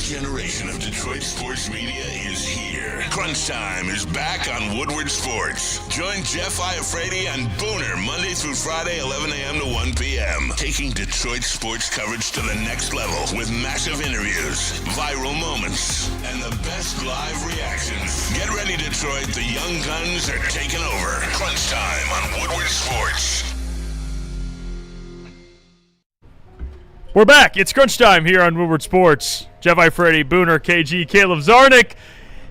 next generation of Detroit sports media is here. Crunch Time is back on Woodward Sports. Join Jeff Iafrate and Booner Monday through Friday, 11 a.m. to 1 p.m. Taking Detroit sports coverage to the next level with massive interviews, viral moments, and the best live reactions. Get ready, Detroit. The young guns are taking over. Crunch Time on Woodward Sports. We're back. It's Crunch Time here on Woodward Sports. Jeff Iafrate, Booner, KG, Caleb Zarnick.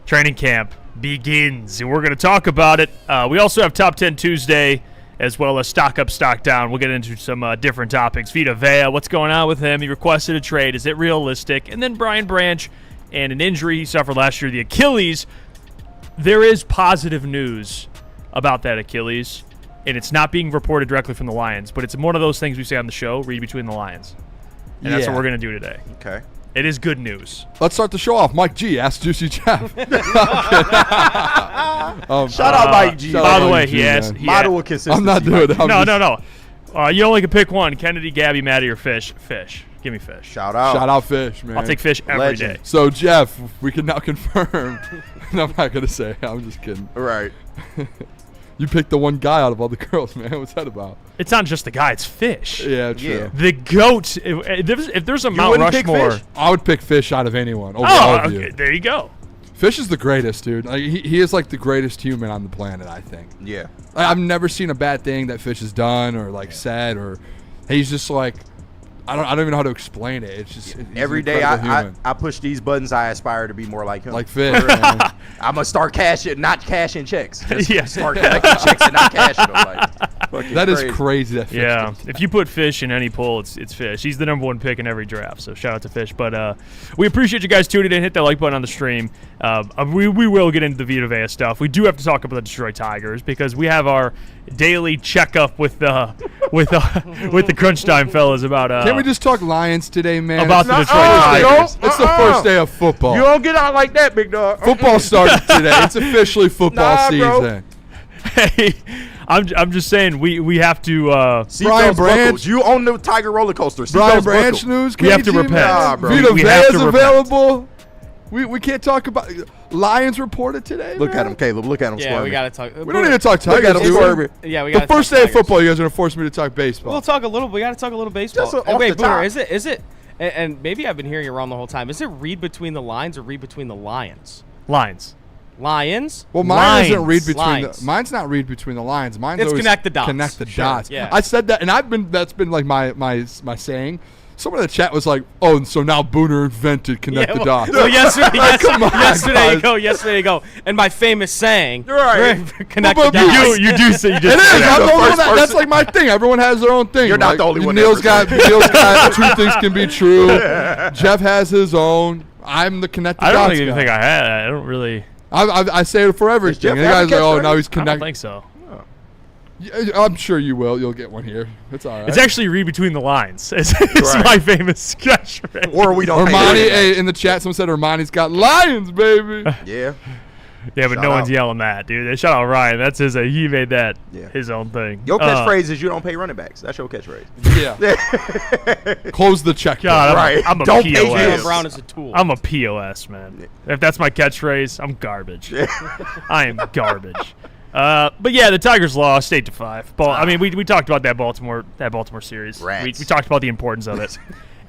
Training camp begins, and we're going to talk about it. We also have Top 10 Tuesday, as well as Stock Up, Stock Down. We'll get into some different topics. Vita, what's going on with him? He requested a trade. Is it realistic? And then Brian Branch and an injury he suffered last year, the Achilles. There is positive news about that Achilles, and it's not being reported directly from the Lions, but it's one of those things we say on the show, read between the lines. And that's what we're going to do today. Okay. It is good news. Let's start the show off. Mike G, ask Juicy Jeff. Shout out Mike G. By the way, he asked. Model of consistency. I'm not doing it. No. You only can pick one. Kennedy, Gabby, Maddie, or Fish. Fish. Give me Fish. Shout out. Shout out Fish, man. I'll take Fish every day. So, Jeff, we can now confirm. No, I'm not going to say. I'm just kidding. Right. You picked the one guy out of all the girls, man. What's that about? It's not just the guy. It's Fish. Yeah, true. Yeah. The GOAT. If there's a Mount Rushmore. I would pick Fish out of anyone. Over all of you. There you go. Fish is the greatest, dude. Like, he is like the greatest human on the planet, I think. Yeah. I've never seen a bad thing that Fish has done or like said, or he's just like, I don't even know how to explain it. It's just every day I push these buttons. I aspire to be more like him. Like Fish. Man. I'm gonna start not cashing checks. Just Yeah. start collecting checks and not cashing them. That is crazy. That Fish Yeah. does that. If you put Fish in any poll, it's Fish. He's the number one pick in every draft. So shout out to Fish. But we appreciate you guys tuning in. Hit that like button on the stream. We will get into the Vita Vea stuff. We do have to talk about the Detroit Tigers because we have our daily checkup with the Crunch Time fellas about. Can't we just talk Lions today, man? About the Detroit Tigers. It's the first day of football. You don't get out like that, big dog. Football started today. It's officially football season. Hey, I'm just saying we have to. Brian Branch, you own the Tiger roller coaster. Brian Branch news. We have to KG, repent. man. bro. Vita We Vea have is to available. We can't talk about Lions reported today. Look man. at him, Caleb. Look at him Yeah, squirming. we got to talk. We don't need to talk Look at Tigers. him do we? squirming. Yeah, we The got first day of football, you guys are gonna force me to talk baseball. We'll talk a little. We got to talk a little baseball. Just off Wait, the Booner, top. is it? And maybe I've been hearing it wrong the whole time. Is it read between the lines or read between the lions? Lines. Lions. Well, mine Lines. isn't read between Lines. mine's not read between the lines. Mine's It's always connect the dots. Connect the Sure, dots. yeah. I said that, and that's been like my saying. Someone in the chat was like, "Oh, and so now Booner invented connect the dots." So yesterday, Come on, yesterday you go. And my famous saying, Right. connect But the dots. You do say you It just is. say I'm that. the only one first that- that's person. like my thing. Everyone has their own thing. You're not Like, the only one that Neil's ever got two things can be true. Jeff has his own. I'm the connect the I dots don't even guy. think I had. I don't really. I say it for everything. Jeff And you have a guys are like, oh, catchphrase? now he's I don't connect. think so. I'm sure you will. You'll get one here. It's all right. It's actually read between the lines. It's Right. my famous catchphrase. Or we don't. Armani, hey, in the chat, someone said Armani's got Lions, baby. Yeah. Yeah, but Shout no one's out. yelling that, dude. Shout out Ryan. That's his. He made that Yeah. his own thing. Your catchphrase is you don't pay running backs. That's your catchphrase. Yeah. Close the check. God, Right. I'm a Don't pay POS. Jalen Jalen Brown is a tool. I'm a POS, man. If that's my catchphrase, I'm garbage. I am garbage. But yeah, the Tigers lost 8-5. I mean, we talked about that Baltimore series. Rats. We talked about the importance of it,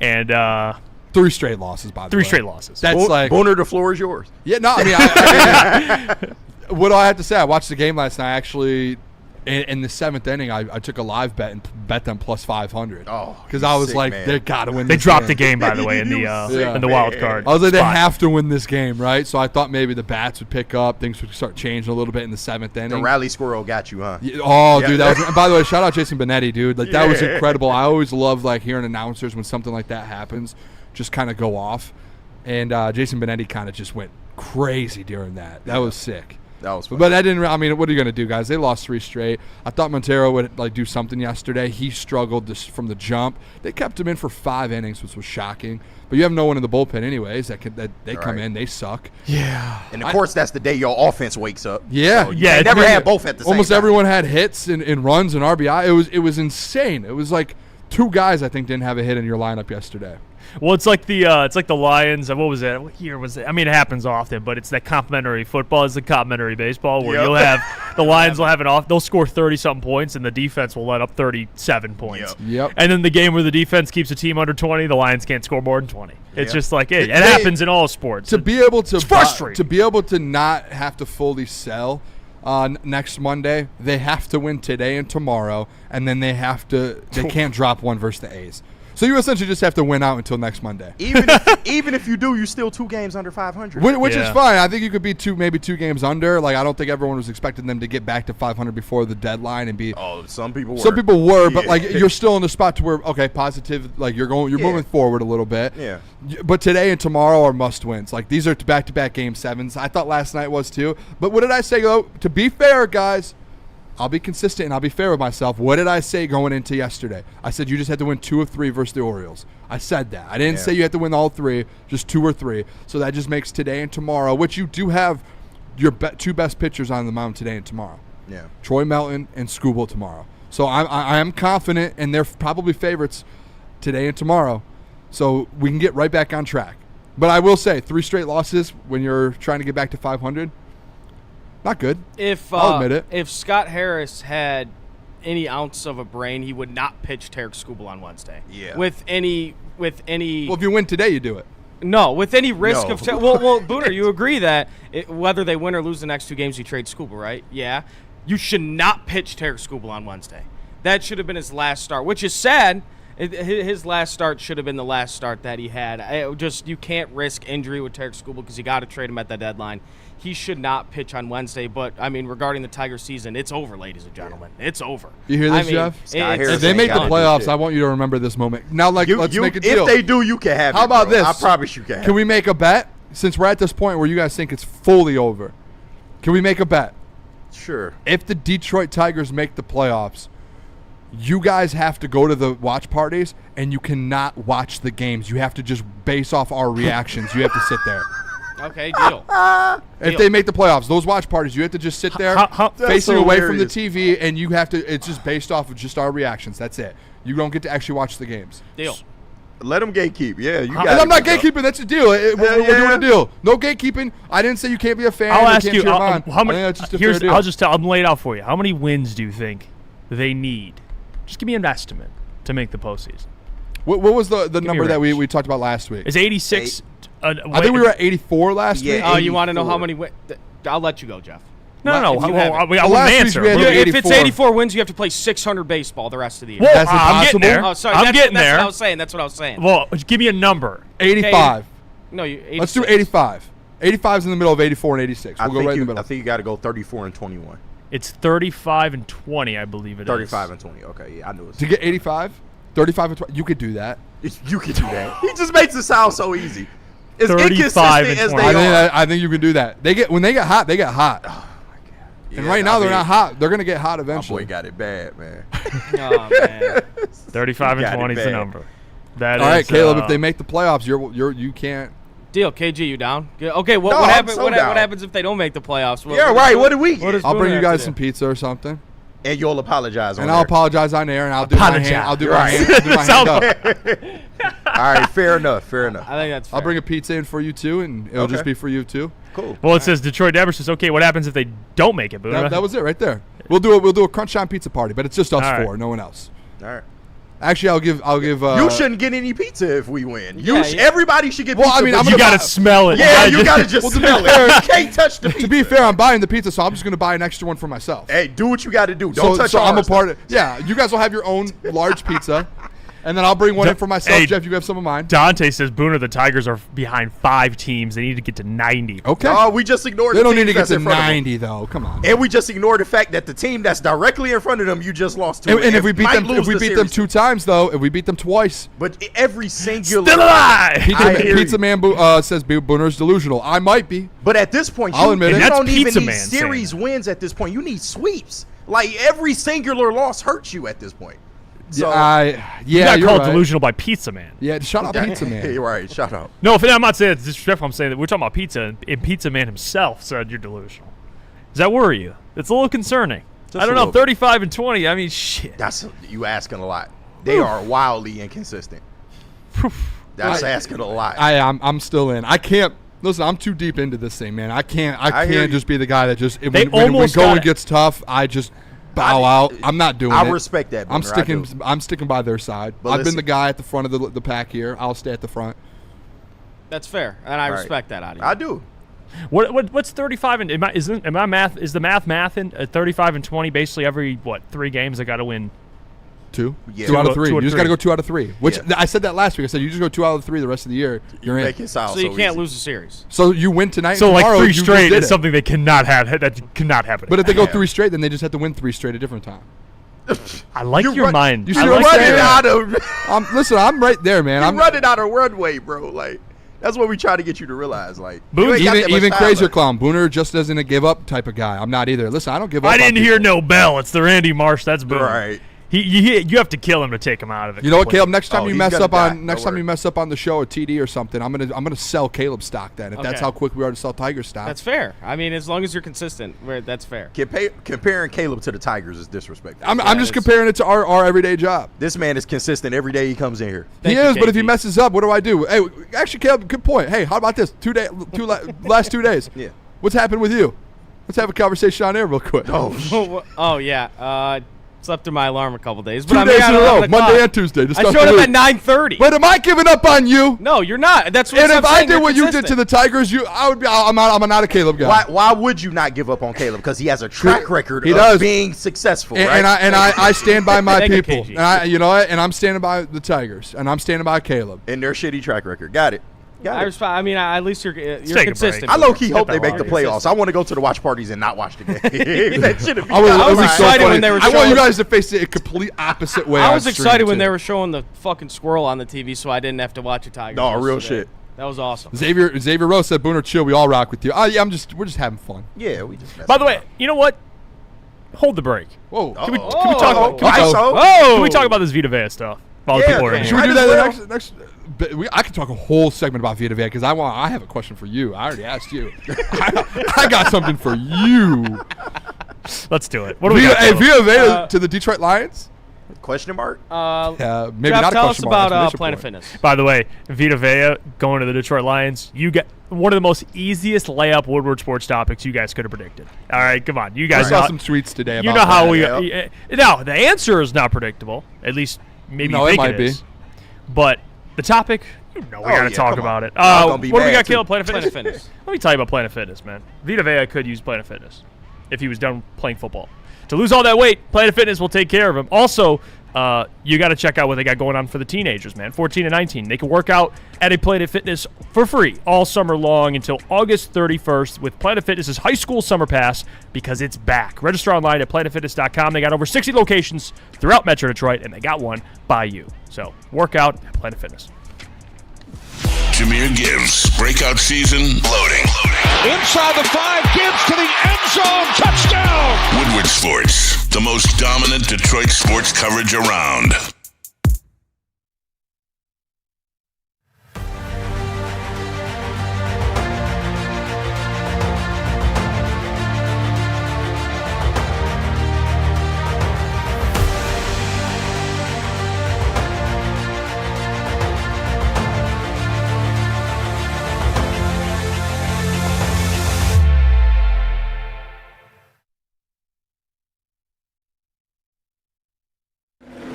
and 3 straight losses, by the way. 3 straight losses. That's like Booner, the floor is yours. Yeah, no, I mean, what do I have to say? I watched the game last night. Actually, in the 7th inning, I took a live bet and bet them plus 500. Oh, because I was sick, like, man. they gotta win. They this dropped game. the game, by the way, in the wild card. I was like, they spot. have to win this game, right? So I thought maybe the bats would pick up, things would start changing a little bit in the 7th inning. The rally squirrel got you, huh? Yeah, oh, Yeah. dude, that was. And by the way, shout out Jason Benetti, dude. Like that was Yeah. incredible. I always love like hearing announcers when something like that happens, just kind of go off. And Jason Benetti kind of just went crazy during that. That was sick. That was fun. But I didn't. I mean, what are you gonna do, guys? They lost 3 straight. I thought Montero would like do something yesterday. He struggled from the jump. They kept him in for 5 innings, which was shocking. But you have no one in the bullpen, anyways. That they come Right. in, they suck. Yeah. And of course, that's the day your offense wakes up. Yeah, So Yeah, they it's never really- had both at the same Almost time. everyone had hits and runs and RBI. It was insane. It was like 2 guys I think didn't have a hit in your lineup yesterday. Well, it's like the Lions. What was it? What year was it? I mean, it happens often, but it's that complimentary football. It's the complimentary baseball where you'll have the Lions will have it off. They'll score 30-something points, and the defense will let up 37 points. Yep. And then the game where the defense keeps a team under 20, the Lions can't score more than 20. It's just like it happens in all sports. To be able to it's frustrating. To be able to not have to fully sell next Monday, they have to win today and tomorrow, and then they can't drop one versus the A's. So you essentially just have to win out until next Monday. Even if you do, you're still 2 games under 500. Which is fine. I think you could be maybe 2 games under. Like, I don't think everyone was expecting them to get back to 500 before the deadline and be. Oh, some people were. Some people were, but like you're still in the spot to where positive. Like you're moving forward a little bit. Yeah. But today and tomorrow are must wins. Like these are back-to-back game 7s. I thought last night was too. But what did I say though? To be fair, guys. I'll be consistent and I'll be fair with myself. What did I say going into yesterday? I said you just had to win 2 of 3 versus the Orioles. I said that. I didn't say you had to win all 3, just 2 or 3. So that just makes today and tomorrow, which you do have your 2 best pitchers on the mound today and tomorrow. Yeah. Troy Melton and Skubal tomorrow. So I am confident, and they're probably favorites today and tomorrow. So we can get right back on track. But I will say 3 straight losses when you're trying to get back to 500. Not good. I'll admit it. If Scott Harris had any ounce of a brain, he would not pitch Tarek Skubal on Wednesday. Yeah. With any. Well, if you win today, you do it. No, with any risk of. Well, Booner, you agree that whether they win or lose the next 2 games, you trade Skubal, right? Yeah. You should not pitch Tarek Skubal on Wednesday. That should have been his last start, which is sad. His last start should have been the last start that he had. You can't risk injury with Tarek Skubal because you got to trade him at the deadline. He should not pitch on Wednesday. But I mean, regarding the Tiger season, it's over, ladies and gentlemen. It's over. You hear this, Jeff? If they make the playoffs, I want you to remember this moment. Now, let's make a deal. If they do, you can have it. How about this? I promise you can. Can we make a bet? Since we're at this point where you guys think it's fully over, can we make a bet? Sure. If the Detroit Tigers make the playoffs, you guys have to go to the watch parties, and you cannot watch the games. You have to just base off our reactions. You have to sit there. Okay, deal. If they make the playoffs, those watch parties, you have to just sit there facing away from the TV, and you have to. It's just based off of just our reactions. That's it. You don't get to actually watch the games. Deal. Let them gatekeep. Yeah, you got it. And I'm not gatekeeping. That's the deal. We're doing a deal. No gatekeeping. I didn't say you can't be a fan. I'll ask you. How many? That's just a fair deal. I'll just tell. I'm laid out for you. How many wins do you think they need? Just give me an estimate to make the postseason. What was the number that we talked about last week? Is 86? I think we were at 84 last week. Oh, you want to know how many wins? I'll let you go, Jeff. No. I want an answer. If it's 84 wins, you have to play 600 baseball the rest of the year. Well, That's I'm getting there. Oh, sorry. I'm getting there. That's what I was saying. Well, give me a number. 85. Okay. No, 86. Let's do 85. 85 is in the middle of 84 and 86. We'll go right in the middle. I think you got to go 34 and 21. It's 35 and 20, I believe it 35 is. and 20. Okay, yeah, I knew it. To get 85? 35 and 20. You could do that. You could do that. He just makes it sound so easy. As 35 inconsistent and as 20. they are. I think you can do that. When they get hot, they get hot. Oh, my God. And Yeah, right now they're not hot. They're gonna get hot My eventually. boy got it bad, man. Oh, man. 35 and 20 is the number. That All is, right, Caleb. If they make the playoffs, you can't. Deal. KG, you down? Okay, what No, I'm happens? so what down. happens if they don't make the playoffs? Yeah, right. What do we What get? does I'll bring Booner you guys have to some do? pizza or something, And you'll apologize on and I'll there. apologize on air, and I'll do my hand. I'll do my hand. I'll do my hand up. All right, fair enough. Fair enough. I think that's fair. I'll bring a pizza in for you too, and it'll just Okay. be for you too. Cool. Well, it says Detroit Deborah says, okay, what happens if they don't make it, Boone? That was it right there. We'll do a crunch time pizza party, but it's just us All right. 4, no one else. All right. Actually, I'll give. You shouldn't get any pizza if we win. Yeah. Everybody should get Well, pizza. I mean, but I'm you gonna got to buy- smell it. yeah, you got to just Well, to be smell fair- it. You can't touch the pizza. To be fair, I'm buying the pizza, so I'm just gonna buy an extra one for myself. Hey, do what you got to do. Don't touch so I'm a ours. part of. Yeah, you guys will have your own large pizza, and then I'll bring one in for myself. Hey, Jeff, you have some of mine. Dante says, Booner, the Tigers are behind 5 teams. They need to get to 90. Okay. Oh, we just ignored They the don't need teams to get that's to in front of them. 90 though. Come on. And we just ignored the fact that the team that's directly in front of them, you just lost to. And if we beat might them, lose if we the beat them series 2 times though, if we beat them twice, But every singular. Still alive! Pizza Man says Booner's delusional. I might be. But at this point, I'll you, admit it. you And that's don't even Pizza need Man saying series that. wins at this point. You need sweeps. Like every singular loss hurts you at this point. So, You got you're called right. delusional by Pizza Man. Yeah, shut up, Pizza Man. You're right. Shut up. No, I'm not saying it's disrespectful. I'm saying that we're talking about pizza, and Pizza Man himself said you're delusional. Does that worry you? It's a little concerning. Just I don't a know, little bit. 35 and 20. I mean, shit. That's you asking a lot. They are wildly inconsistent. That's asking a lot. I'm still in. I can't. Listen, I'm too deep into this thing, man. I can't just be the guy that just when going gets tough, I just bow out. I'm not doing it. I respect that. I'm sticking by their side. But I've been the guy at the front of the pack here. I'll stay at the front. That's fair, and I respect that out of you. I do. What's 35 and is the math in 35 and 20 basically every 3 games I got to win. 2 Yeah. 2 out of 3. Two out You of just got to three. go 2 out of 3. Which Yeah. I said that last week. I said you just go 2 out of 3 the rest of the year. You're in. Make it sound So you can't easy. lose a series. So you win tonight. So and tomorrow, 3 you just straight did is it. something they cannot have. That cannot happen. But if they go Yeah. 3 straight, then they just have to win 3 straight at a different time. I like your mind. You see I what I'm like saying? that. Out of Listen, I'm right there, man. you're I'm running out of runway, bro. Like that's what we try to get you to realize. Like Boone, you ain't got that much even time crazier left. clown. Booner just doesn't a give up type of guy. I'm not either. Listen, I don't give up. I didn't on hear people. no bell. It's the Randy Marsh. That's Boone. Right. You have to kill him to take him out of it. You know what, completely. Caleb? Next time Oh, you he's mess gonna up die. on next Don't time worry. you mess up on the show or TD or something, I'm gonna sell Caleb stock then. If that's Okay. how quick we are to sell Tiger stock. That's fair. I mean, as long as you're consistent, that's fair. Comparing Caleb to the Tigers is disrespectful. I'm just comparing it to our everyday job. This man is consistent every day he comes in here. Thank He you, is, but if he KG. messes up, what do I do? Hey, actually, Caleb, good point. Hey, how about this? Last 2 days. Yeah. What's happened with you? Let's have a conversation on air real quick. Oh yeah. Slept through my alarm a couple days. But 2 I'm days here in a at row, 11 Monday o'clock. and Tuesday. To I start showed the up week. at 9:30. But am I giving up on you? No, you're not. That's what And I'm if I saying. did You're what you did to consistent. the Tigers, I'm not a Caleb guy. Why would you not give up on Caleb? Because he has a track record He of does. being successful, And, right? and I stand by my Thank you, people. KG. And I'm standing by the Tigers. And I'm standing by Caleb. And their shitty track record. Got it. I respect. I mean, at least you're take a break. consistent. I low key hope they that make the line. playoffs. I want to go to the watch parties and not watch the game. That shouldn't be. I was done. so excited funny. when they were I want showing- you guys to face it a complete opposite way. I on was stream, excited when too. they were showing the fucking squirrel on the TV, so I didn't have to watch a Tigers. No, real yesterday. shit. That was awesome. Xavier Rose said, "Booner, chill. We all rock with you." Oh yeah, we're just having fun. Yeah, we just. By the way, you know what? Hold the break. Whoa. Can we talk? Oh, Can we talk, ISO. can we talk about this Vita Vea stuff? While the Yeah, people are in man. here? Should we Might do as that well. next? I could talk a whole segment about Vita Vea because I have a question for you. I already asked you. I got something for you. Let's do it. What do we got? Vita Caleb? Vea to the Detroit Lions? Question mark? Maybe Jeff, not a tell us question mark. about exclamation Planet point. Fitness. By the way, Vita Vea going to the Detroit Lions. You get one of the most easiest layup Woodward sports topics you guys could have predicted. All right, come on, you I guys. saw know- some tweets today about You know how that. we. No, the answer is not predictable. At least maybe No, you it think might be. is. But the topic, we Oh, got to yeah, talk come about on. it. I'm gonna be What do we mad, got, too. Caleb? Planet Fitness. Planet Fitness. Let me tell you about Planet Fitness, man. Vita Vea could use Planet Fitness if he was done playing football. To lose all that weight, Planet Fitness will take care of him. Also, you got to check out what they got going on for the teenagers, man. 14 and 19. They can work out at a Planet Fitness for free all summer long until August 31st with Planet Fitness's High School Summer Pass because it's back. Register online at planetfitness.com. They got over 60 locations throughout Metro Detroit, and they got one by you. So work out at Planet Fitness. Jameer Gibbs, breakout season, loading. Inside the 5, Gibbs to the end zone, touchdown! Woodward Sports, the most dominant Detroit sports coverage around.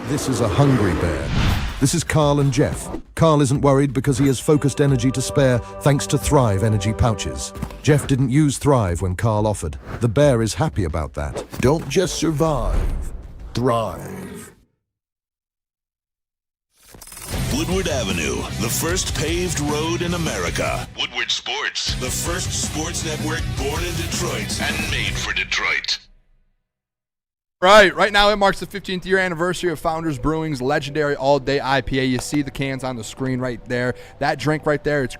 This is a hungry bear. This is Carl and Jeff. Carl isn't worried because he has focused energy to spare thanks to Thrive energy pouches. Jeff didn't use Thrive when Carl offered. The bear is happy about that. Don't just survive, thrive. Woodward Avenue, the first paved road in America. Woodward Sports, the first sports network born in Detroit and made for Detroit. Right now it marks the 15th year anniversary of Founders Brewing's legendary all-day IPA. You see the cans on the screen right there. That drink right there, it's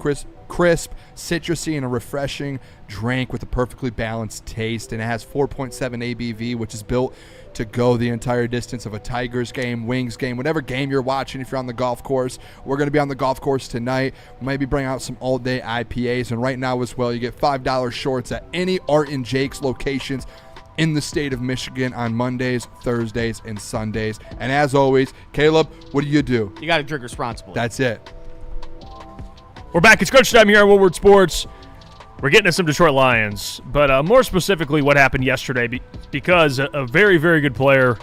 crisp, citrusy, and a refreshing drink with a perfectly balanced taste. And it has 4.7 ABV, which is built to go the entire distance of a Tigers game, Wings game, whatever game you're watching. If you're on the golf course, we're going to be on the golf course tonight. Maybe bring out some all-day IPAs. And right now as well, you get $5 shorts at any Art and Jake's locations in the state of Michigan on Mondays, Thursdays, and Sundays. And as always, Caleb, what do? You got to drink responsibly. That's it. We're back. It's crunch time here on Woodward Sports. We're getting to some Detroit Lions, but more specifically what happened yesterday, because a very, very good player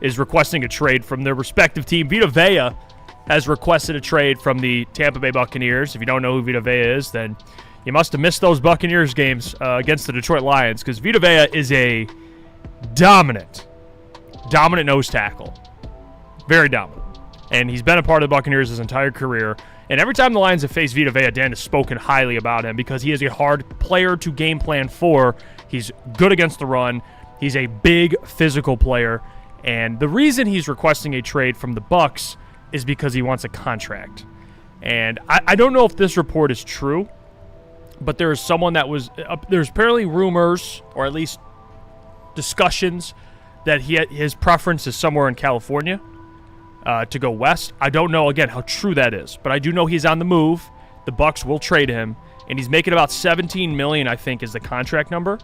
is requesting a trade from their respective team. Vita Vea has requested a trade from the Tampa Bay Buccaneers. If you don't know who Vita Vea is, then you must have missed those Buccaneers games against the Detroit Lions, because Vita Vea is a dominant nose tackle. Very dominant. And he's been a part of the Buccaneers his entire career. And every time the Lions have faced Vita Vea, Dan has spoken highly about him because he is a hard player to game plan for. He's good against the run. He's a big physical player. And the reason he's requesting a trade from the Bucs is because he wants a contract. And I don't know if this report is true, but there is someone that was there's apparently rumors, or at least discussions, that his preference is somewhere in California. To go west. I don't know, again, how true that is, but I do know he's on the move. The Bucs will trade him, and he's making about $17 million, I think, is the contract number.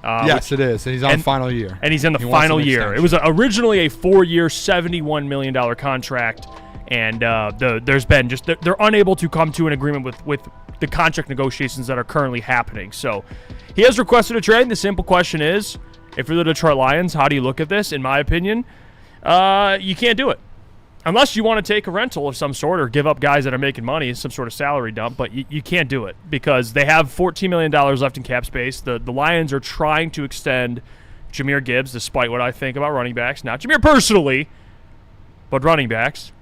Yes, it is. And he's on final year. And he's in the final year. It was originally a 4-year, $71 million contract, and there's been just they're unable to come to an agreement with the contract negotiations that are currently happening. So he has requested a trade. The simple question is, if you're the Detroit Lions, how do you look at this? In my opinion, you can't do it. Unless you want to take a rental of some sort or give up guys that are making money, some sort of salary dump, but you can't do it because they have $14 million left in cap space. The Lions are trying to extend Jahmyr Gibbs, despite what I think about running backs. Not Jahmyr personally, but running backs.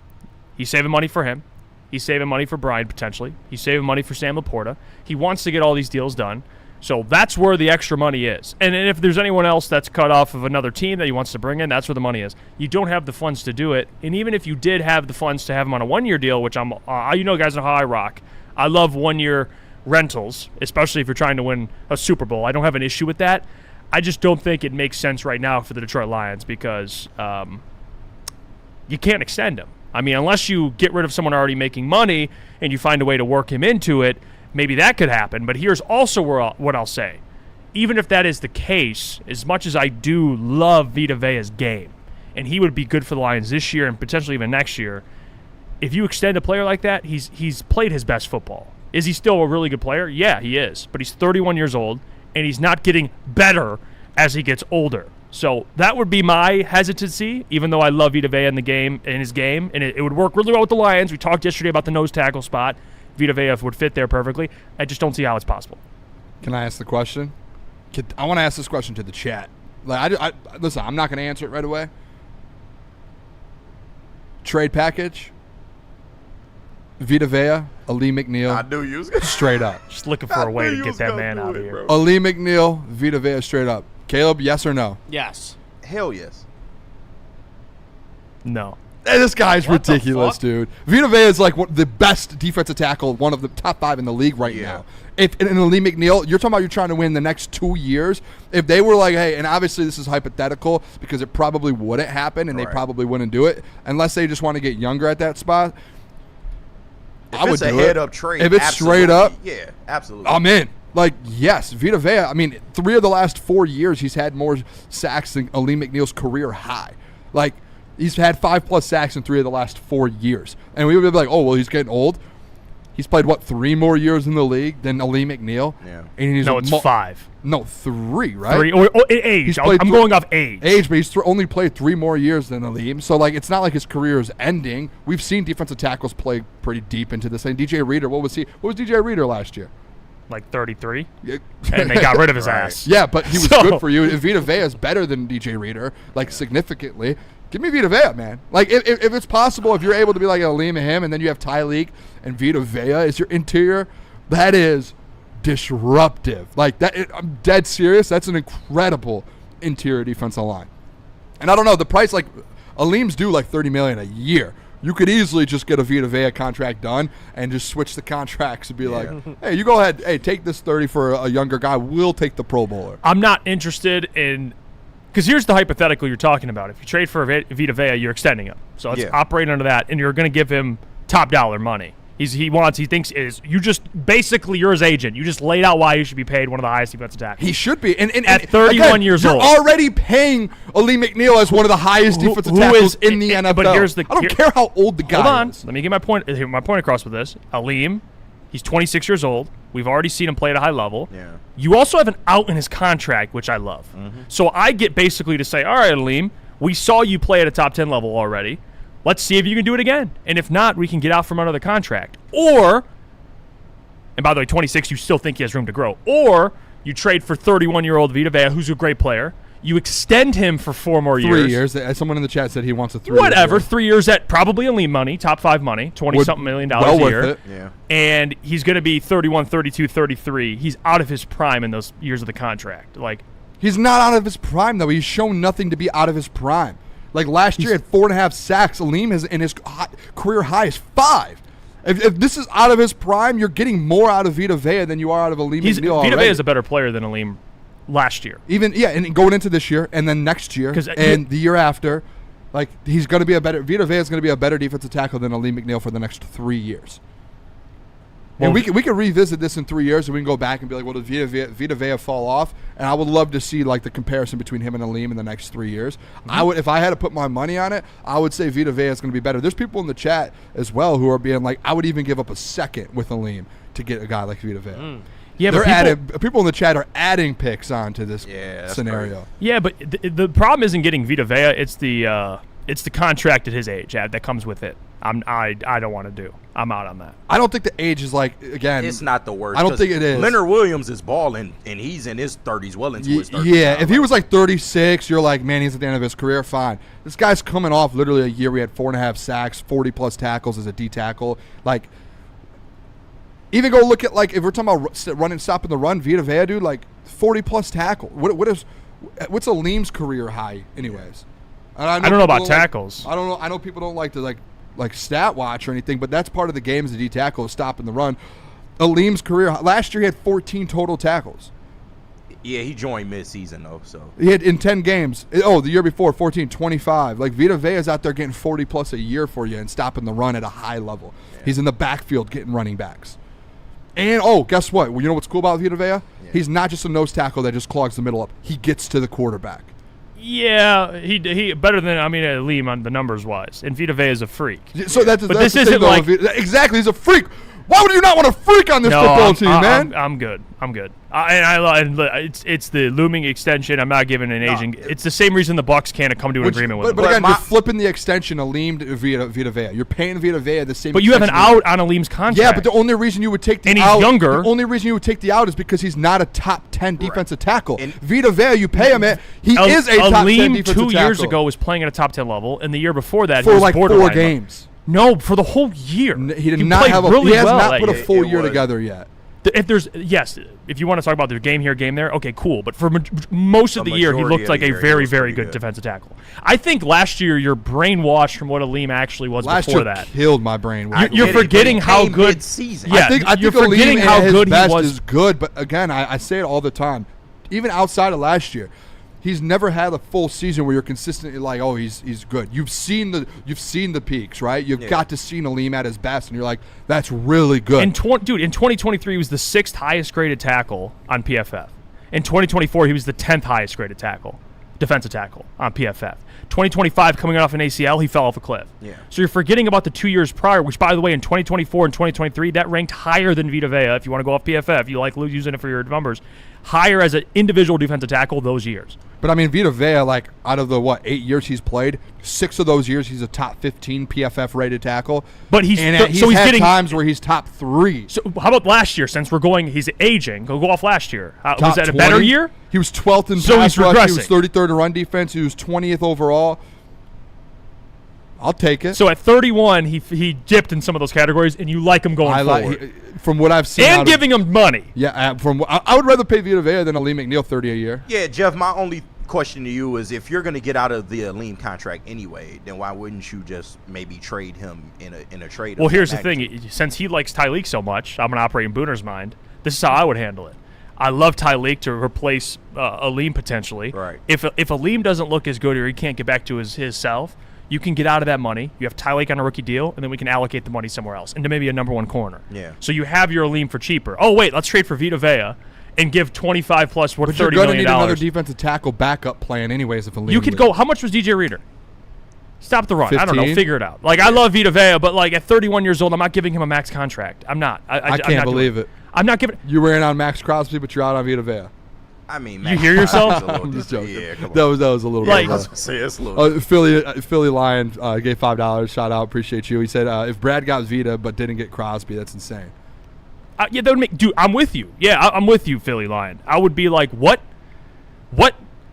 He's saving money for him. He's saving money for Brian, potentially. He's saving money for Sam Laporta. He wants to get all these deals done. So that's where the extra money is. And if there's anyone else that's cut off of another team that he wants to bring in, that's where the money is. You don't have the funds to do it. And even if you did have the funds to have him on a one-year deal, which guys know how I rock. I love one-year rentals, especially if you're trying to win a Super Bowl. I don't have an issue with that. I just don't think it makes sense right now for the Detroit Lions because you can't extend him. I mean, unless you get rid of someone already making money and you find a way to work him into it, maybe that could happen, but here's also what I'll say. Even if that is the case, as much as I do love Vita Vea's game, and he would be good for the Lions this year and potentially even next year, if you extend a player like that, he's played his best football. Is he still a really good player? Yeah, he is. But he's 31 years old, and he's not getting better as he gets older. So that would be my hesitancy, even though I love Vita Vea in his game, and it would work really well with the Lions. We talked yesterday about the nose tackle spot. Vita Vea would fit there perfectly. I just don't see how it's possible. Can I ask the question? I want to ask this question to the chat. Listen, I'm not going to answer it right away. Trade package. Vita Vea, Ali McNeil. I knew you was gonna straight up. Just looking for a way to get that man out of here. Ali McNeil, Vita Vea straight up. Caleb, yes or no? Yes. Hell yes. No. Hey, this guy's ridiculous, dude. Vita Vea is like the best defensive tackle, one of the top 5 in the league right now. And Ali McNeil, you're talking about you're trying to win the next 2 years. If they were like, hey, and obviously this is hypothetical because it probably wouldn't happen and they probably wouldn't do it unless they just want to get younger at that spot. I would do it. If it's a head-up trade, if it's straight up, yeah, absolutely. I'm in. Like, yes, Vita Vea, I mean, 3 of the last 4 years he's had more sacks than Ali McNeil's career high. Like, he's had 5+ sacks in 3 of the last 4 years. And we would be like, oh, well, he's getting old. He's played, 3 more years in the league than Ali McNeil? Yeah. And he's no, it's 5. No, 3, right? 3. Or age. I'm going off age. Age, but he's only played 3 more years than Ali. So, like, it's not like his career is ending. We've seen defensive tackles play pretty deep into this thing. DJ Reader, what was DJ Reader last year? Like 33, and they got rid of his ass. Yeah, but he was good for you. And Vita Vea is better than DJ Reader, like significantly. Give me Vita Vea, man. Like if it's possible, if you're able to be like Aleem and him, and then you have Tyleek and Vita Vea as your interior, that is disruptive. Like that, I'm dead serious. That's an incredible interior defensive line. And I don't know the price. Like Aleem's due like $30 million a year. You could easily just get a Vita Vea contract done and just switch the contracts and be like, hey, you go ahead. Hey, take this 30 for a younger guy. We'll take the Pro Bowler. I'm not interested in – because here's the hypothetical you're talking about. If you trade for Vita Vea, you're extending him. So let's operate under that, and you're going to give him top dollar you're his agent. You just laid out why you should be paid one of the highest defensive tackles. He should be. And at 31 years old. You're already paying Ali McNeil as one of the highest defensive tackles in the NFL. But I don't care how old the guy is. Hold on. Let me get my point across with this. Aleem, He's 26 years old. We've already seen him play at a high level. Yeah. You also have an out in his contract, which I love. So I get basically to say, all right, Aleem, we saw you play at a top 10 level already. Let's see if you can do it again. And if not, we can get out from under the contract. Or, and by the way, 26, you still think he has room to grow. Or you trade for 31-year-old Vita Vea, who's a great player. You extend him for 4 more years. 3 years. Someone in the chat said he wants a 3 Whatever, 3 years at probably Aleem money, top 5 money, $20-something million well a worth year. it. Yeah. And he's going to be 31, 32, 33. He's out of his prime in those years of the contract. Like, He's not out of his prime, though. He's shown nothing to be out of his prime. Like last year, he had 4.5 sacks. Aleem has in his career high is 5. If this is out of his prime, you're getting more out of Vita Vea than you are out of Aleem McNeil already. Vita Vea is a better player than Aleem last year. And going into this year, and then next year, and the year after, like he's going to be Vita Vea is going to be a better defensive tackle than Aleem McNeil for the next 3 years. Well, and we can revisit this in 3 years, and we can go back and be like, well, did Vita Vea fall off? And I would love to see like the comparison between him and Aleem in the next 3 years. I would, if I had to put my money on it, I would say Vita Vea is going to be better. There's people in the chat as well who are being like, I would even give up a second with Aleem to get a guy like Vita Vea. Yeah, but people in the chat are adding picks onto this that's scenario. crazy. Yeah, but the problem isn't getting Vita Vea. It's the contract at his age that comes with it. I don't want to do. I'm out on that. I don't think the age is like, again. It's not the worst. I don't think it is. Leonard Williams is balling, and he's in his 30s, well into his 30s. Yeah, if he was like 36, you're like, man, he's at the end of his career, fine. This guy's coming off literally a year where he had 4.5 sacks, 40-plus tackles as a D tackle. Like, even go look at, like, if we're talking about stopping the run, Vita Vea, dude, like, 40-plus tackle. What's Aleem's career high, anyways? I don't know about tackles. I don't know. I know people don't like to, like stat watch or anything, but that's part of the game as a D tackle is stopping the run. Aleem's career last year he had 14 total tackles. Yeah, he joined mid-season though, so he had in 10 games. The year before 14, 25. Like Vita Vea is out there getting 40 plus a year for you and stopping the run at a high level. Yeah. He's in the backfield getting running backs. And guess what? Well, you know what's cool about Vita Vea? Yeah. He's not just a nose tackle that just clogs the middle up. He gets to the quarterback. Yeah, he better than Aleem on the numbers wise, and Vita Vea is a freak. So that's this the isn't thing, like exactly. He's a freak. Why would you not want a freak on this football team, man? I'm good. It's the looming extension. I'm not giving an aging. It's the same reason the Bucs can't come to an agreement with him. But again, you're flipping the extension Aleem to Vita Vea. You're paying Vita Vea the same. But you have an out on Aleem's contract. Yeah, but the only reason you would take the and out, he's younger. The only reason you would take the out is because he's not a top 10 defensive tackle. And Vita Vea, you pay him it. He is a top 10 defensive tackle. 2 years ago was playing at a top 10 level, and the year before that for he was like borderline 4 games. No, for the whole year. He did not have really he has well not put a full year together yet. If you want to talk about the game here, game there, okay, cool. But for most of the year, he looked like a very, very good defensive tackle. I think last year you're brainwashed from what Aleem actually was before that. Last year killed my brain. You're forgetting how good. Yeah, I think you're forgetting how good he was. Is good, but again, I say it all the time. Even outside of last year, he's never had a full season where you're consistently like, oh, he's good. You've seen the peaks, right? You've got to see Aleem at his best, and you're like, that's really good. And dude, in 2023, he was the 6th highest graded tackle on PFF. In 2024, he was the 10th highest graded defensive tackle on PFF. 2025, coming off an ACL, he fell off a cliff. Yeah. So you're forgetting about the 2 years prior, which, by the way, in 2024 and 2023, that ranked higher than Vita Vea. If you want to go off PFF, you like using it for your numbers, higher as an individual defensive tackle those years. But I mean, Vita Vea, like out of the 8 years he's played, 6 of those years he's a top 15 PFF rated tackle. But he's getting times where he's top 3. So how about last year? Since he's aging. Go off last year. Was that 20? A better year? He was 12th in pass rush. He was 33rd in run defense. He was 20th overall. I'll take it. So at 31, he dipped in some of those categories, and you like him going forward. From what I've seen, and giving him money. Yeah, I would rather pay Vita Vea than Aleem McNeil $30 a year. Yeah, Jeff. My only question to you is, if you're going to get out of the Aleem contract anyway, then why wouldn't you just maybe trade him in a trade? Well, here's the thing: since he likes Tyleek so much, I'm going to operate in Booner's mind. This is how I would handle it. I love Tyleek to replace Aleem potentially. Right. If Aleem doesn't look as good or he can't get back to his self, you can get out of that money. You have Tyleek on a rookie deal, and then we can allocate the money somewhere else into maybe a number 1 corner. Yeah. So you have your Aleem for cheaper. Oh wait, let's trade for Vita Vea and give 25 plus worth $30 million. But you're going to need another defensive tackle backup plan anyways if Aleem You could go. How much was DJ Reader? Stop the run. I don't know. 15? Figure it out. Like, I love Vita Vea, but, like, at 31 years old, I'm not giving him a max contract. I'm not. I can't believe it. I'm not giving. You were in on Max Crosby, but you're out on Vita Vea. I mean, You hear yourself? I'm just joking. Yeah, come on. That was a little Like- bit. I was gonna say it's a little. Philly Lion gave $5. Shout out, appreciate you. He said if Brad got Vita but didn't get Crosby, that's insane. Yeah, that would make. Dude, I'm with you. Yeah, I'm with you, Philly Lion. I would be like, what?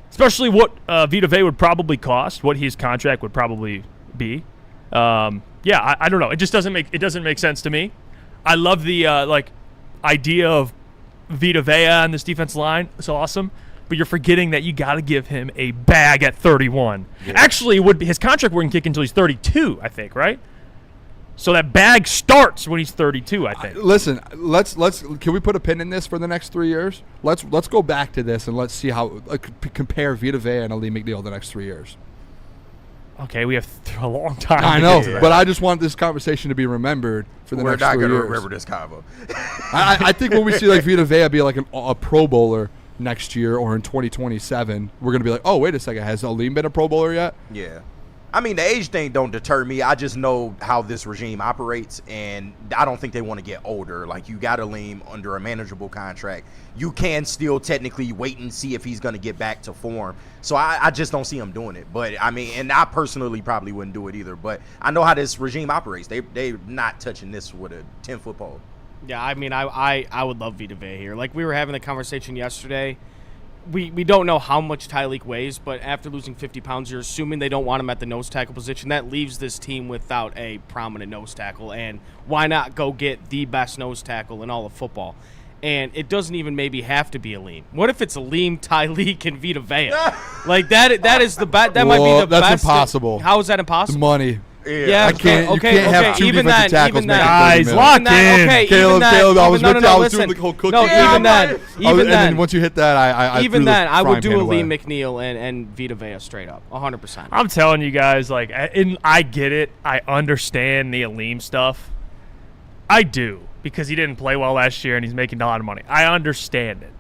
Especially what Vita Vea would probably cost, what his contract would probably be. Yeah, I don't know. It just doesn't make sense to me. I love the idea of Vita Vea on this defense line. It's awesome. But you're forgetting that you got to give him a bag at 31. Yeah. Actually, his contract wouldn't kick until he's 32, I think, right? So that bag starts when he's 32, I think. Listen, let's can we put a pin in this for the next 3 years? Let's go back to this and let's see how compare Vita Vea and Ali McNeil the next 3 years. Okay, we have a long time. I to know, get to that. but I just want this conversation to be remembered for the We're next not 3 gonna years. remember this convo. I think when we see like Vita Vea be like a Pro Bowler next year or in 2027, we're gonna be like, oh wait a second, has Aleem been a Pro Bowler yet? Yeah. I mean, the age thing don't deter me. I just know how this regime operates, and I don't think they want to get older. Like, you got to lean under a manageable contract. You can still technically wait and see if he's going to get back to form. So I just don't see him doing it. But, I mean, and I personally probably wouldn't do it either. But I know how this regime operates. They're not touching this with a 10-foot pole. Yeah, I mean, I would love Vita Vea here. Like, we were having the conversation yesterday. We don't know how much Tyreek weighs, but after losing 50 pounds, you're assuming they don't want him at the nose tackle position. That leaves this team without a prominent nose tackle, and why not go get the best nose tackle in all of football? And it doesn't even maybe have to be Aleem. What if it's Aleem, Tyreek, and Vita Vea? Like, that is the best. That might be the best. That's impossible. How is that impossible? The money. Yeah, I can't. You can't have two even defensive then, tackles even making then. 30 Guys, million. lock Even then, in. okay, Caleb, even then, Caleb, I was even, with no, you. I no, was doing listen. the whole cookie. No, Yeah, even then, even and then, then once you hit that, I even threw the then, I would frying do pan away. Aleem McNeil and Vita Vea straight up, 100%. I'm telling you guys, like, I get it. I understand the Aleem stuff. I do, because he didn't play well last year and he's making a lot of money. I understand it.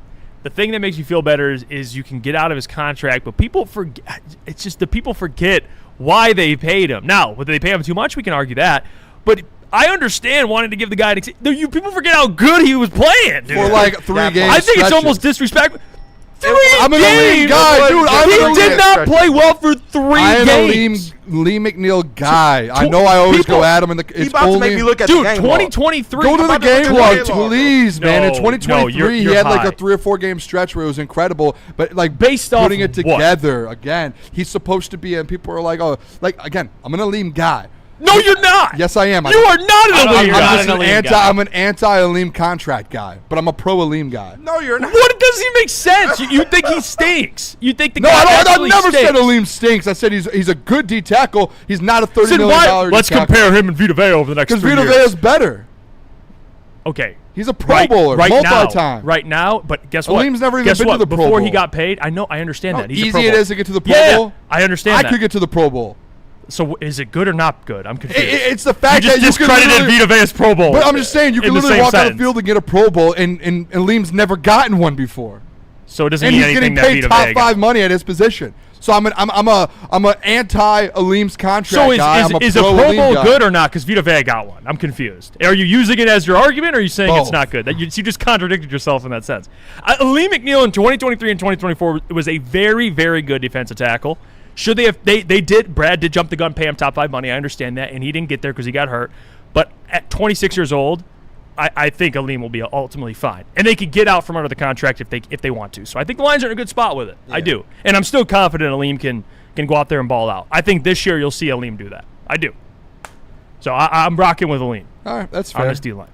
The thing that makes you feel better is you can get out of his contract, but people forget. It's just the people forget why they paid him. Now, whether they pay him too much, we can argue that. But I understand wanting to give the guy you people forget how good he was playing, dude. For like 3 games. I think it's stretches. almost disrespectful. 3 I'm an games. Aleem guy, dude. He did not play well for 3 I'm games. a Lee McNeil guy. I know I always people- go at him in the. He It's about to only, make me look at Dude, the game log. 2023. Go to the about to look game at log, the game log, please, man. In No, 2023, you're he had like high. a 3 or 4 game stretch where it was incredible. But like Based off putting it what? together again, he's supposed to be. And people are like, oh, like again, I'm an Aleem guy. No, you're not. Yes, I am. You are not an Aleem guy. I'm an anti-Aleem contract guy, but I'm a pro Aleem guy. No, you're not. What doesn't even make sense? You think he stinks? You think the No, guy I actually never stinks? said Aleem stinks. I said he's a good D tackle. He's not a $30 Then million why- Let's D tackle. compare him and Vita Vea over the next 3 Because Vita years. Vea is better. Okay. He's a Pro Bowler, multi-time. Right now, but guess what? Aleem's never even Guess been what? to the Pro Before he Bowl. got paid, I understand How that. He's a easy Pro it Bowl. is to get to the Pro Yeah, Bowl. I understand I that. could get to the Pro Bowl. So is it good or not good? I'm confused. It's the fact you just that you can discredited literally- Vita Vea's Pro Bowl. But I'm just saying, you can in the literally same walk on the sentence. field and get a Pro Bowl, and Aleem's never gotten one before. So it doesn't And mean he's anything getting that paid Vita top Vea 5 got. money at his position. So I'm an anti-Aleem's contract So guy. I'm is a pro Pro Aleem Bowl guy. good or not? Because Vita Vea got one. I'm confused. Are you using it as your argument, or are you saying it's Both. not good? You just contradicted yourself in that sense. Aleem McNeil in 2023 and 2024 was a very, very good defensive tackle. Should they have? They did. Brad did jump the gun, pay him top 5 money. I understand that, and he didn't get there because he got hurt. But at 26 years old, I think Aleem will be ultimately fine, and they could get out from under the contract if they want to. So I think the Lions are in a good spot with it. Yeah. I do, and I'm still confident Aleem can go out there and ball out. I think this year you'll see Aleem do that. I do. So I'm rocking with Aleem. All right, that's on fair. this D-line.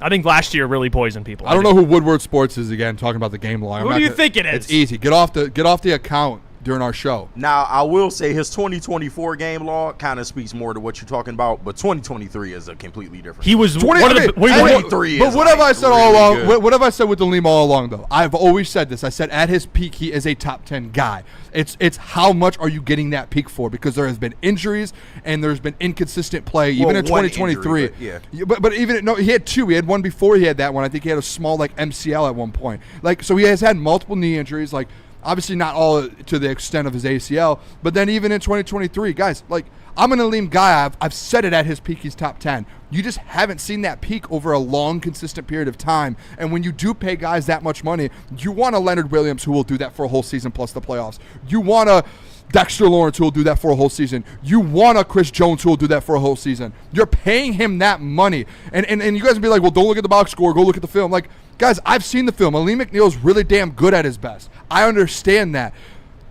I think last year really poisoned people. I don't know who Woodward Sports is again. Talking about the game log. Who do you think it is? It's easy. Get off the account during our show. Now, I will say his 2024 game log kind of speaks more to what you're talking about, but 2023 is a completely different. He was 20, one of okay, the. Wait, and wait, what- 23 but is, what have like, I said all really along? good. What have I said with Aleem all along, though? I've always said this. I said at his peak, he is a top 10 guy. It's how much are you getting that peak for? Because there has been injuries and there's been inconsistent play, even Well, in one 2023. injury, but yeah. But even no, he had 2. He had one before he had that one. I think he had a small like MCL at one point. Like so, he has had multiple knee injuries. Like Obviously not all to the extent of his ACL, but then even in 2023, guys, like, I'm an Aleem guy. I've said it at his peak, he's top 10. You just haven't seen that peak over a long, consistent period of time. And when you do pay guys that much money, you want a Leonard Williams who will do that for a whole season plus the playoffs. You want a Dexter Lawrence who will do that for a whole season. You want a Chris Jones who will do that for a whole season. You're paying him that money. And you guys will be like, well, don't look at the box score. Go look at the film. Like, guys, I've seen the film. Aleem McNeil is really damn good at his best. I understand that.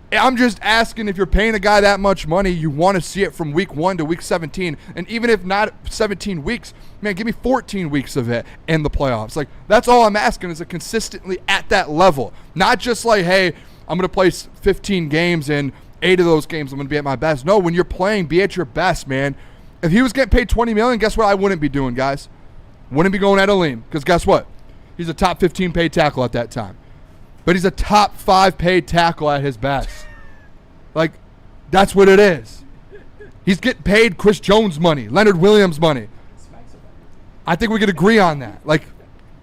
I'm just asking, if you're paying a guy that much money, you want to see it from week 1 to week 17. And even if not 17 weeks, man, give me 14 weeks of it in the playoffs. Like, that's all I'm asking, is it consistently at that level. Not just like, hey, I'm going to play 15 games and 8 of those games I'm going to be at my best. No, when you're playing, be at your best, man. If he was getting paid $20 million, guess what I wouldn't be doing, guys? Wouldn't be going at Aleem. Because guess what? He's a top 15 paid tackle at that time. But he's a top 5 paid tackle at his best. Like, that's what it is. He's getting paid Chris Jones money, Leonard Williams money. I think we could agree on that. Like,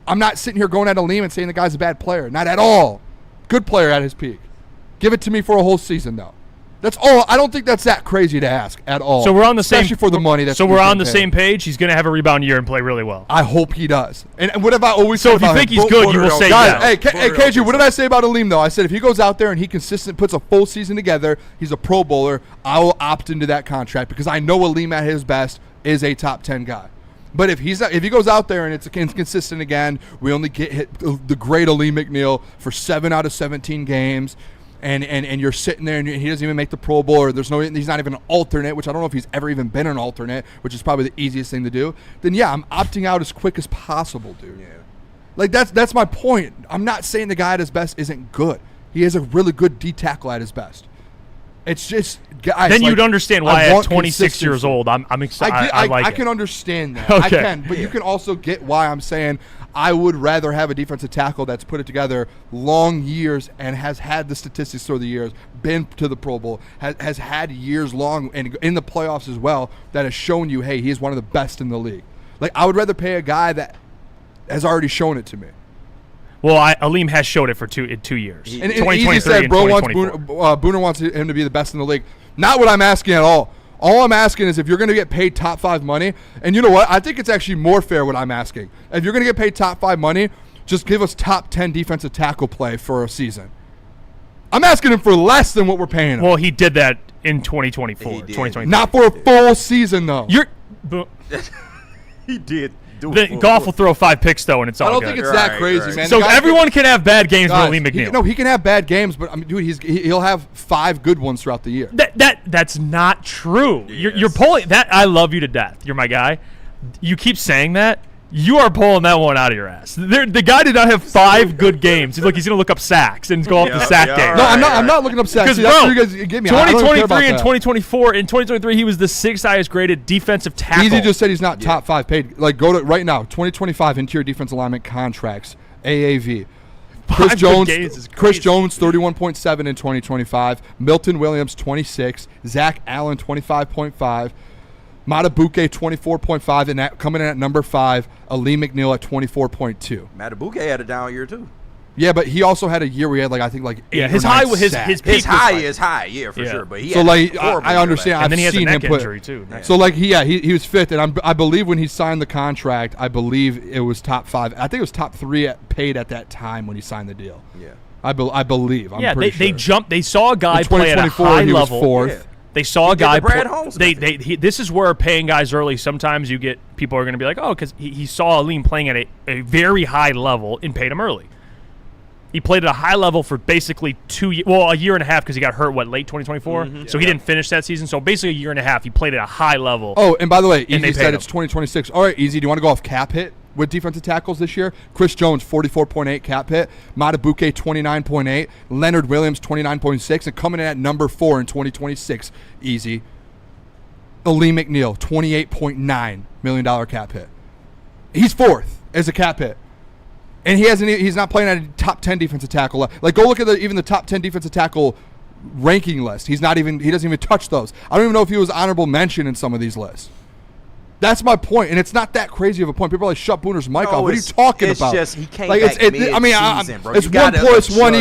I'm not sitting here going at Aleem and saying the guy's a bad player. Not at all. Good player at his peak. Give it to me for a whole season, though. That's all. I don't think that's that crazy to ask at all. So we're on the same, especially for the money. That's so we're on the same page. He's going to have a rebound year and play really well. I hope he does. And what have I always so said if you about think him? he's good, you will say guys, yes. Hey, KG, what did I say about Aleem though? I said if he goes out there and he puts a full season together, he's a Pro Bowler. I will opt into that contract because I know Aleem at his best is a top 10 guy. But if he goes out there and it's inconsistent again, we only get hit the great Aleem McNeil for 7 out of 17 games. And you're sitting there and he doesn't even make the Pro Bowl, or he's not even an alternate, which I don't know if he's ever even been an alternate, which is probably the easiest thing to do, then yeah, I'm opting out as quick as possible, dude. Yeah. Like, that's my point. I'm not saying the guy at his best isn't good. He is a really good D tackle at his best. It's just, guys. Then you'd understand why at 26 years old, I'm excited. I can understand that. Okay. I can, but you can also get why I'm saying I would rather have a defensive tackle that's put it together long years and has had the statistics through the years, been to the Pro Bowl, has had years long and in the playoffs as well, that has shown you, hey, he's one of the best in the league. Like, I would rather pay a guy that has already shown it to me. Well, Aleem has showed it for 2 years. And Easy said, bro wants Booner wants him to be the best in the league. Not what I'm asking at all. All I'm asking is if you're going to get paid top 5 money, and you know what? I think it's actually more fair what I'm asking. If you're going to get paid top 5 money, just give us top 10 defensive tackle play for a season. I'm asking him for less than what we're paying him. Well, he did that in 2024. 2023. Not for a full season, though. He did. Goff will throw 5 picks, though, and it's all good. I don't think it's that crazy, man. So everyone can have bad games with Aleem McNeil. He can have bad games, but I mean, dude, he'll have 5 good ones throughout the year. That's not true. Yes. You're pulling that. I love you to death. You're my guy. You keep saying that. You are pulling that one out of your ass. The guy did not have 5 good games. Look, he's going to look up sacks and go off the sack game. No, I'm not looking up sacks. Because, bro, 2023 and 2024, in 2023, he was the 6th highest graded defensive tackle. Easy just said he's not top 5 paid. Like, go to right now, 2025 interior defense alignment contracts, AAV. Chris Jones, 31.7 in 2025. Milton Williams, 26. Zach Allen, 25.5. Matabuke 24.5, and that coming in at number 5. Aleem McNeil at 24.2. Matabuke had a down year too. Yeah, but he also had a year where he had his high was his peak. His high is high, for sure. But he I understand. And then he has seen a neck him injury too. So he was 5th, and I believe when he signed the contract, I believe it was top 5. I think it was top 3 paid at that time when he signed the deal. Yeah, I believe. They jumped. They saw a guy play at a high level. He was 4th. Yeah. They saw a guy. Brad Holmes. This is where paying guys early. Sometimes you get people are going to be like, oh, because he saw Aleem playing at a very high level and paid him early. He played at a high level for basically a year and a half because he got hurt late 2024. Mm-hmm. So he didn't finish that season. So basically a year and a half, he played at a high level. Oh, and by the way, Easy said it's 2026. All right, Easy, do you want to go off cap hit with defensive tackles this year? Chris Jones, 44.8 cap hit. Matabuke, 29.8. Leonard Williams, 29.6. And coming in at number 4 in 2026, Easy, Aleem McNeil, $28.9 million cap hit. He's 4th as a cap hit. And he's not playing at a top 10 defensive tackle. Like, go look at even the top 10 defensive tackle ranking list. He doesn't even touch those. I don't even know if he was honorable mention in some of these lists. That's my point, and it's not that crazy of a point. People are like, shut Booner's mic off. What are you talking about? It's just he came back mid-season, bro. It's 1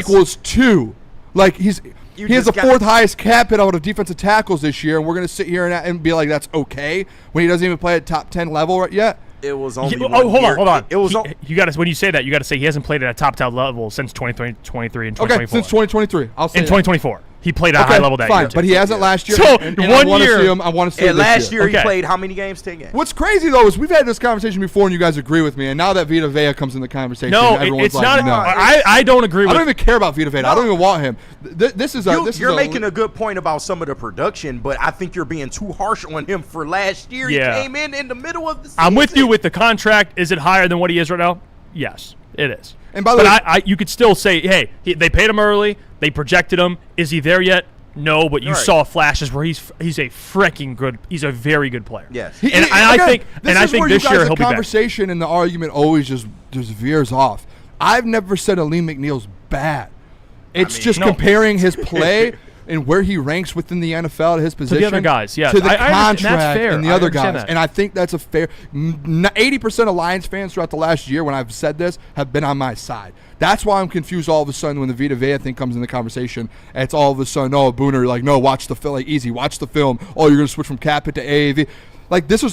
+ 1 = 2. Like he has just the got- fourth highest cap hit out of defensive tackles this year, and we're gonna sit here and be like that's okay when he doesn't even play at top 10 level yet. It was only Hold on. It was you got to when you say that, you got to say he hasn't played at a top 10 level since 2023 and 2024. Okay, since 2023. I'll say in that. 2024, he played at a high level that fine, year. but he hasn't last year. So, and 1 I wanna year- see him. I want to see him And this last year he Okay. played how many games? 10 games. What's crazy though is we've had this conversation before, and you guys agree with me. And now that Vita Vea comes in the conversation, No, everyone's it's like, not. no. I don't agree I with. don't even care about Vita Vea. I don't even want him. You're making a good point about some of the production, but I think you're being too harsh on him for last year. Yeah. He came in the middle of the season. I'm with you with the contract. Is it higher than what he is right now? Yes, it is. And by the but way- you could still say, hey, they paid him early. They projected him. Is he there yet? No, but you Right. saw flashes where he's a freaking good. He's a very good player. Yes. I think this this year he'll be back. conversation and the argument always just veers off. I've never said Aleem McNeil's bad. It's just no. comparing his play and where he ranks within the NFL to his position other guys, yes. to the I understand. That's contract fair. and the I other understand guys. that. And I think that's a fair. 80% of Lions fans throughout the last year, when I've said this, have been on my side. That's why I'm confused all of a sudden when the Vita Vea thing comes in the conversation. And it's all of a sudden, oh, Booner, like, no, watch the film, like, easy, watch the film. Oh, you're going to switch from cap hit to AAV. Like, these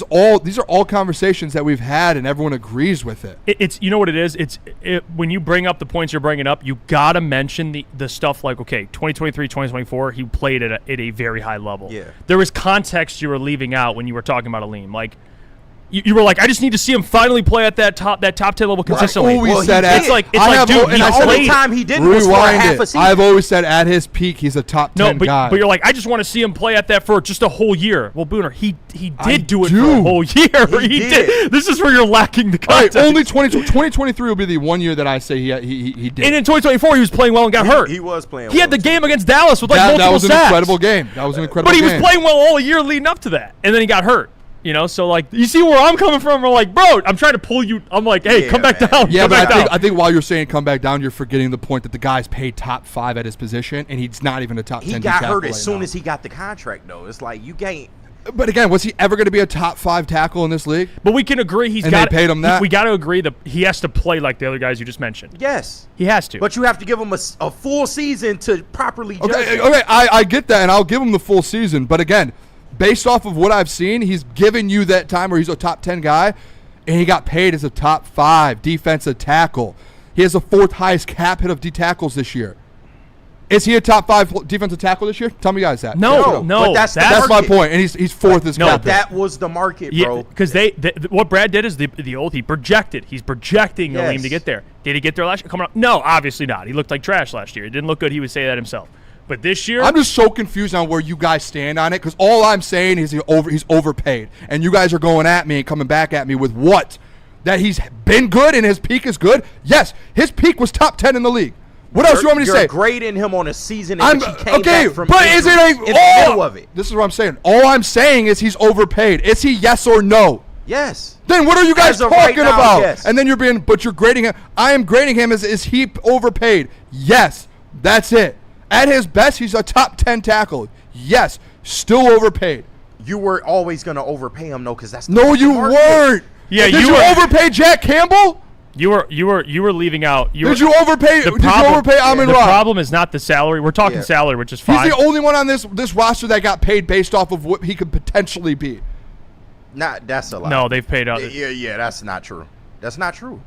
are all conversations that we've had, and everyone agrees with it. It's you know what it is. When you bring up the points you're bringing up, you gotta mention the stuff like 2023, 2024. He played at a very high level. Yeah. There was context you were leaving out when you were talking about Aleem. Like you were like, I just need to see him finally play at that top 10 level consistently. always Well, said he at, did. It's like, and dude, he I The said, only played. time he didn't was for rewind half a it. season. I've always said at his peak, he's a top 10 guy. But you're like, I just want to see him play at that for just a whole year. Well, Booner, he did do it for do. a whole year. He He did. did. This is where you're lacking the All right, context. only 2023 will be the 1 year that I say he did. And in 2024, he was playing well and got hurt. He was playing. He had the well. game against Dallas with like that multiple was an sacks. incredible game. That was an incredible But he game. was playing well all year leading up to that, and then he got hurt. You know, so like, you see where I'm coming from? We're like, bro, I'm trying to pull you. I'm like, hey, Yeah, come back man. down. Yeah, come but back down. I think while you're saying come back down, you're forgetting the point that the guy's paid top 5 at his position, and he's not even a top 10. He got hurt tackle as right soon now. as he got the contract, though. It's like you can't. But again, was he ever going to be a top 5 tackle in this league? But we can agree he's And got. they paid him that? We got to agree that he has to play like the other guys you just mentioned. Yes, He has to. but you have to give him a full season to properly judge Okay, him. okay, I get that, and I'll give him the full season. But again, based off of what I've seen, he's given you that time where he's a top 10 guy, and he got paid as a top 5 defensive tackle. He has the 4th highest cap hit of D tackles this year. Is he a top 5 defensive tackle this year? Tell me guys that. no, but that's the That's my market. point, and he's 4th as No, cap hit. That was the market, yeah, bro. because what Brad did is the old. He projected. He's projecting Yes. Aleem to get there. Did he get there last year? Come on. No, obviously not. He looked like trash last year. It didn't look good. He would say that himself. But this year, I'm just so confused on where you guys stand on it, because all I'm saying is he's overpaid, and you guys are going at me and coming back at me with what? That he's been good and his peak is good? Yes, his peak was top 10 in the league. What else do you want me to You're say? grading him on a season in I'm which he came okay, back from but is it injury in the middle of it? This is what I'm saying. All I'm saying is he's overpaid. Is he yes or no? Yes. Then what are you guys As of talking right now, about? yes. And then you're grading him. I am grading him as is he overpaid? Yes. That's it. At his best, he's a top 10 tackle. Yes. Still overpaid. You were always going to overpay him, though, because that's the No, you market. weren't. Yeah, Did you you were- overpay Jack Campbell? you were leaving out. Did you overpay? Did you overpay Amon-Ra? The problem is not the salary. We're talking Yeah. salary, which is He's fine. the only one on this roster that got paid based off of what he could potentially be. That's a lie. No, they've paid out. Yeah, that's not true. That's not true.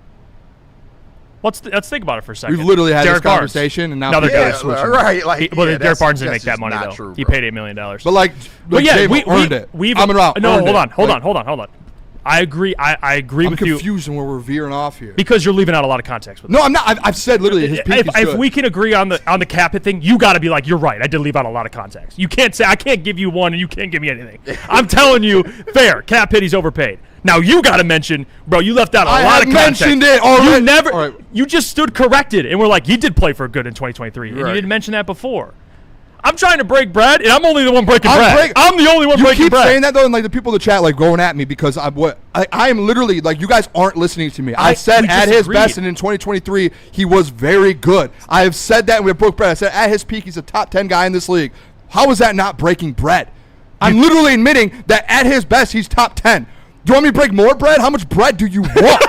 Let's think about it for a second. We've literally had Derek this Barnes. conversation, and now Another people guy. are switching. right. Like, Derek that's- Barnes didn't that's make that just money not though. true, He bro. paid $8 million. But But yeah, Jalen earned it. We've Amon-Ra no. earned Hold it. on. Like, Hold on. I agree. I agree I'm with you confused on where we're veering off here. because you're leaving out a lot of context with No, I'm not. I've said literally his peak is if good. we can agree on the cap hit thing, you got to be like, you're right. I did leave out a lot of context. You can't say I can't give you one and you can't give me anything. I'm telling you, fair cap hit. He's overpaid. Now you got to mention, bro. You left out a I lot have of context. mentioned it already. You never. All right. You just stood corrected, and we're like, he did play for good in 2023, and you Right. didn't mention that before. I'm trying to break bread, and I'm only the one breaking bread. I'm the only one you breaking keep bread. saying that though, and like the people in the chat like going at me because I am literally like you guys aren't listening to me. I said we at just his agreed. best, and in 2023 he was very good. I have said that, and we broke bread. I said at his peak he's a top 10 guy in this league. How is that not breaking bread? I'm literally admitting that at his best he's top 10. Do you want me to break more bread? How much bread do you want?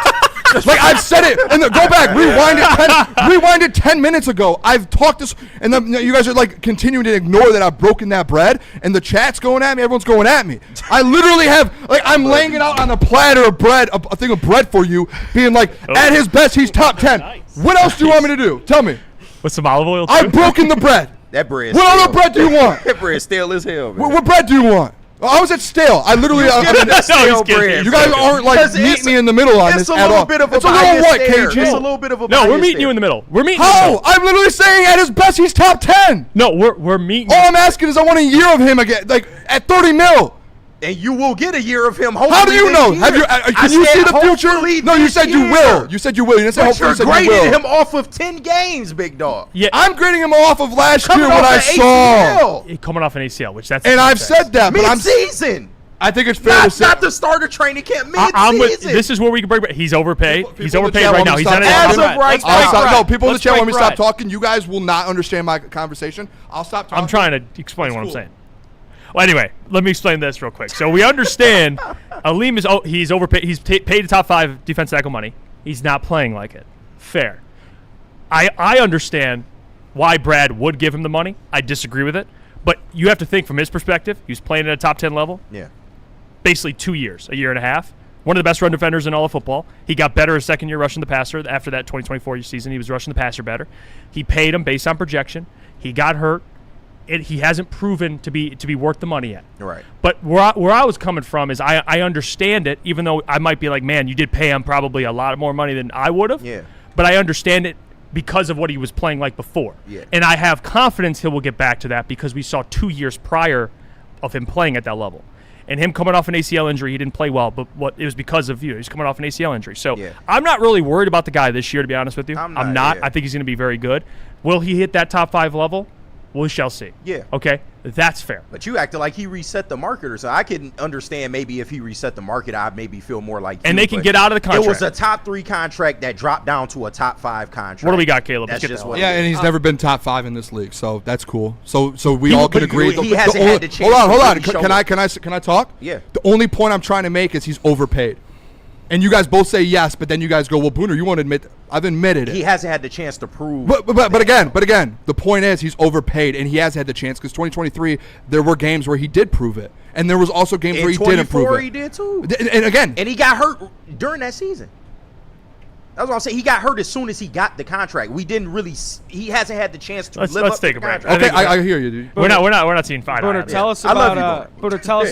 Like I've said it, and go back, rewind it 10 minutes ago. I've talked this, and then you guys are like continuing to ignore that I've broken that bread, and the chat's going at me. Everyone's going at me. I literally have, like, I'm laying it out on a platter of bread, a thing of bread for you, being like, at his best, he's top 10. Nice. What else do you want me to do? Tell me. With some olive oil, too? I've broken the bread. That bread. What other bread do you want? That bread stale as hell, man. What bread do you want? How is it stale? I literally, stale bread. You guys aren't like meeting me in the middle on this at all. It's a It's a little bit of a No, we're meeting you in the middle. We're meeting you. How? I'm literally saying at his best he's top 10. No, we're meeting. All I'm asking is I want a year of him again, like at 30 mil. And you will get a year of him. Hopefully. How do you know? Have you? Can you see the future? No, you said you will. You said you will. You didn't say hopefully. You said you will. You're grading him off of 10 games, big dog. Yeah, I'm grading him off of last year what I saw. Coming off an ACL, which that's. And I've said that, but I'm mid-season. I think it's fair to say. Not the start of training camp. Mid-season. This is where we can break. He's overpaid. He's overpaid chat right want now. me He's to on stop his As of right now. No, people in the Let's chat want me to break stop talking. You guys will not understand my conversation. I'll stop talking. I'm trying to explain what I'm saying. Well, anyway, let me explain this real quick. So we understand Aleem is he's overpaid. He's paid the top 5 defense tackle money. He's not playing like it. Fair. I understand why Brad would give him the money. I disagree with it. But you have to think from his perspective. He was playing at a top 10 level. Yeah. Basically 2 years, a year and a half. One of the best run defenders in all of football. He got better his second year rushing the passer. After that 2024 season, he was rushing the passer better. He paid him based on projection. He got hurt. He hasn't proven to be worth the money yet. Right. But where I was coming from is I understand it, even though I might be like, man, you did pay him probably a lot more money than I would have. Yeah. But I understand it because of what he was playing like before. Yeah. And I have confidence he will get back to that because we saw 2 years prior of him playing at that level. And him coming off an ACL injury, he didn't play well, but it was because of he's coming off an ACL injury. So I'm not really worried about the guy this year, to be honest with you. I'm not. I think he's going to be very good. Will he hit that top 5 level? We shall see. Yeah. Okay? That's fair. But you acted like he reset the market or so. I can understand maybe if he reset the market, I'd maybe feel more like and they can get out of the contract. It was a top 3 contract that dropped down to a top 5 contract. What do we got, Caleb? That's Let's get just what and he's never been top 5 in this league, so that's cool. So we all can agree. He hasn't had the chance. Hold on. Can I talk? Yeah. The only point I'm trying to make is he's overpaid. And you guys both say yes, but then you guys go, well, Booner, you won't admit. I've admitted it. He hasn't had the chance to prove. But again, the point is he's overpaid, and he has had the chance because 2023 there were games where he did prove it, and there was also games where he didn't prove it. He did too. And he got hurt during that season. That's what I'm saying. He got hurt as soon as he got the contract. We didn't really. He hasn't had the chance to live up to the contract. Okay, I hear you, dude. We're not seeing five. Booner, tell us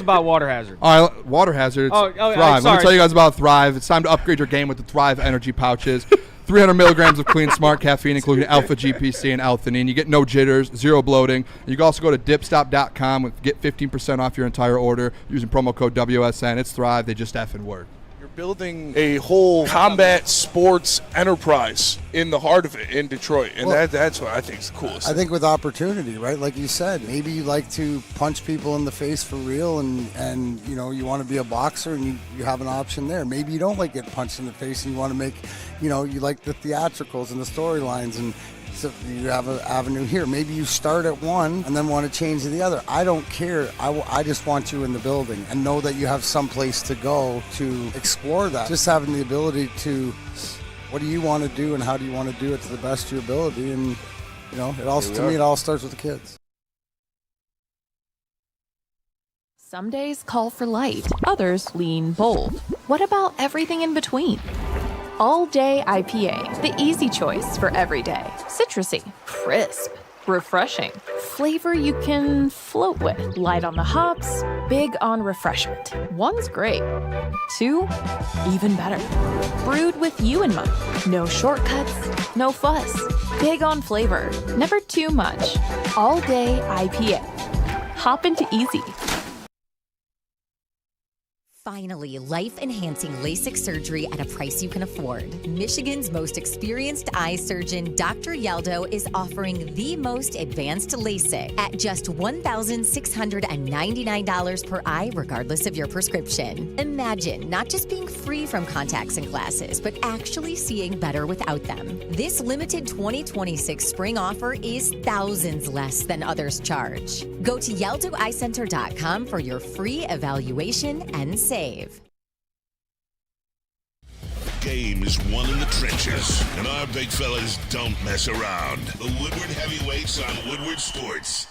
about Water Hazard. All right, Water Hazard. Thrive. Let me tell you guys about Thrive. It's time to upgrade your game with the Thrive energy pouches. 300 milligrams of clean, smart caffeine, including alpha GPC and L-theanine. You get no jitters, zero bloating. You can also go to dipstop.com and get 15% off your entire order using promo code WSN. It's Thrive. They just effing work. Building a whole combat sports enterprise in the heart of it in Detroit, and that's what I think is the coolest. I think with opportunity, right? Like you said, maybe you like to punch people in the face for real, and you know you want to be a boxer, and you have an option there. Maybe you don't like getting punched in the face, and you want to make, you like the theatricals and the storylines, and so you have an avenue here. Maybe you start at one and then want to change to the other. I don't care. I just want you in the building and know that you have some place to go to explore that. Just having the ability to, what do you want to do and how do you want to do it to the best of your ability? And it all starts with the kids. Some days call for light, others lean bold. What about everything in between? All Day IPA, the easy choice for every day. Citrusy, crisp, refreshing. Flavor you can float with. Light on the hops, big on refreshment. One's great. 2, even better. Brewed with you in mind. No shortcuts, no fuss. Big on flavor, never too much. All Day IPA. Hop into easy. Finally, life-enhancing LASIK surgery at a price you can afford. Michigan's most experienced eye surgeon, Dr. Yaldo, is offering the most advanced LASIK at just $1,699 per eye, regardless of your prescription. Imagine not just being free from contacts and glasses, but actually seeing better without them. This limited 2026 spring offer is thousands less than others charge. Go to YaldoEyeCenter.com for your free evaluation and save. game is won in the trenches, and our big fellas don't mess around. The Woodward Heavyweights on Woodward Sports.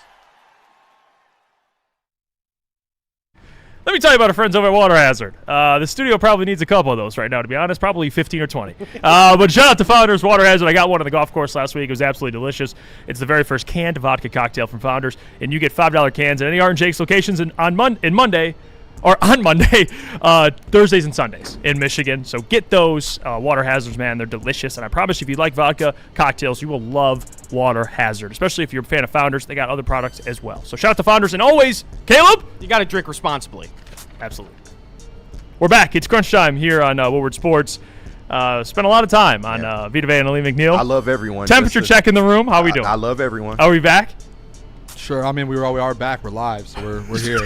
Let me tell you about our friends over at Water Hazard. The studio probably needs a couple of those right now, to be honest, probably 15 or 20. But shout out to Founders Water Hazard. I got one on the golf course last week. It was absolutely delicious. It's the very first canned vodka cocktail from Founders, and you get $5 cans at any Art and Jake's locations on Monday, Thursdays and Sundays in Michigan. So get those Water Hazards, man. They're delicious, and I promise you, if you like vodka cocktails, you will love Water Hazard, especially if you're a fan of Founders. They got other products as well. So shout out to Founders, and always, Caleb, you got to drink responsibly. Absolutely. We're back. It's crunch time here on Woodward Sports. Spent a lot of time on Vita and Ali McNeil. I love everyone. Temperature check in the room. How we doing? I love everyone. Are we back? Sure. I mean, we are back. We're live, so we're here.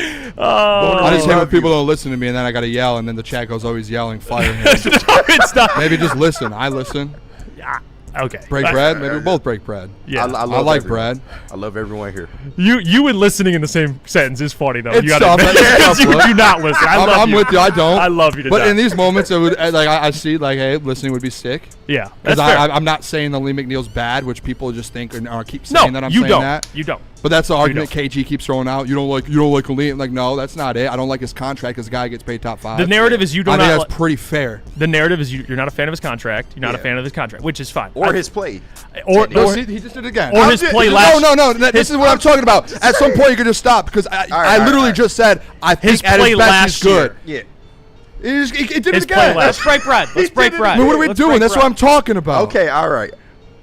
I just hate when people don't listen to me, and then I got to yell, and then the chat goes always yelling, fire him. It's not. Maybe just listen. I listen. Yeah. Okay. Break bread? Maybe we both break bread. Yeah. I like everyone. bread. I love everyone here. You and listening in the same sentence is funny, though. It's you gotta tough. admit. It's tough, You look. do not listen. I'm with you. I don't. I love you to But death. in these moments, it would I see hey, listening would be sick. Yeah. Because That's fair. I'm not saying that Lee McNeil's bad, which people just think or keep saying that I'm you saying don't. that. You don't. But that's the argument KG keeps throwing out. You don't like Lee. Like, no, that's not it. I don't like his contract because the guy gets paid top 5. The narrative is you do I not. think that's pretty fair. The narrative is you're not a fan of his contract. You're not a fan of his contract, which is fine. Or his play. Or See, he just did it again. Or his play last. No. This is what I'm talking about. At some point, you can just stop because I literally just said I think His at play his best last he's good. Yeah. It did His it play again. last Let's break bread. Let's break bread. I mean, what are we Let's doing? break That's bread. what I'm talking about. Okay, all right.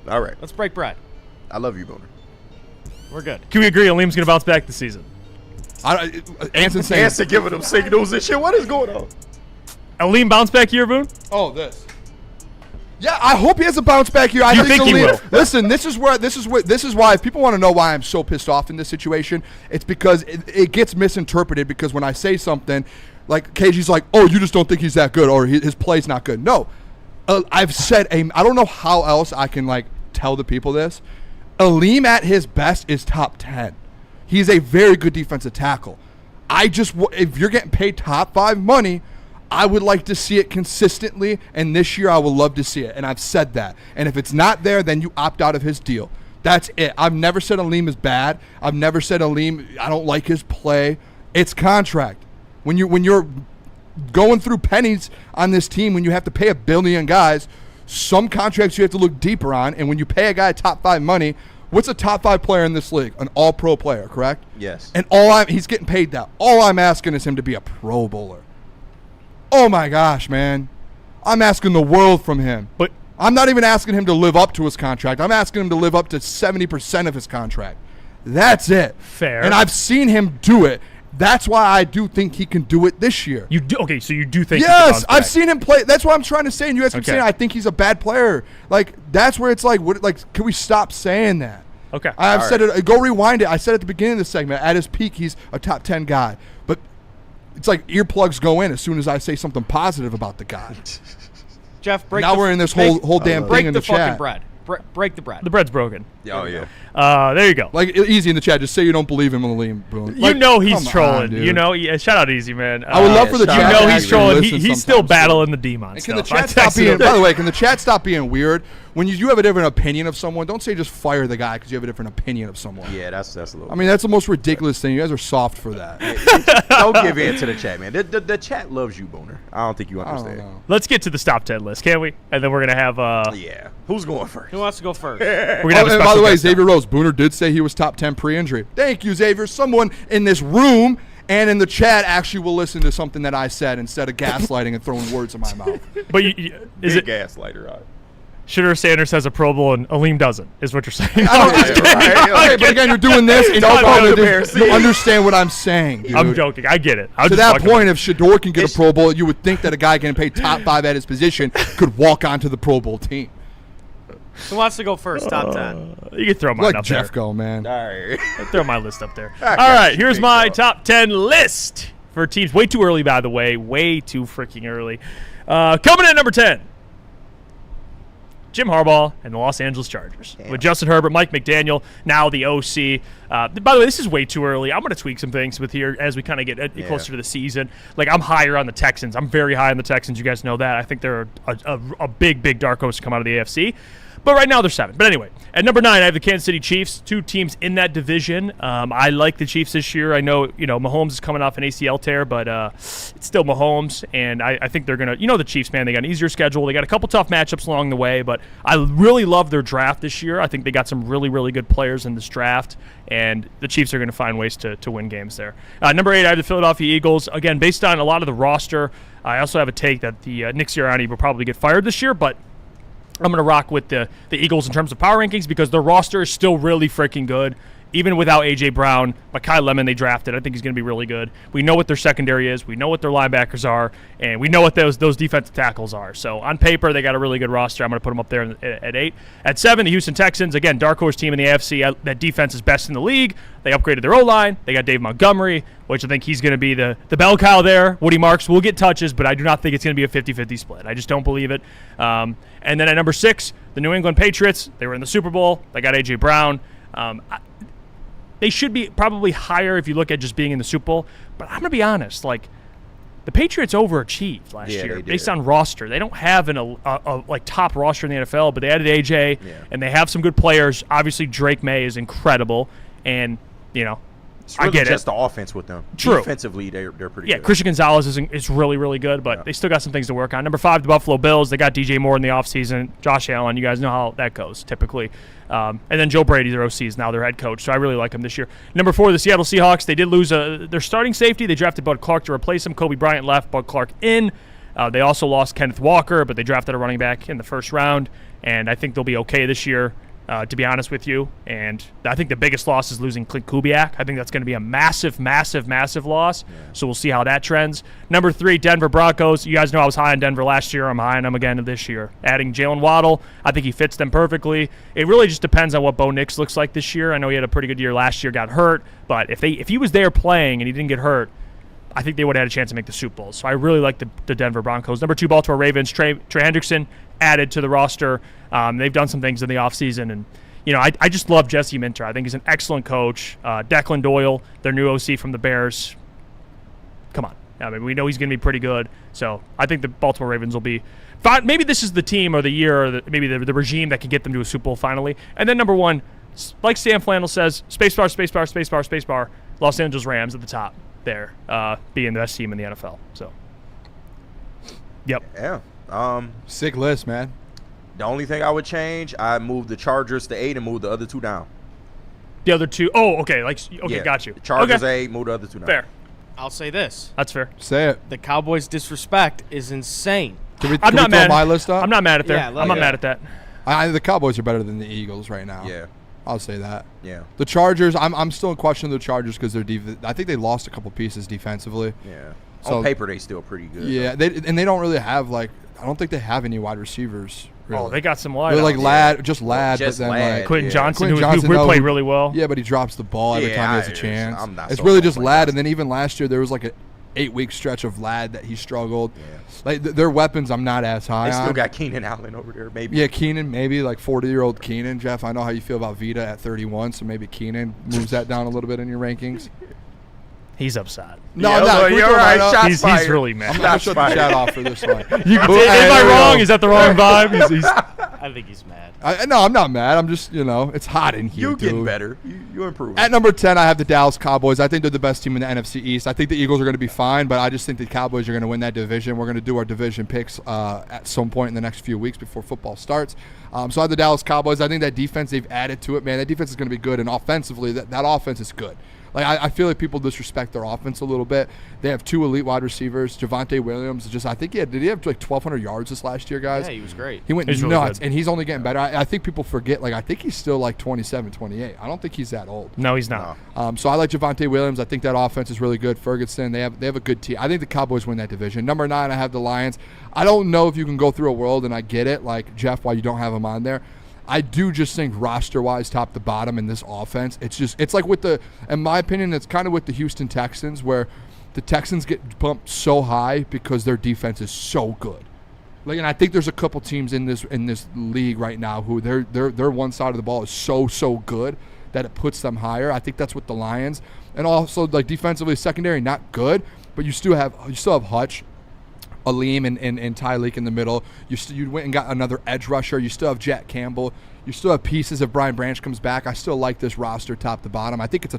Let's break bread. I love you, Booner. We're good. Can we agree Aleem's going to bounce back this season? Anson's saying. Anson giving them signals and shit. What is going on? Aleem bounce back year, Boone? Oh, this. Yeah, I hope he has a bounce back here. You think he will? Listen, this is why. If people want to know why I'm so pissed off in this situation, it's because it gets misinterpreted. Because when I say something, like KG's like, "Oh, you just don't think he's that good, or his play's not good." No, I've said I don't know how else I can like tell the people this. Aleem at his best is top 10. He's a very good defensive tackle. If you're getting paid top 5 money, I would like to see it consistently, and this year I would love to see it, and I've said that. And if it's not there, then you opt out of his deal. That's it. I've never said Aleem is bad. I've never said Aleem, I don't like his play. It's contract. When you're going through pennies on this team, when you have to pay 1 billion guys, some contracts you have to look deeper on, and when you pay a guy top 5 money, what's a top 5 player in this league? An all-pro player, correct? Yes. And he's getting paid that. All I'm asking is him to be a Pro Bowler. Oh my gosh, man. I'm asking the world from him. But I'm not even asking him to live up to his contract. I'm asking him to live up to 70% of his contract. That's it. Fair. And I've seen him do it. That's why I do think he can do it this year. you do okay, so you do think? Yes, I've seen him play. That's what I'm trying to say. And you guys keep saying I think he's a bad player. Like that's where it's like, can we stop saying that? Okay. I've said it. Go rewind it. I said at the beginning of the segment. At his peak, he's a top 10 guy. But it's like earplugs go in as soon as I say something positive about the guy. Jeff, break. Now we're in this whole damn thing in the chat. Break the fucking bread. Break the bread. The bread's broken. Oh yeah. There you go. Like easy in the chat. Just say you don't believe him, Aleem Boone. You know he's come trolling. on, dude. You know, shout out Easy, man. I would love for the shout chat. out You know to he's actually trolling. listen He's still sometimes, battling the demon And can the stuff. chat stop being? By the way, can the chat stop being weird? When you have a different opinion of someone, don't say just fire the guy because you have a different opinion of someone. Yeah, that's a little. I mean, that's the most ridiculous thing. You guys are soft for that. Don't give in to the chat, man. The chat loves you, Booner. I don't think you I don't understand. know. Let's get to the top 10 list, can we? And then we're gonna have Yeah. Who's going first? Who wants to go first? we're gonna have a And by special the way, guest Xavier Rose, Booner did say he was top 10 pre-injury. Thank you, Xavier. Someone in this room and in the chat actually will listen to something that I said instead of gaslighting and throwing words in my mouth. on. But is it gaslighter? Right? Shooter Sanders has a Pro Bowl and Aleem doesn't? Is what you're saying? Okay, but again, you're doing this, and you understand what I'm saying, dude. I'm joking. I get it. To that point, if Shador can get a Pro Bowl, you would think that a guy getting paid top 5 at his position could walk onto the Pro Bowl team. Who wants to go first? Top 10. You can throw mine Let up Jeff there. go, man. All right. Throw my list up there. All right, here's my top 10 list for teams. Way too early, by the way. Way too freaking early. Coming in at number 10. Jim Harbaugh and the Los Angeles Chargers. With Justin Herbert, Mike McDaniel, now the OC. By the way, this is way too early. I'm going to tweak some things with here as we kind of get closer to the season. Like, I'm higher on the Texans. I'm very high on the Texans. You guys know that. I think they're a big dark horse to come out of the AFC. But right now they're 7. But anyway, at number 9, I have the Kansas City Chiefs, 2 teams in that division. I like the Chiefs this year. I know, Mahomes is coming off an ACL tear, but it's still Mahomes, and I think they're going to, the Chiefs, man, they got an easier schedule. They got a couple tough matchups along the way, but I really love their draft this year. I think they got some really, really good players in this draft, and the Chiefs are going to find ways to win games there. Number 8, I have the Philadelphia Eagles. Again, based on a lot of the roster, I also have a take that the Nick Sirianni will probably get fired this year, but I'm going to rock with the Eagles in terms of power rankings because their roster is still really freaking good. Even without A.J. Brown, Mekhi Lemon they drafted, I think he's going to be really good. We know what their secondary is. We know what their linebackers are. And we know what those defensive tackles are. So on paper, they got a really good roster. I'm going to put them up there at 8. At 7, the Houston Texans. Again, dark horse team in the AFC. That defense is best in the league. They upgraded their O-line. They got Dave Montgomery, which I think he's going to be the bell cow there. Woody Marks will get touches, but I do not think it's going to be a 50-50 split. I just don't believe it. And then at number 6, the New England Patriots. They were in the Super Bowl. They got A.J. Brown. They should be probably higher if you look at just being in the Super Bowl. But I'm going to be honest, like, the Patriots overachieved last year based on roster. They don't have a top roster in the NFL, but they added AJ, and they have some good players. Obviously, Drake May is incredible, and, it's really I get just it. the offense with them. True. Defensively, they're pretty good. Yeah, Christian Gonzalez is really, really good, but they still got some things to work on. Number 5, the Buffalo Bills. They got DJ Moore in the offseason. Josh Allen, you guys know how that goes typically. And then Joe Brady, their OC, is now their head coach, so I really like him this year. Number 4, the Seattle Seahawks. They did lose their starting safety. They drafted Bud Clark to replace him. Kobe Bryant left, Bud Clark in. They also lost Kenneth Walker, but they drafted a running back in the first round, and I think they'll be okay this year. To be honest with you. And I think the biggest loss is losing Clint Kubiak. I think that's going to be a massive loss. Yeah. So we'll see how that trends. Number 3, Denver Broncos. You guys know I was high on Denver last year. I'm high on them again this year. Adding Jalen Waddle, I think he fits them perfectly. It really just depends on what Bo Nix looks like this year. I know he had a pretty good year last year, got hurt. But if he was there playing and he didn't get hurt, I think they would have had a chance to make the Super Bowl. So I really like the Denver Broncos. Number 2, Baltimore Ravens. Trey Hendrickson added to the roster. They've done some things in the offseason. And, I just love Jesse Minter. I think he's an excellent coach. Declan Doyle, their new OC from the Bears. Come on. I mean, we know he's going to be pretty good. So I think the Baltimore Ravens will be fine. Maybe this is the team or the year or maybe the regime that can get them to a Super Bowl finally. And then number 1, like Sam Flannel says, spacebar, Los Angeles Rams at the top there, being the best team in the NFL. So, yep. Yeah. Sick list, man. The only thing I would change, I moved the Chargers to 8 and moved the other 2 down. The other 2, okay, got you. The Chargers 8, moved the other 2 down. Fair. I'll say this. That's fair. Say it. The Cowboys' disrespect is insane. Can we throw my list up? I'm not mad at that. I'm not mad at that. The Cowboys are better than the Eagles right now. Yeah. I'll say that. Yeah. The Chargers, I'm still in question of the Chargers because I think they lost a couple pieces defensively. Yeah. So, on paper, they still pretty good. Yeah, they don't really have I don't think they have any wide receivers. Really. Oh, they got some wide. They're like Ladd, but then like Quentin Johnson, who played really well. Yeah, but he drops the ball every time he has a chance. It's really just Ladd, and then even last year there was like an 8-week stretch of Ladd that he struggled. Yeah. Like their weapons, I'm not as high on. They still got Keenan Allen over there, maybe. Yeah, Keenan, maybe like 40-year-old Keenan. Jeff, I know how you feel about Vita at 31, so maybe Keenan moves that down a little bit in your rankings. He's upset. No, I'm not. You're right. He's really mad. I'm going to shut the chat off for this one. Am I wrong? Is that the wrong vibe? I think he's mad. No, I'm not mad. I'm just, it's hot in here. You're getting better. You improve. At number 10, I have the Dallas Cowboys. I think they're the best team in the NFC East. I think the Eagles are going to be fine, but I just think the Cowboys are going to win that division. We're going to do our division picks at some point in the next few weeks before football starts. So I have the Dallas Cowboys. I think that defense they've added to it, man. That defense is going to be good, and offensively, that offense is good. Like I feel like people disrespect their offense a little bit. They have 2 elite wide receivers. Javonte Williams, I think did he have like 1,200 yards this last year, guys? Yeah, he was great. He went nuts, really, and he's only getting better. I think people forget, I think he's still like 27, 28. I don't think he's that old. No, he's not. So I like Javonte Williams. I think that offense is really good. Ferguson, they have a good team. I think the Cowboys win that division. Number 9, I have the Lions. I don't know if you can go through a world, and I get it, like Jeff, why you don't have them on there. I do just think roster-wise, top to bottom in this offense, it's like in my opinion, it's kind of with the Houston Texans where the Texans get bumped so high because their defense is so good. Like, and I think there's a couple teams in this league right now who their one side of the ball is so good that it puts them higher. I think that's with the Lions, and also like defensively, secondary not good, but you still have Hutch, Aleem, and Tyleek in the middle. You went and got another edge rusher. You still have Jack Campbell. You still have pieces if Brian Branch comes back. I still like this roster top to bottom. I think it's a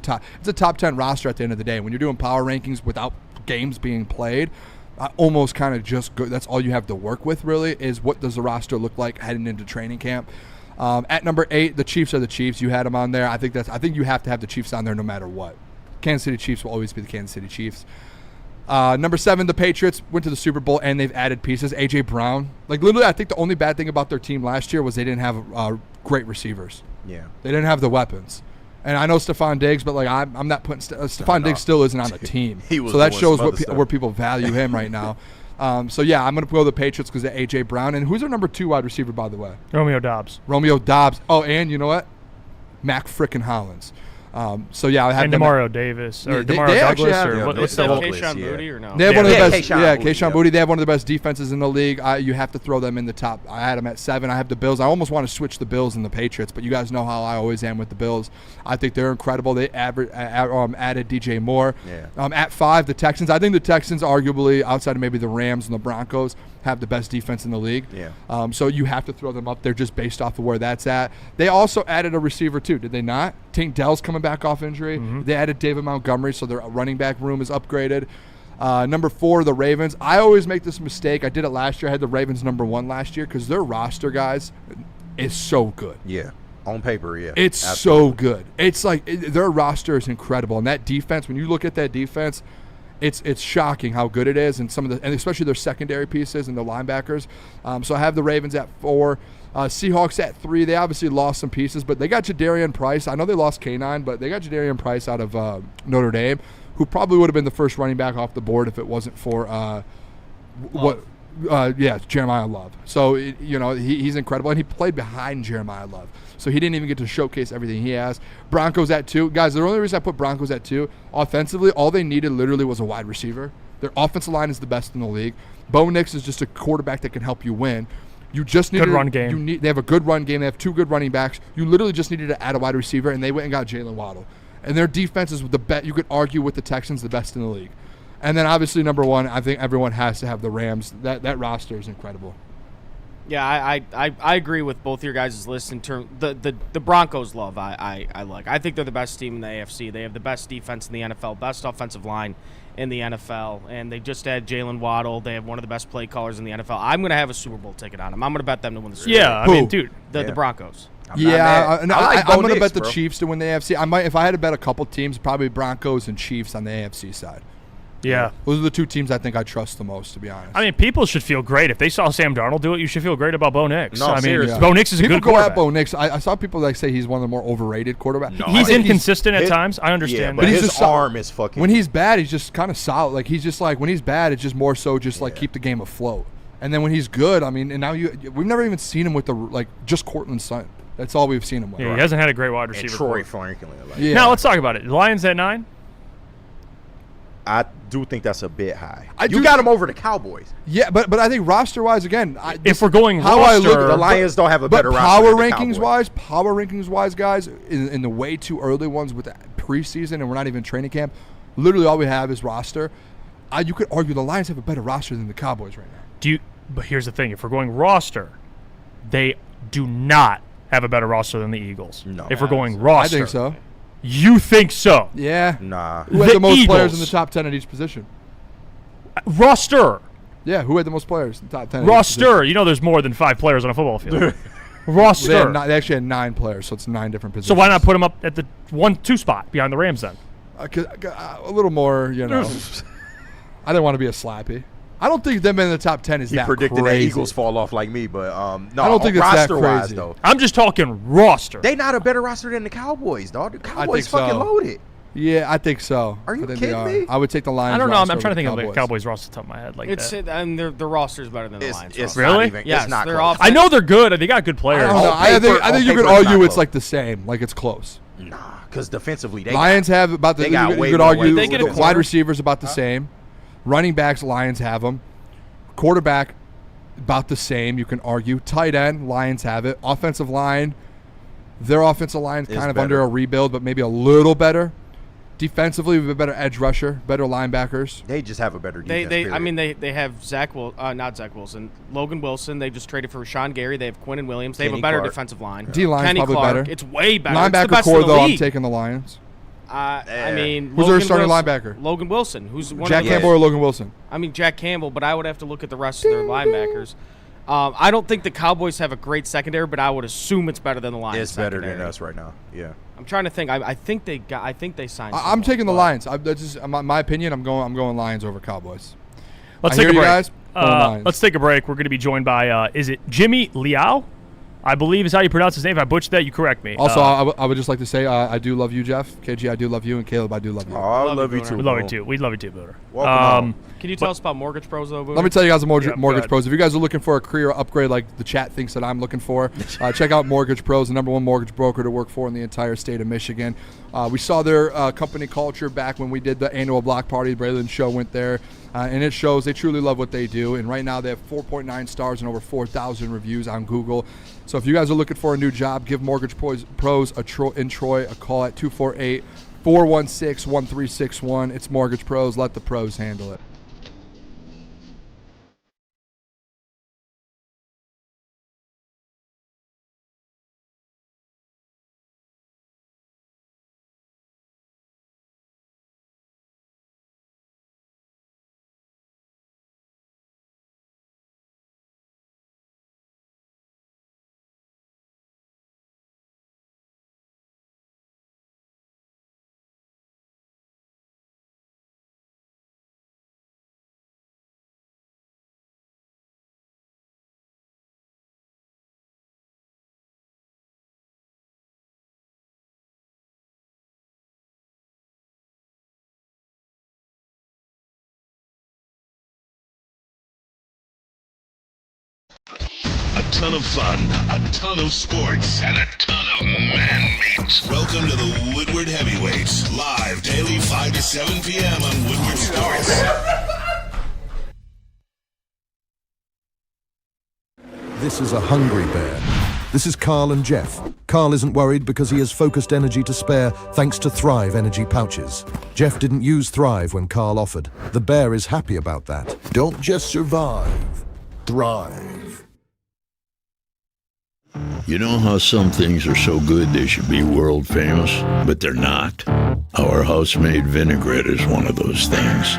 top 10 roster at the end of the day. When you're doing power rankings without games being played, almost kind of just go, that's all you have to work with really is what does the roster look like heading into training camp. At number 8, the Chiefs are the Chiefs. You had them on there. I think you have to have the Chiefs on there no matter what. Kansas City Chiefs will always be the Kansas City Chiefs. Number 7, the Patriots went to the Super Bowl and they've added pieces. A.J. Brown. Like literally, I think the only bad thing about their team last year was they didn't have great receivers. Yeah. They didn't have the weapons. And I know Stephon Diggs, but like I'm not putting Stephon Diggs still isn't on the team. So that shows where people value him right now. So yeah, I'm gonna go the Patriots because of A.J. Brown. And who's their number 2 wide receiver, by the way? Romeo Doubs. Oh, and you know what? Mac frickin' Hollins. So yeah, I have Demario Davis or Demario Douglas or what's the Kayshon Boutte or no? They have one of the best. Kayshon Boutte. They have one of the best defenses in the league. You have to throw them in the top. I had them at 7. I have the Bills. I almost want to switch the Bills and the Patriots, but you guys know how I always am with the Bills. I think they're incredible. They added DJ Moore. Yeah. At 5, the Texans. I think the Texans, arguably outside of maybe the Rams and the Broncos, have the best defense in the league. Yeah. So you have to throw them up there just based off of where that's at. They also added a receiver too, did they not? Tank Dell's coming back off injury. Mm-hmm. They added David Montgomery, so their running back room is upgraded. Number 4, the Ravens. I always make this mistake. I did it last year. I had the Ravens number 1 last year because their roster, guys, is so good. Yeah. On paper, yeah. It's absolutely. so good. It's like their roster is incredible. And that defense, when you look at that defense, it's shocking how good it is, and especially their secondary pieces and the linebackers. So I have the Ravens at 4. Seahawks at 3. They obviously lost some pieces, but they got Jadarian Price. I know they lost K9, but they got Jadarian Price out of Notre Dame, who probably would have been the first running back off the board if it wasn't for Jeremiah Love. So he's incredible, and he played behind Jeremiah Love, so he didn't even get to showcase everything he has. Broncos at 2, guys. The only reason I put Broncos at 2, offensively, all they needed literally was a wide receiver. Their offensive line is the best in the league. Bo Nix is just a quarterback that can help you win. You just need good run game. They have a good run game. They have 2 good running backs. You literally just needed to add a wide receiver, and they went and got Jalen Waddle. And their defense is the best. You could argue with the Texans, the best in the league. And then obviously number 1, I think everyone has to have the Rams. That roster is incredible. Yeah, I agree with both your guys' lists in terms the Broncos love I like. I think they're the best team in the AFC. They have the best defense in the NFL, best offensive line in the NFL, and they just had Jalen Waddle. They have one of the best play callers in the NFL. I'm going to have a Super Bowl ticket on them. I'm going to bet them to win the Super Bowl. Yeah, I mean, dude. The Broncos. I'm going to bet the Chiefs to win the AFC. I might, if I had to bet a couple teams, probably Broncos and Chiefs on the AFC side. Yeah. Those are the 2 teams I think I trust the most, to be honest. I mean, people should feel great. If they saw Sam Darnold do it, you should feel great about Bo Nix. No, seriously. Bo Nix is a good quarterback. People go at Bo Nix. I saw people say he's one of the more overrated quarterbacks. No, he's inconsistent at times. I understand. But that. his arm is fucking... When he's bad, he's just kind of solid. Like, he's just like, when he's bad, it's just more so just like keep the game afloat. And then when he's good, I mean, and now we've never even seen him with just Cortland's son. That's all we've seen him with. Yeah, he hasn't had a great wide receiver. And Troy Franklin. Now let's talk about it. The Lions at 9. I do think that's a bit high. You got them over the Cowboys. Yeah, but I think roster-wise, again, if we're going how roster, I look, the Lions don't have a better roster. Power rankings-wise, guys, in the way too early ones with the preseason, and we're not even training camp. Literally, all we have is roster. You could argue the Lions have a better roster than the Cowboys right now. But here's the thing: if we're going roster, they do not have a better roster than the Eagles. No. If we're going roster, I think so. You think so? Yeah. Nah. Who had the most Eagles. players in the top 10 at each position? Roster. Yeah, who had the most players in the top 10? Roster. You know there's more than 5 players on a football field. Roster. They actually had 9 players, so it's 9 different positions. So why not put them up at the 1-2 spot behind the Rams then? A little more, I didn't want to be a slappy. I don't think them in the top 10 is that crazy. He predicted that Eagles fall off like me, but no. I don't think it's that roster-wise, crazy. though. I'm just talking roster. They not a better roster than the Cowboys, dog. The Cowboys so. fucking loaded. Yeah, I think so. Are you I think kidding me? I would take the Lions. I don't know. I'm roster trying to think over of the Cowboys roster off the top of my head. Their roster is better than the Lions. It's roster. Really? Not even, Yes, it's not they're close. I know they're good. They got good players. I don't know. I think you could argue it's like the same. Like it's close. Nah, because defensively, Lions have about the. they got way you could more argue They get a the wide corner. receivers about the same. Running backs, Lions have them. Quarterback, about the same. You can argue. Tight end, Lions have it. Offensive line, their offensive line is kind of under a rebuild, but maybe a little better. Defensively, we have a better edge rusher, better linebackers. They just have a better defense. They have not Zach Wilson, Logan Wilson. They just traded for Rashawn Gary. They have Quinn and Williams. They have a better defensive line. D-line's probably better. It's way better. Linebacker core, though, I'm taking the Lions. Who's their starting linebacker? Logan Wilson. Who's one Jack Campbell or Logan Wilson? I mean, Jack Campbell, but I would have to look at the rest of their linebackers. I don't think the Cowboys have a great secondary, but I would assume it's better than the Lions. It's better than us right now. Yeah. I'm trying to think. I think they signed. I'm taking the Lions. That's just my opinion. I'm going Lions over Cowboys. Let's take a break. Guys. Let's take a break. We're going to be joined by is it Jimmy Liao? I believe is how you pronounce his name. If I butchered that, you correct me. Also, I would just like to say I do love you, Jeff. KG, I do love you, and Caleb, I do love you. Oh, I love you too. We love you too. We love you too, Booter. Welcome. Can you tell us about Mortgage Pros, though, Booter? Let me tell you guys about Mortgage Pros. If you guys are looking for a career upgrade like the chat thinks that I'm looking for, check out Mortgage Pros, the #1 mortgage broker to work for in the entire state of Michigan. We saw their company culture back when we did the annual block party. Braylon show went there. And it shows they truly love what they do. And right now they have 4.9 stars and over 4,000 reviews on Google. So if you guys are looking for a new job, give Mortgage Pros in Troy a call at 248-416-1361. It's Mortgage Pros. Let the pros handle it. A ton of fun, a ton of sports, and a ton of man-meat. Welcome to the Woodward Heavyweights, live daily 5 to 7 p.m. on Woodward Sports. This is a hungry bear. This is Carl and Jeff. Carl isn't worried because he has focused energy to spare thanks to Thrive energy pouches. Jeff didn't use Thrive when Carl offered. The bear is happy about that. Don't just survive, thrive. You know how some things are so good they should be world famous, but they're not? Our house-made vinaigrette is one of those things.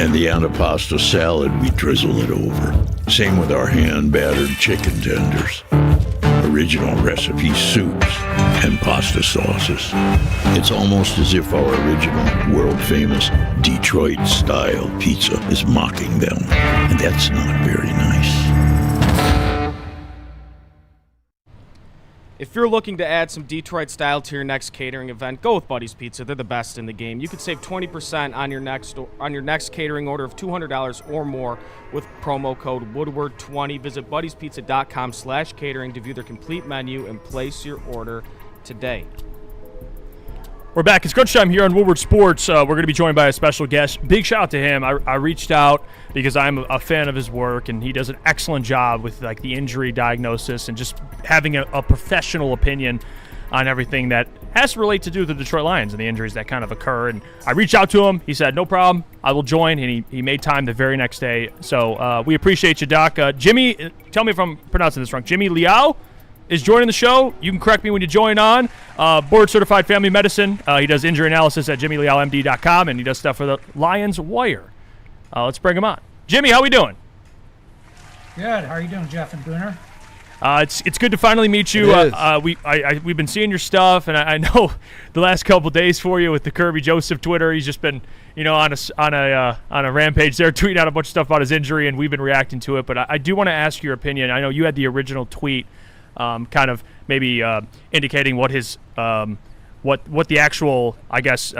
And the antipasto salad, we drizzle it over. Same with our hand-battered chicken tenders. Original recipe soups and pasta sauces. It's almost as if our original, world-famous Detroit-style pizza is mocking them. And that's not very nice. If you're looking to add some Detroit style to your next catering event, go with Buddy's Pizza. They're the best in the game. You can save 20% on your next catering order of $200 or more with promo code Woodward20. Visit buddyspizza.com/catering to view their complete menu and place your order today. We're back. It's crunch time here on Woodward Sports. We're going to be joined by a special guest. Big shout out to him. I reached out because I'm a fan of his work, and he does an excellent job with like the injury diagnosis and just having a professional opinion on everything that has to relate to do with the Detroit Lions and the injuries that kind of occur. And I reached out to him. He said, no problem. I will join. And he made time the very next day. So we appreciate you, Doc. Jimmy, tell me if I'm pronouncing this wrong. Jimmy Liao is joining the show. You can correct me when you join on. Board-certified family medicine. He does injury analysis at jimmyliaomd.com, and he does stuff for the Lions Wire. Let's bring him on. Jimmy, how we doing? Good. How are you doing, Jeff and Booner? It's good to finally meet you. We've been seeing your stuff, and I know the last couple days for you with the Kirby Joseph Twitter. He's just been, on a rampage there, tweeting out a bunch of stuff about his injury, and we've been reacting to it. But I do want to ask your opinion. I know you had the original tweet, kind of maybe indicating what his what the actual, I guess,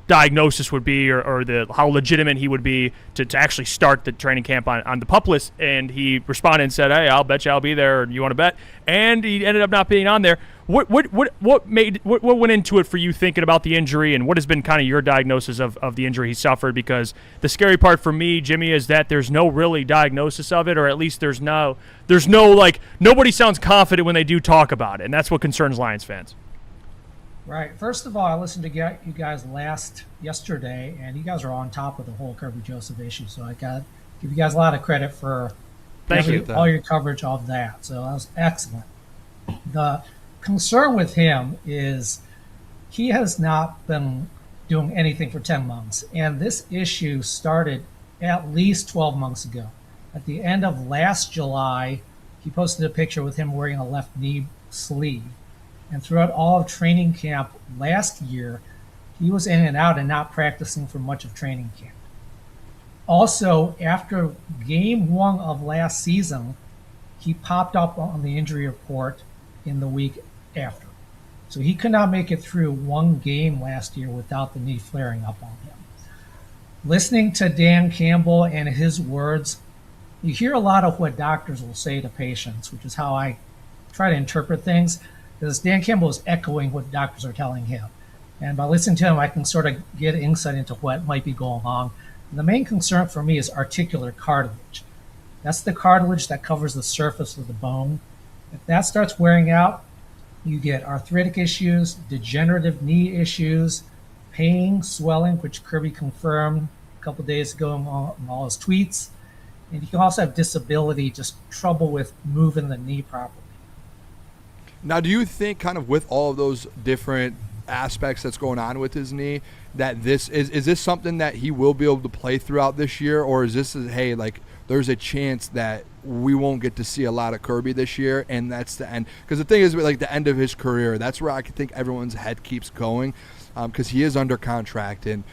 diagnosis would be or how legitimate he would be to actually start the training camp on the PUP list, and he responded and said, hey, I'll bet you I'll be there, or you want to bet? And he ended up not being on there. What went into it for you thinking about the injury, and what has been kind of your diagnosis of the injury he suffered? Because the scary part for me, Jimmy, is that there's no really diagnosis of it, or at least there's no like, nobody sounds confident when they do talk about it, and that's what concerns Lions fans. Right. First of all, I listened to you guys yesterday, and you guys are on top of the whole Kirby Joseph issue. So I got to give you guys a lot of credit for all your coverage of that. So that was excellent. The concern with him is he has not been doing anything for 10 months. And this issue started at least 12 months ago. At the end of last July, he posted a picture with him wearing a left knee sleeve. And throughout all of training camp last year, he was in and out and not practicing for much of training camp. Also, after game 1 of last season, he popped up on the injury report in the week after. So he could not make it through one game last year without the knee flaring up on him. Listening to Dan Campbell and his words, you hear a lot of what doctors will say to patients, which is how I try to interpret things. Because Dan Campbell is echoing what doctors are telling him. And by listening to him, I can sort of get insight into what might be going on. And the main concern for me is articular cartilage. That's the cartilage that covers the surface of the bone. If that starts wearing out, you get arthritic issues, degenerative knee issues, pain, swelling, which Kirby confirmed a couple of days ago in all his tweets. And you can also have disability, just trouble with moving the knee properly. Now, do you think kind of with all of those different aspects that's going on with his knee, that this is this something that he will be able to play throughout this year? Or is this, hey, like there's a chance that we won't get to see a lot of Kirby this year and that's the end? Because the thing is, like the end of his career, that's where I think everyone's head keeps going because he is under contract. And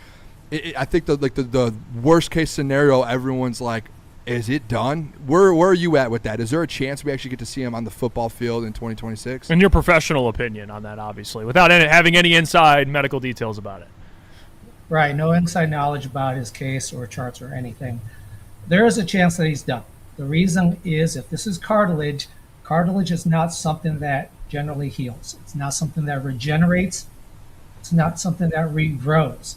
I think the worst case scenario, everyone's like, is it done? Where are you at with that? Is there a chance we actually get to see him on the football field in 2026? And your professional opinion on that, obviously, without having any inside medical details about it. Right, no inside knowledge about his case or charts or anything. There is a chance that he's done. The reason is if this is cartilage is not something that generally heals. It's not something that regenerates. It's not something that regrows.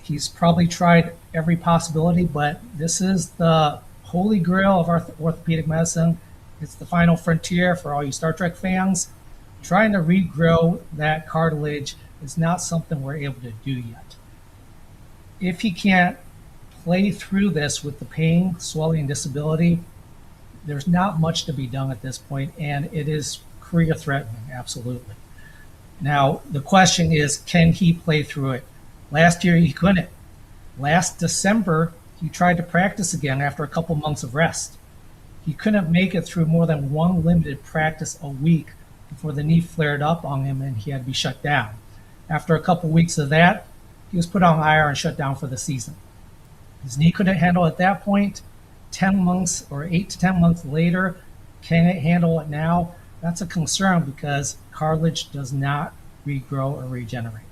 He's probably tried every possibility, but this is the holy grail of orthopedic medicine. It's the final frontier for all you Star Trek fans. Trying to regrow that cartilage is not something we're able to do yet. If he can't play through this with the pain, swelling, and disability, there's not much to be done at this point, and it is career-threatening, absolutely. Now, the question is, can he play through it? Last year, he couldn't. Last December, he tried to practice again after a couple months of rest. He couldn't make it through more than one limited practice a week before the knee flared up on him and he had to be shut down. After a couple weeks of that, he was put on IR and shut down for the season. His knee couldn't handle it at that point. 10 months or 8 to 10 months later, can it handle it now? That's a concern because cartilage does not regrow or regenerate.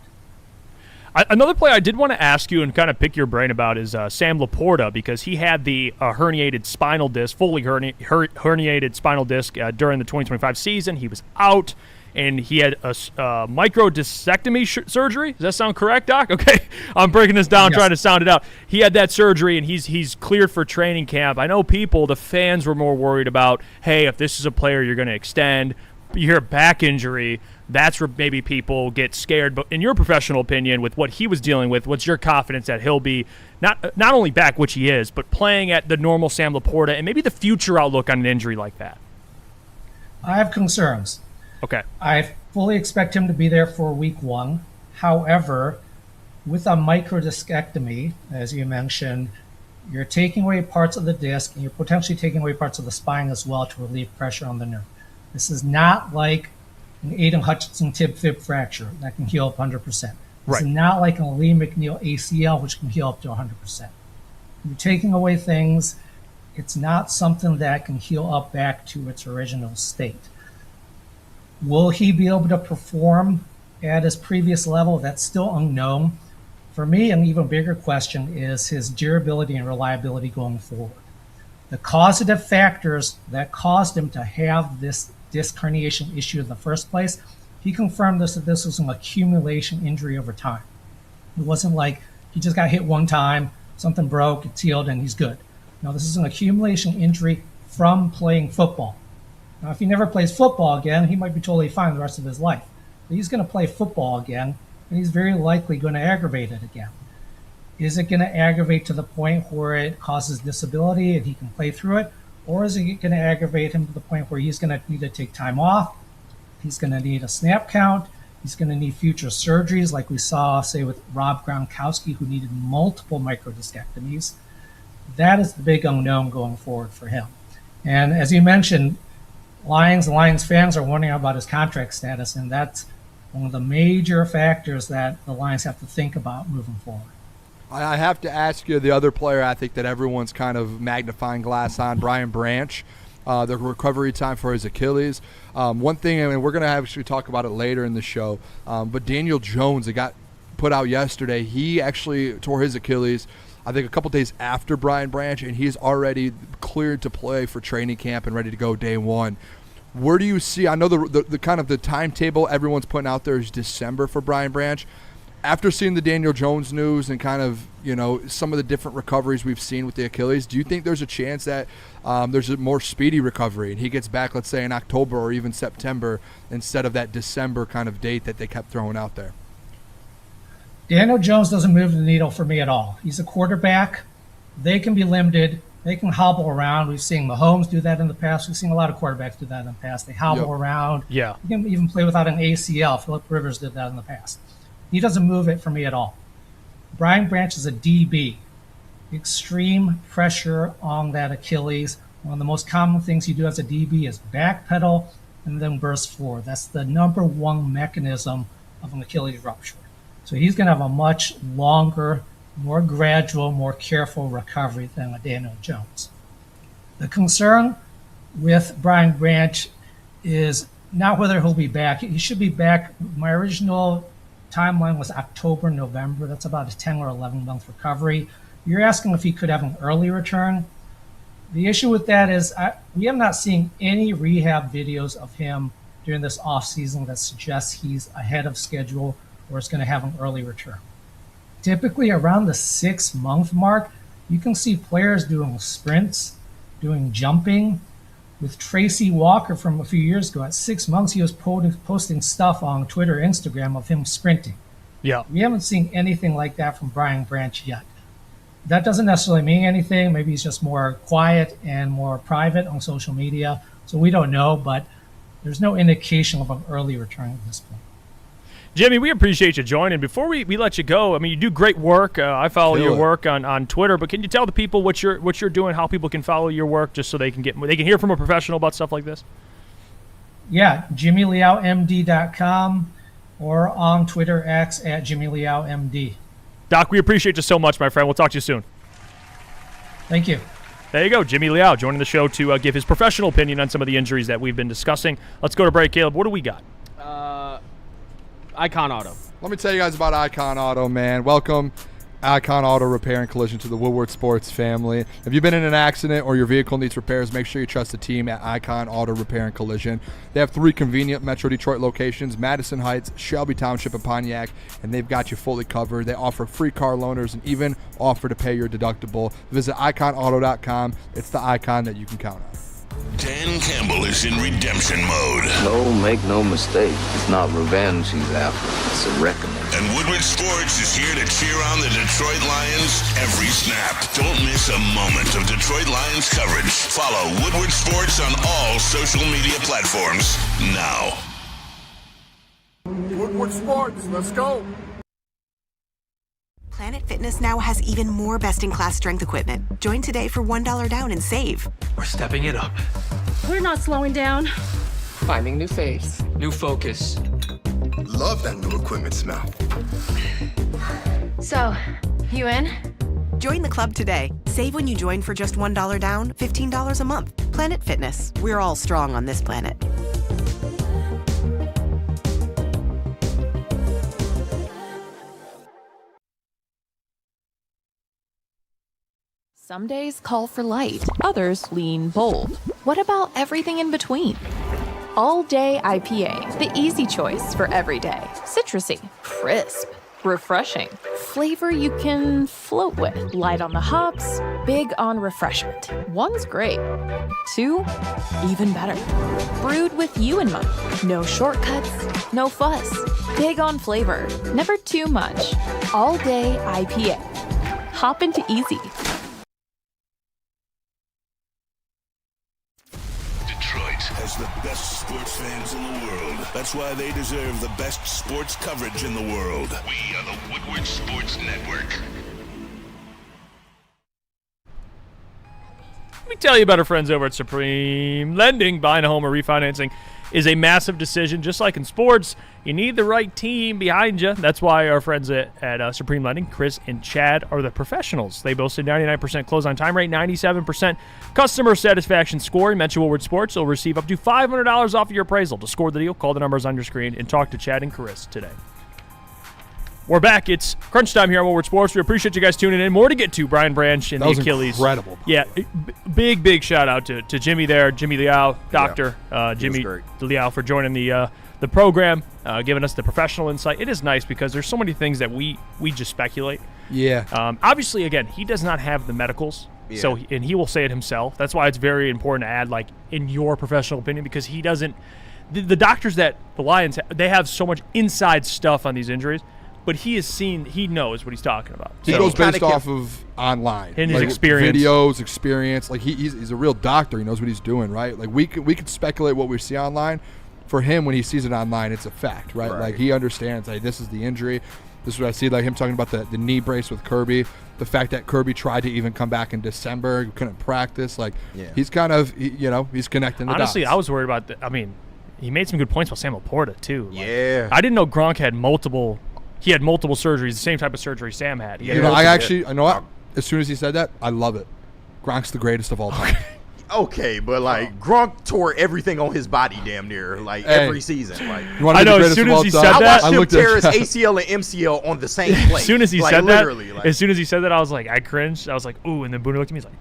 Another play I did want to ask you and kind of pick your brain about is Sam Laporta, because he had the herniated spinal disc, fully herniated spinal disc during the 2025 season. He was out, and he had a microdiscectomy surgery. Does that sound correct, Doc? Okay, I'm breaking this down, trying to sound it out. He had that surgery, and he's cleared for training camp. I know the fans were more worried about, hey, if this is a player you're going to extend, you hear a back injury, that's where maybe people get scared. But in your professional opinion, with what he was dealing with, what's your confidence that he'll be not only back, which he is, but playing at the normal Sam Laporta, and maybe the future outlook on an injury like that? I have concerns. Okay. I fully expect him to be there for week 1. However, with a microdiscectomy, as you mentioned, you're taking away parts of the disc, and you're potentially taking away parts of the spine as well to relieve pressure on the nerve. This is not like an Aiden Hutchinson tib-fib fracture that can heal up 100%. It's not like an Lee McNeil ACL, which can heal up to 100%. You're taking away things. It's not something that can heal up back to its original state. Will he be able to perform at his previous level? That's still unknown. For me, an even bigger question is his durability and reliability going forward. The causative factors that caused him to have this disc herniation issue in the first place, he confirmed that this was an accumulation injury over time. It wasn't like he just got hit one time, something broke, it's healed, and he's good. No, this is an accumulation injury from playing football. Now, if he never plays football again, he might be totally fine the rest of his life. But he's going to play football again, and he's very likely going to aggravate it again. Is it going to aggravate to the point where it causes disability and he can play through it? Or is it going to aggravate him to the point where he's going to need to take time off? He's going to need a snap count. He's going to need future surgeries like we saw, say, with Rob Gronkowski, who needed multiple microdiscectomies. That is the big unknown going forward for him. And as you mentioned, Lions fans are wondering about his contract status, and that's one of the major factors that the Lions have to think about moving forward. I have to ask you the other player I think that everyone's kind of magnifying glass on, Brian Branch, the recovery time for his Achilles. One thing, and we're going to actually talk about it later in the show, but Daniel Jones, it got put out yesterday. He actually tore his Achilles, I think, a couple days after Brian Branch, and he's already cleared to play for training camp and ready to go day one. Where do you see, I know the kind of the timetable everyone's putting out there is December for Brian Branch. After seeing the Daniel Jones news and kind of, some of the different recoveries we've seen with the Achilles, do you think there's a chance that there's a more speedy recovery and he gets back, let's say, in October or even September instead of that December kind of date that they kept throwing out there? Daniel Jones doesn't move the needle for me at all. He's a quarterback. They can be limited. They can hobble around. We've seen Mahomes do that in the past. We've seen a lot of quarterbacks do that in the past. They hobble around. Yeah. You can even play without an ACL. Phillip Rivers did that in the past. He doesn't move it for me at all. Brian Branch is a DB. Extreme pressure on that Achilles. One of the most common things you do as a DB is backpedal and then burst forward. That's the number one mechanism of an Achilles rupture. So he's going to have a much longer, more gradual, more careful recovery than a Daniel Jones. The concern with Brian Branch is not whether he'll be back. He should be back. My original timeline was October, November. That's about a 10 or 11 month recovery. You're asking if he could have an early return. The issue with that is we have not seen any rehab videos of him during this offseason that suggests he's ahead of schedule or is going to have an early return. Typically around the 6 month mark, you can see players doing sprints, doing jumping. With Tracy Walker from a few years ago, at 6 months, he was posting stuff on Twitter, Instagram of him sprinting. Yeah. We haven't seen anything like that from Brian Branch yet. That doesn't necessarily mean anything. Maybe he's just more quiet and more private on social media. So we don't know, but there's no indication of an early return at this point. Jimmy, we appreciate you joining. Before we let you go, I mean, you do great work. I follow your work on Twitter, but can you tell the people what you're doing, how people can follow your work, just so they can hear from a professional about stuff like this? Yeah, JimmyLiaoMD.com or on Twitter X at JimmyLiaoMD. Doc, we appreciate you so much, my friend. We'll talk to you soon. Thank you. There you go, Jimmy Liao joining the show to give his professional opinion on some of the injuries that we've been discussing. Let's go to break. Caleb, what do we got? Icon Auto. Let me tell you guys about Icon Auto, man. Welcome, Icon Auto Repair and Collision, to the Woodward Sports family. If you've been in an accident or your vehicle needs repairs, make sure you trust the team at Icon Auto Repair and Collision. They have 3 convenient Metro Detroit locations: Madison Heights, Shelby Township, and Pontiac, and they've got you fully covered. They offer free car loaners and even offer to pay your deductible. Visit iconauto.com. It's the Icon that you can count on. Dan Campbell is in redemption mode. No, make no mistake. It's not revenge he's after. It's a reckoning. And Woodward Sports is here to cheer on the Detroit Lions every snap. Don't miss a moment of Detroit Lions coverage. Follow Woodward Sports on all social media platforms now. Woodward Sports, let's go. Planet Fitness now has even more best-in-class strength equipment. Join today for $1 down and save. We're stepping it up. We're not slowing down. Finding new faith, new focus. Love that new equipment smell. So, you in? Join the club today. Save when you join for just $1 down, $15 a month. Planet Fitness. We're all strong on this planet. Some days call for light, others lean bold. What about everything in between? All Day IPA, the easy choice for every day. Citrusy, crisp, refreshing. Flavor you can float with. Light on the hops, big on refreshment. One's great. Two, even better. Brewed with you in mind. No shortcuts, no fuss. Big on flavor, never too much. All Day IPA. Hop into easy. Detroit has the best sports fans in the world. That's why they deserve the best sports coverage in the world. We are the Woodward Sports Network. Let me tell you about our friends over at Supreme Lending. Buying a home or refinancing is a massive decision. Just like in sports, you need the right team behind you. That's why our friends at Supreme Lending, Chris and Chad, are the professionals. They boast a 99% close-on-time rate, 97% customer satisfaction score. You mention Woodward Sports, you'll receive up to $500 off of your appraisal. To score the deal, call the numbers on your screen and talk to Chad and Chris today. We're back. It's crunch time here on Woodward Sports. We appreciate you guys tuning in. More to get to. Brian Branch and the Achilles. Incredible. Yeah, big shout out to Jimmy there, Jimmy Liao, Doctor Jimmy Liao, for joining the program, giving us the professional insight. It is nice because there's so many things that we just speculate. Yeah. Obviously, again, he does not have the medicals, and he will say it himself. That's why it's very important to add, like, in your professional opinion, because he doesn't. The doctors that the Lions they have so much inside stuff on these injuries. But he knows what he's talking about. He goes based off of online. And his experience. Videos, experience. Like, he's a real doctor. He knows what he's doing, right? Like, we could speculate what we see online. For him, when he sees it online, it's a fact, right? Like, he understands, like, this is the injury. This is what I see. Like, him talking about the knee brace with Kirby. The fact that Kirby tried to even come back in December. He couldn't practice. Like, he's kind of, he's connecting the Honestly, dots. I was worried about I mean, he made some good points about Sam Laporta, too. Yeah. I didn't know Gronk had multiple surgeries, the same type of surgery Sam had. You know what? As soon as he said that, I love it. Gronk's the greatest of all time. Okay, but like Gronk tore everything on his body damn near every season. Like, I know. As soon as he said that, I watched him tear his ACL and MCL on the same play. As soon as he said that, I was like, I cringed. I was like, ooh, and then Booner looked at me. He's like,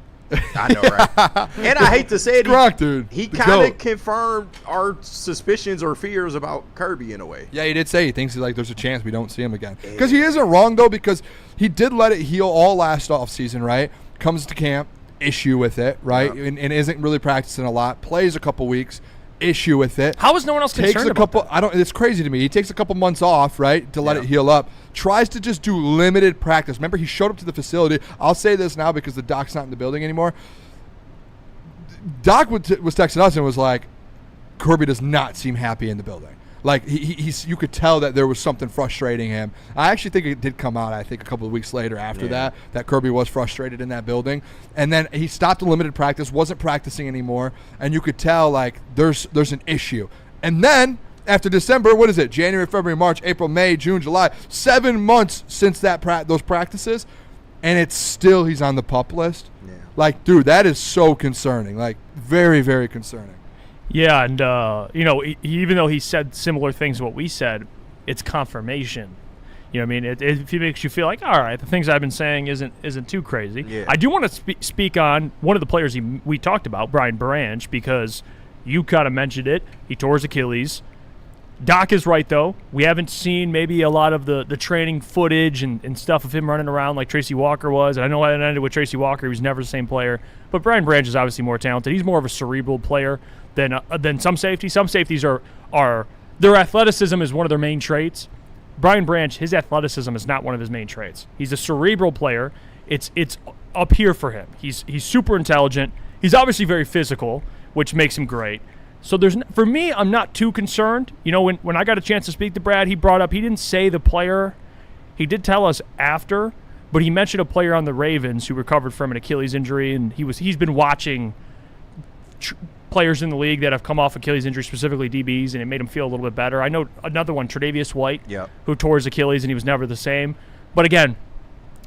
I know, right? And I hate to say it, Gronk, dude. He kind of confirmed our suspicions or fears about Kirby in a way. Yeah, he did say he thinks there's a chance we don't see him again. Because he isn't wrong, though, because he did let it heal all last offseason, right? Comes to camp, issue with it, right? Yeah. And isn't really practicing a lot. Plays a couple weeks, issue with it. How is no one else concerned about that? It's crazy to me. He takes a couple months off, right, to let it heal up. Tries to just do limited practice. Remember, he showed up to the facility. I'll say this now because the doc's not in the building anymore. Doc was texting us and was like, Kirby does not seem happy in the building. Like, you could tell that there was something frustrating him. I actually think it did come out, a couple of weeks later after that Kirby was frustrated in that building. And then he stopped the limited practice, wasn't practicing anymore, and you could tell, like, there's an issue. And then, after December, what is it? January, February, March, April, May, June, July. 7 months since those practices, and it's still he's on the PUP list. Yeah. Like, dude, that is so concerning. Like, very, very concerning. Yeah, and, even though he said similar things to what we said, it's confirmation. You know what I mean? It makes you feel like, all right, the things I've been saying isn't too crazy. Yeah. I do want to speak on one of the players we talked about, Brian Branch, because you kind of mentioned it. He tore his Achilles. Doc is right, though. We haven't seen maybe a lot of the training footage and stuff of him running around like Tracy Walker was. And I know it ended with Tracy Walker. He was never the same player. But Brian Branch is obviously more talented. He's more of a cerebral player than some safeties. Some safeties are their athleticism is one of their main traits. Brian Branch, his athleticism is not one of his main traits. He's a cerebral player. It's up here for him. He's super intelligent. He's obviously very physical, which makes him great. So for me, I'm not too concerned. You know, when I got a chance to speak to Brad, he didn't say the player. He did tell us after, but he mentioned a player on the Ravens who recovered from an Achilles injury, and he's been watching players in the league that have come off Achilles injury, specifically DBs, and it made him feel a little bit better. I know another one, Tre'Davious White, who tore his Achilles, and he was never the same. But again,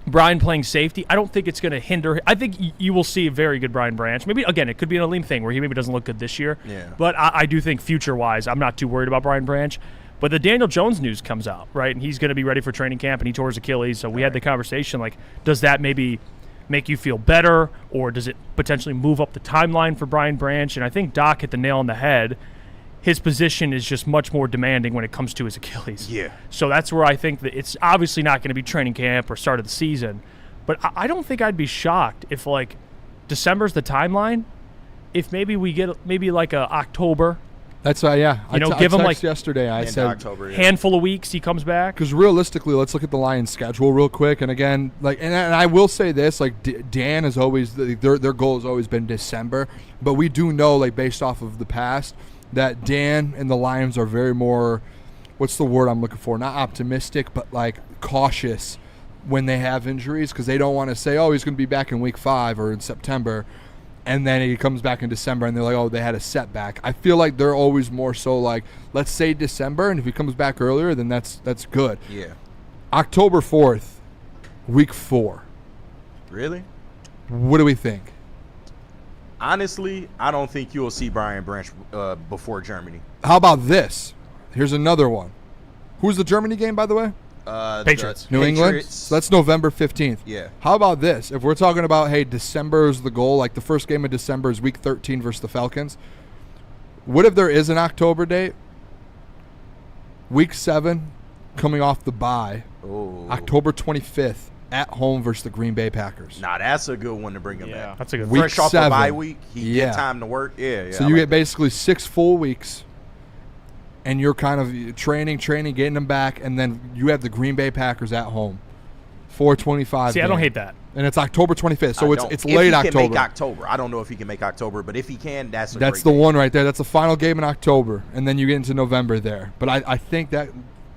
Brian playing safety, I don't think it's going to hinder. I think you will see a very good Brian Branch. Maybe, again, it could be an Aleem thing where he maybe doesn't look good this year. Yeah. But I do think future-wise, I'm not too worried about Brian Branch. But the Daniel Jones news comes out, right? And he's going to be ready for training camp, and he tore his Achilles. So we had the conversation, like, does that maybe make you feel better, or does it potentially move up the timeline for Brian Branch? And I think Doc hit the nail on the head. His position is just much more demanding when it comes to his Achilles. Yeah. So that's where I think that it's obviously not going to be training camp or start of the season. But I don't think I'd be shocked if, like, December's the timeline. If maybe we get like a October. That's yeah. Give him like yesterday. I said October, handful of weeks he comes back. Because realistically, let's look at the Lions' schedule real quick. And again, and I will say this: like Dan has always their goal has always been December, but we do know, like based off of the past, that Dan and the Lions are very more, what's the word I'm looking for? Not optimistic, but like cautious when they have injuries, because they don't want to say, oh, he's going to be back in week 5 or in September, and then he comes back in December and they're like, oh, they had a setback. I feel like they're always more so like, let's say December, and if he comes back earlier, then that's good. Yeah. October 4th, week 4. Really? What do we think? Honestly, I don't think you'll see Brian Branch before Germany. How about this? Here's another one. Who's the Germany game, by the way? Patriots. New England? So that's November 15th. Yeah. How about this? If we're talking about, hey, December is the goal, like the first game of December is week 13 versus the Falcons. What if there is an October date? Week 7, coming off the bye, October 25th. At home versus the Green Bay Packers. Nah, that's a good one to bring him back. That's a good week fresh off 7. a bye week, he get time to work. Yeah. So you get basically 6 full weeks, and you're kind of training, getting them back, and then you have the Green Bay Packers at home. 4:25. See, I don't hate that. And it's October 25th, so it's if late he October. Can make October. I don't know if he can make October, but if he can, that's the great one right there. That's the final game in October, and then you get into November there. But I think that.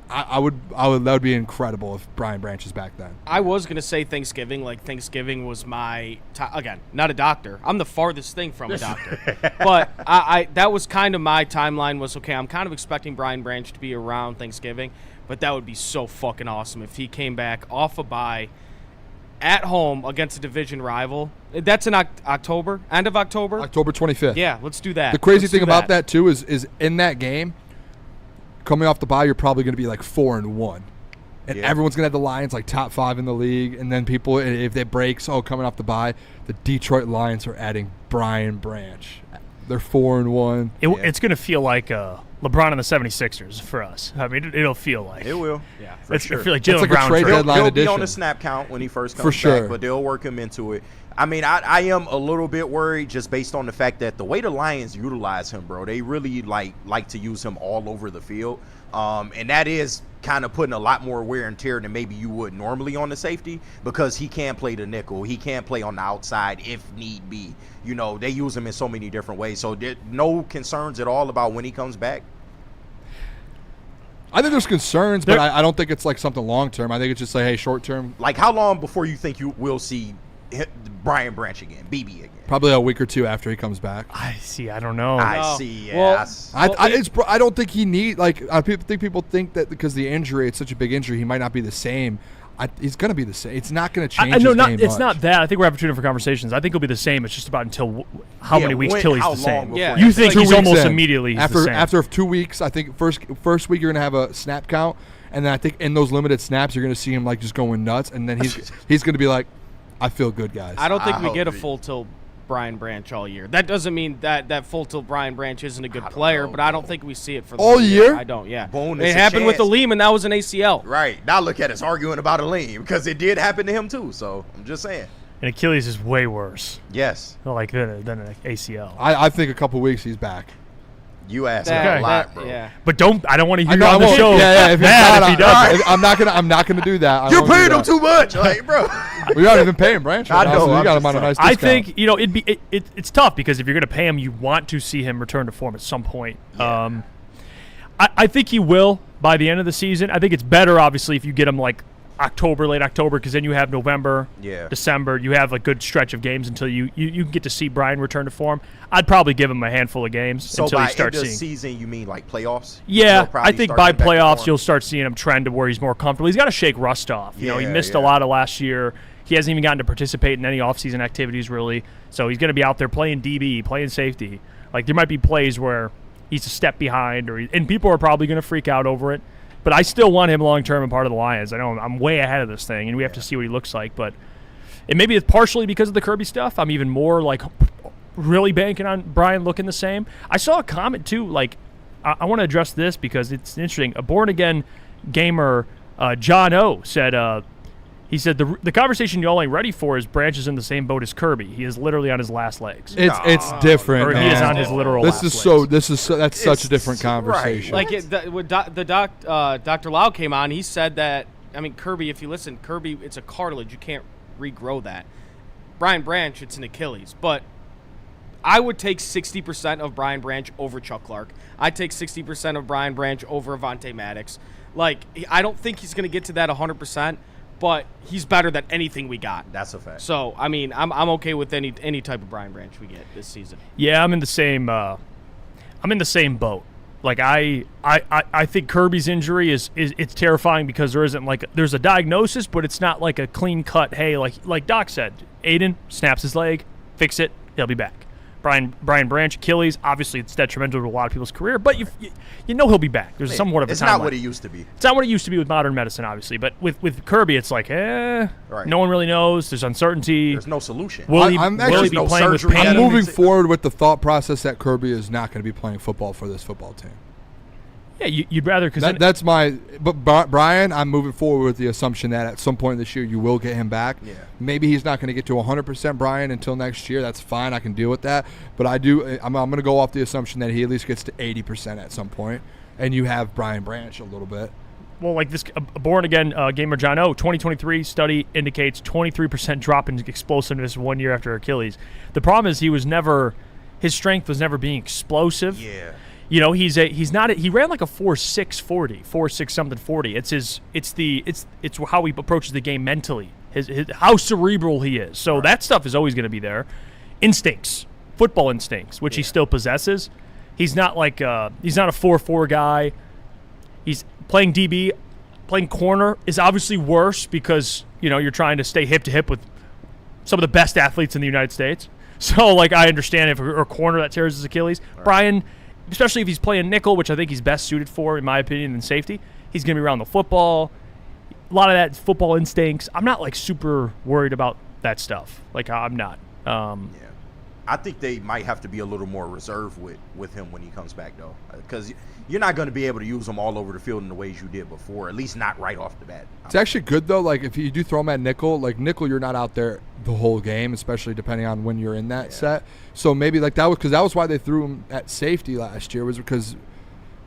I would that would be incredible if Brian Branch is back then. I was going to say Thanksgiving. Like, Thanksgiving was my again, not a doctor. I'm the farthest thing from a doctor. But I that was kind of my timeline was, okay, I'm kind of expecting Brian Branch to be around Thanksgiving, but that would be so fucking awesome if he came back off a bye at home against a division rival. That's in October, end of October? October 25th. Yeah, let's do that. The crazy thing about that too is in that game, coming off the bye, you're probably going to be like 4-1, and everyone's going to have the Lions like top 5 in the league. And then people, if it breaks, coming off the bye, the Detroit Lions are adding Brian Branch. They're 4-1. It's going to feel like LeBron and the 76ers for us. I mean, it'll feel like it will. Yeah, for sure. I feel like Jalen like Brown. A trade deadline he'll edition. Be on the snap count when he first comes for sure. back, but they'll work him into it. I mean, I am a little bit worried just based on the fact that the way the Lions utilize him, bro, they really like to use him all over the field. And that is kind of putting a lot more wear and tear than maybe you would normally on the safety, because he can play the nickel. He can play on the outside if need be. You know, they use him in so many different ways. So there no concerns at all about when he comes back. I think there's concerns, but I don't think it's like something long term. I think it's just like, hey, short term. Like, how long before you think you will see Brian Branch again, BB again? Probably a week or 2 after he comes back. I see. I don't know. I see. Yeah. Well, I don't think he need people think that because the injury, it's such a big injury, he might not be the same. He's going to be the same. It's not going to change. It's much. not that. I think we're having 2 different conversations. I think he'll be the same. It's just about until how many weeks till he's the same. Yeah. You think he's almost in. immediately after the same. After 2 weeks, I think first week you're going to have a snap count, and then I think in those limited snaps you're going to see him like just going nuts, and then he's going to be like, I feel good, guys. I don't think we get a full tilt Brian Branch all year. That doesn't mean that full tilt Brian Branch isn't a good player, but I don't think we see it for the all year. I don't. Yeah, Bonus it happened with Aleem, and that was an ACL. Right now, look at us arguing about Aleem because it did happen to him too. So I'm just saying. And Achilles is way worse. Yes. Like than an ACL. I think a couple weeks he's back. You asked a lot, bro. Yeah. But I don't want to hear you on the won't. show. Yeah, if he does. I'm not gonna do that. You're paying him too much, like, bro. We aren't even paying Branch. Right now, so you got him on a nice discount. I think it's tough because if you're going to pay him, you want to see him return to form at some point. Yeah. I think he will by the end of the season. I think it's better, obviously, if you get him like late October, because then you have November, December. You have a good stretch of games until you get to see Brian return to form. I'd probably give him a handful of games until you start seeing. So by end of season, you mean like playoffs? Yeah, I think by playoffs you'll start seeing him trend to where he's more comfortable. He's got to shake rust off. He missed a lot of last year. He hasn't even gotten to participate in any offseason activities really. So he's going to be out there playing DB, playing safety. Like there might be plays where he's a step behind, and people are probably going to freak out over it. But I still want him long-term and part of the Lions. I know I'm way ahead of this thing, and we have to see what he looks like. But And maybe it's partially because of the Kirby stuff. I'm even more like really banking on Brian looking the same. I saw a comment too. Like, I want to address this because it's interesting. A born again gamer, John O, said. He said the conversation y'all ain't ready for is Branch is in the same boat as Kirby. He is literally on his last legs. It's different. Or he is on his literal. That's such a different conversation. Right. Like Dr. Lau came on, he said that. I mean, Kirby. If you listen, Kirby, it's a cartilage. You can't regrow that. Brian Branch, it's an Achilles. But I would take 60% of Brian Branch over Chuck Clark. I'd take 60% of Brian Branch over Avonte Maddox. Like, I don't think he's going to get to that 100%. But he's better than anything we got. That's a fact. So I mean, I'm okay with any type of Brian Branch we get this season. Yeah, I'm in the same. I'm in the same boat. Like I think Kirby's injury is it's terrifying because there isn't like there's a diagnosis, but it's not like a clean cut. Hey, like Doc said, Aiden snaps his leg, fix it, he'll be back. Brian Branch, Achilles, obviously it's detrimental to a lot of people's career, but you know he'll be back. There's somewhat of a timeline. It's not what it used to be. It's not what it used to be with modern medicine, obviously. But with Kirby, it's like, Right. No one really knows. There's uncertainty. There's no solution. Will he be playing with pain? I'm moving forward with the thought process that Kirby is not going to be playing football for this football team. Yeah, you'd rather because that's my. But Brian, I'm moving forward with the assumption that at some point this year you will get him back. Yeah. Maybe he's not going to get to 100% Brian until next year. That's fine. I can deal with that. But I'm going to go off the assumption that he at least gets to 80% at some point, and you have Brian Branch a little bit. Well, like this born again gamer John O, 2023 study indicates 23% drop in explosiveness 1 year after Achilles. The problem is his strength was never being explosive. Yeah. You know, he ran like a 4.6 40, 4.6 something 40. It's how he approaches the game mentally. His how cerebral he is. So that stuff is always going to be there. Instincts, football instincts, which he still possesses. He's not like he's not a 4.4 guy. He's playing DB, playing corner is obviously worse because, you know, you're trying to stay hip to hip with some of the best athletes in the United States. So like I understand if a corner that tears his Achilles. Right. Brian, especially if he's playing nickel, which I think he's best suited for, in my opinion, than safety. He's going to be around the football. A lot of that football instincts. I'm not, like, super worried about that stuff. Like, I'm not. Yeah. I think they might have to be a little more reserved with him when he comes back, though. Because you're not going to be able to use him all over the field in the ways you did before, at least not right off the bat. It's actually good, though. Like, if you do throw him at nickel, you're not out there the whole game, especially depending on when you're in that set. So maybe, like, that was why they threw him at safety last year, was because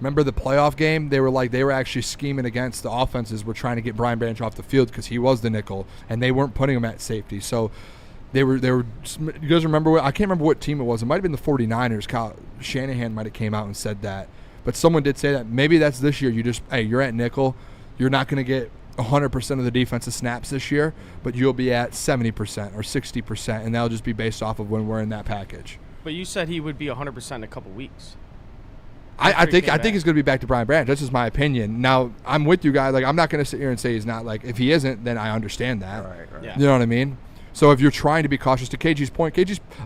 remember the playoff game? They were actually scheming against the offenses. Were trying to get Brian Branch off the field because he was the nickel, and they weren't putting him at safety. So they were. You guys remember? I can't remember what team it was. It might have been the 49ers. Kyle Shanahan might have came out and said that, but someone did say that. Maybe that's this year. You're at nickel. You're not going to get 100% of the defensive snaps this year, but you'll be at 70% or 60%, and that'll just be based off of when we're in that package. But you said he would be 100% in a couple weeks. I think he's going to be back to Brian Branch. That's just my opinion. Now, I'm with you guys. Like, I'm not going to sit here and say he's not. Like, if he isn't, then I understand that. Right. Yeah. You know what I mean? So if you're trying to be cautious, to KG's point,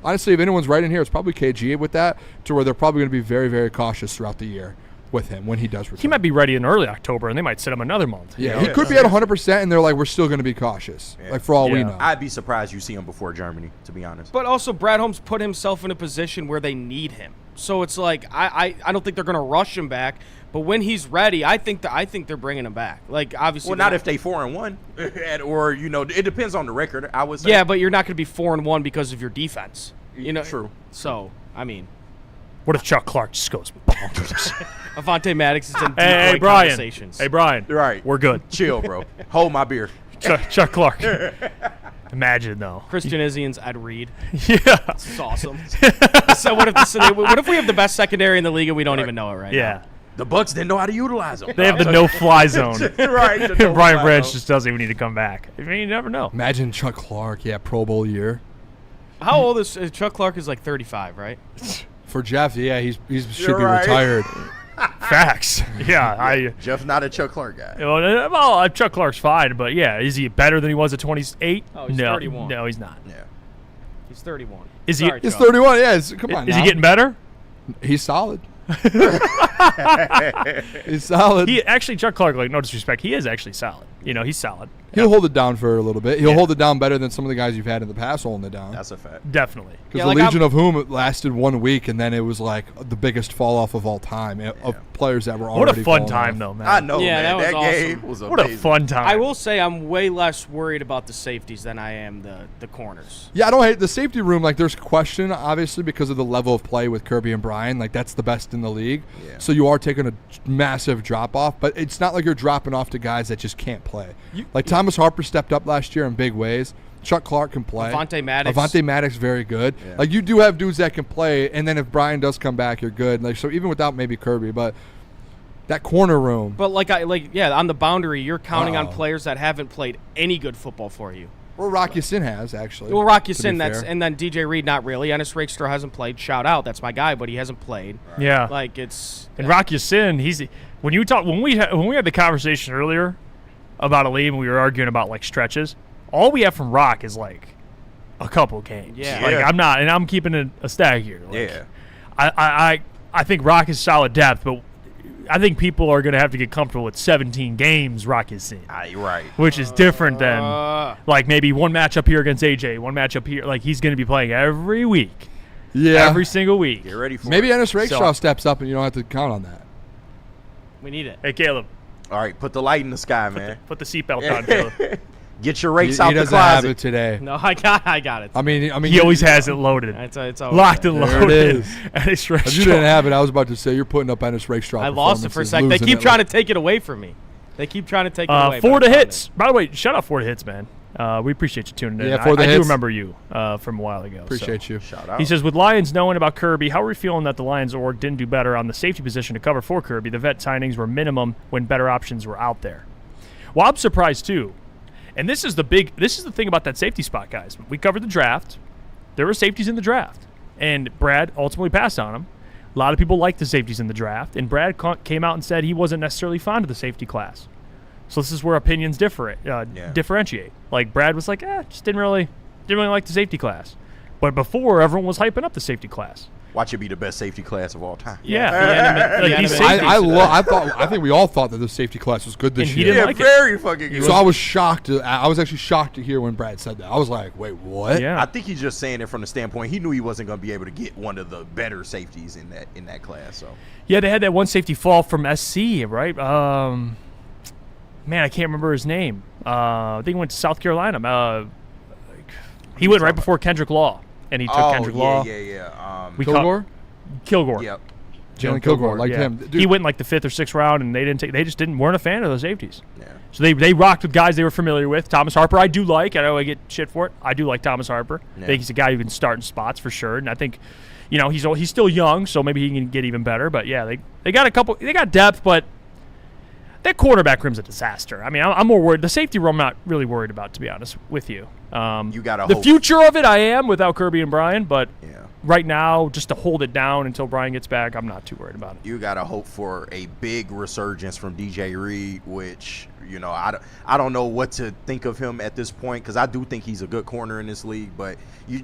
honestly, if anyone's right in here, it's probably KG with that, to where they're probably going to be very, very cautious throughout the year with him when he does return. He might be ready in early October, and they might sit him another month. Yeah, he could be at 100%, and they're like, we're still going to be cautious, like for all we know. I'd be surprised you see him before Germany, to be honest. But also, Brad Holmes put himself in a position where they need him. So it's like I don't think they're going to rush him back. But when he's ready, I think they're bringing him back. Like, obviously, well, not if they 4-1, or it depends on the record. I would say. Yeah, but you're not going to be 4-1 because of your defense. You know, true. So I mean, what if Chuck Clark just goes bonkers? Avonte Maddox is in hey, Brian. Conversations. Hey, Brian. Right. We're good. Chill, bro. Hold my beer. Chuck Clark. Imagine, though. Christian Izzian's Ed Reed. Yeah. This is awesome. So what if we have the best secondary in the league and we don't even know it right now? The Bucs didn't know how to utilize them. They have the no-fly zone. Right. Brian Branch just doesn't even need to come back. I mean, you never know. Imagine Chuck Clark, Pro Bowl year. How old is Chuck Clark? Is like 35, right? For Jeff, yeah, he should be retired. Facts. Yeah, Jeff's not a Chuck Clark guy. Well, Chuck Clark's fine, but yeah, is he better than he was at 28? Oh, he's 31. No, he's not. Yeah, he's 31. Is he? He's 31. Yeah, come on. Is he getting better? He's solid. He's solid. He actually, Chuck Clark, like, no disrespect, he is actually solid. He's solid. He'll hold it down for a little bit. He'll hold it down better than some of the guys you've had in the past holding it down. That's a fact. Definitely. Because the Legion of Whom lasted 1 week, and then it was like the biggest fall off of all time of players that were already. What a fun time, though, man. I know, yeah, man. That was awesome. Game was amazing. What a fun time. I will say I'm way less worried about the safeties than I am the corners. Yeah, I don't hate the safety room. Like, there's question, obviously, because of the level of play with Kirby and Brian. Like, that's the best in the league. Yeah. So you are taking a massive drop off, but it's not like you're dropping off to guys that just can't play. Thomas Harper stepped up last year in big ways. Chuck Clark can play. Avonte Maddox very good. Yeah. Like, you do have dudes that can play, and then if Brian does come back, you're good. Like, so even without maybe Kirby, but that corner room. But on the boundary, you're counting on players that haven't played any good football for you. Well, Rocky Sin has, actually. Well, Rocky Sin, and then DJ Reed, not really. Ennis Rakestraw hasn't played. Shout out, that's my guy, but he hasn't played. Right. Yeah. And Rocky Sin, when we had the conversation earlier about Aleem, and we were arguing about like stretches. All we have from Rock is like a couple games. Yeah. Like I'm keeping a stag here. Like, yeah. I think Rock is solid depth, but I think people are going to have to get comfortable with 17 games Rock is in. Right. Which is different than like maybe one matchup here against AJ, one matchup here. Like he's going to be playing every week. Yeah. Every single week. Get ready for maybe it. Ennis Rakestraw steps up and you don't have to count on that. We need it. Hey, Caleb. All right, put the light in the sky, man. Put the seatbelt on, Caleb. Get your rakes out he the doesn't closet. have it today. No, I got it. I mean, he always has it loaded. It's always locked and loaded. There it is. Ennis If Rakestraw. you didn't have it, I was about to say you're putting up Ennis Rakestraw. I lost it for a second. They keep trying to take it away from me. They keep trying to take it away. Florida Hits. By the way, shout out Florida Hits, man. We appreciate you tuning in. Yeah, I Hits. do remember you from a while ago. Appreciate you. Shout out. He says, with Lions knowing about Kirby, how are we feeling that the Lions org didn't do better on the safety position to cover for Kirby? The vet signings were minimum when better options were out there. Well, I'm surprised too. And this is the thing about that safety spot, guys. We covered the draft. There were safeties in the draft. And Brad ultimately passed on them. A lot of people liked the safeties in the draft. And Brad came out and said he wasn't necessarily fond of the safety class. So this is where opinions differentiate. Like Brad was like, just didn't really like the safety class. But before, everyone was hyping up the safety class. Watch it be the best safety class of all time. Yeah. I think we all thought that the safety class was good this And he year. didn't like very fucking good. So I was shocked. I was actually shocked to hear when Brad said that. I was like, wait, what? Yeah. I think he's just saying it from the standpoint he knew he wasn't going to be able to get one of the better safeties in that class. So Yeah, they had that one safety fall from SC, right? Man, I can't remember his name. I think he went to South Carolina. He went right before Kendrick Law, and he took Kendrick Law. Kilgore. Yep. Jalen Kilgore, like him. Dude. He went in like the 5th or 6th round, and they just weren't a fan of those safeties. Yeah. So they rocked with guys they were familiar with. Thomas Harper, I do like. I know I get shit for it. I do like Thomas Harper. Yeah. I think he's a guy who can start in spots for sure, and I think, he's still young, so maybe he can get even better. But yeah, they got they got depth, but that quarterback room's a disaster. I mean, I'm more worried. The safety room, I'm not really worried about, to be honest with you. You got the future of it, I am without Kirby and Brian, but yeah. Right now, just to hold it down until Brian gets back, I'm not too worried about it. You got to hope for a big resurgence from DJ Reed, which, I don't know what to think of him at this point, because I do think he's a good corner in this league, but he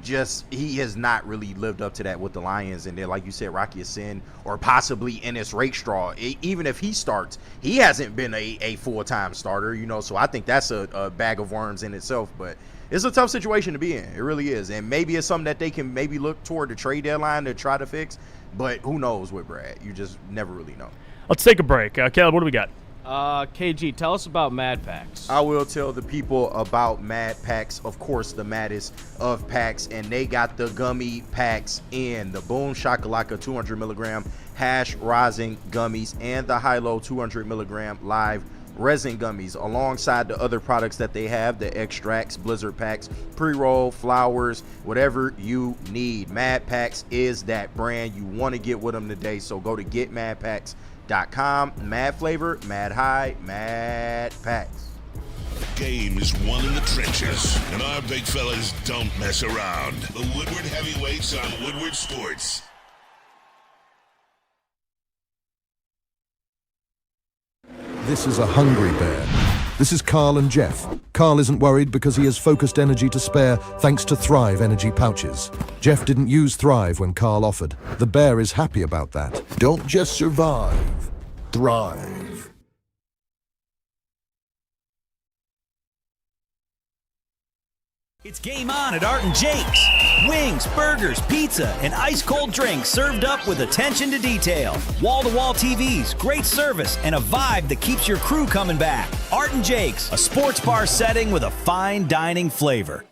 has not really lived up to that with the Lions. And then, like you said, Rocky Sin or possibly Ennis Rakestraw, even if he starts, he hasn't been a full-time starter, so I think that's a bag of worms in itself, but it's a tough situation to be in. It really is. And maybe it's something that they can maybe look toward the trade deadline to try to fix. But who knows with Brad? You just never really know. Let's take a break. Caleb, what do we got? KG, tell us about Mad Packs. I will tell the people about Mad Packs. Of course, the maddest of packs. And they got the gummy packs in. The Boom Shakalaka 200 milligram hash rosin gummies and the Hilo 200 milligram live resin gummies, alongside the other products that they have, the extracts, blizzard packs, pre-roll, flowers, whatever you need. Mad Packs is that brand. You want to get with them today, so go to getmadpacks.com. Mad flavor, mad high, Mad Packs. The game is won in the trenches, and our big fellas don't mess around. The Woodward Heavyweights on Woodward Sports. This is a hungry bear. This is Carl and Jeff. Carl isn't worried because he has focused energy to spare thanks to Thrive energy pouches. Jeff didn't use Thrive when Carl offered. The bear is happy about that. Don't just survive, thrive. It's game on at Art and Jake's. Wings, burgers, pizza, and ice-cold drinks served up with attention to detail. Wall-to-wall TVs, great service, and a vibe that keeps your crew coming back. Art and Jake's, a sports bar setting with a fine dining flavor.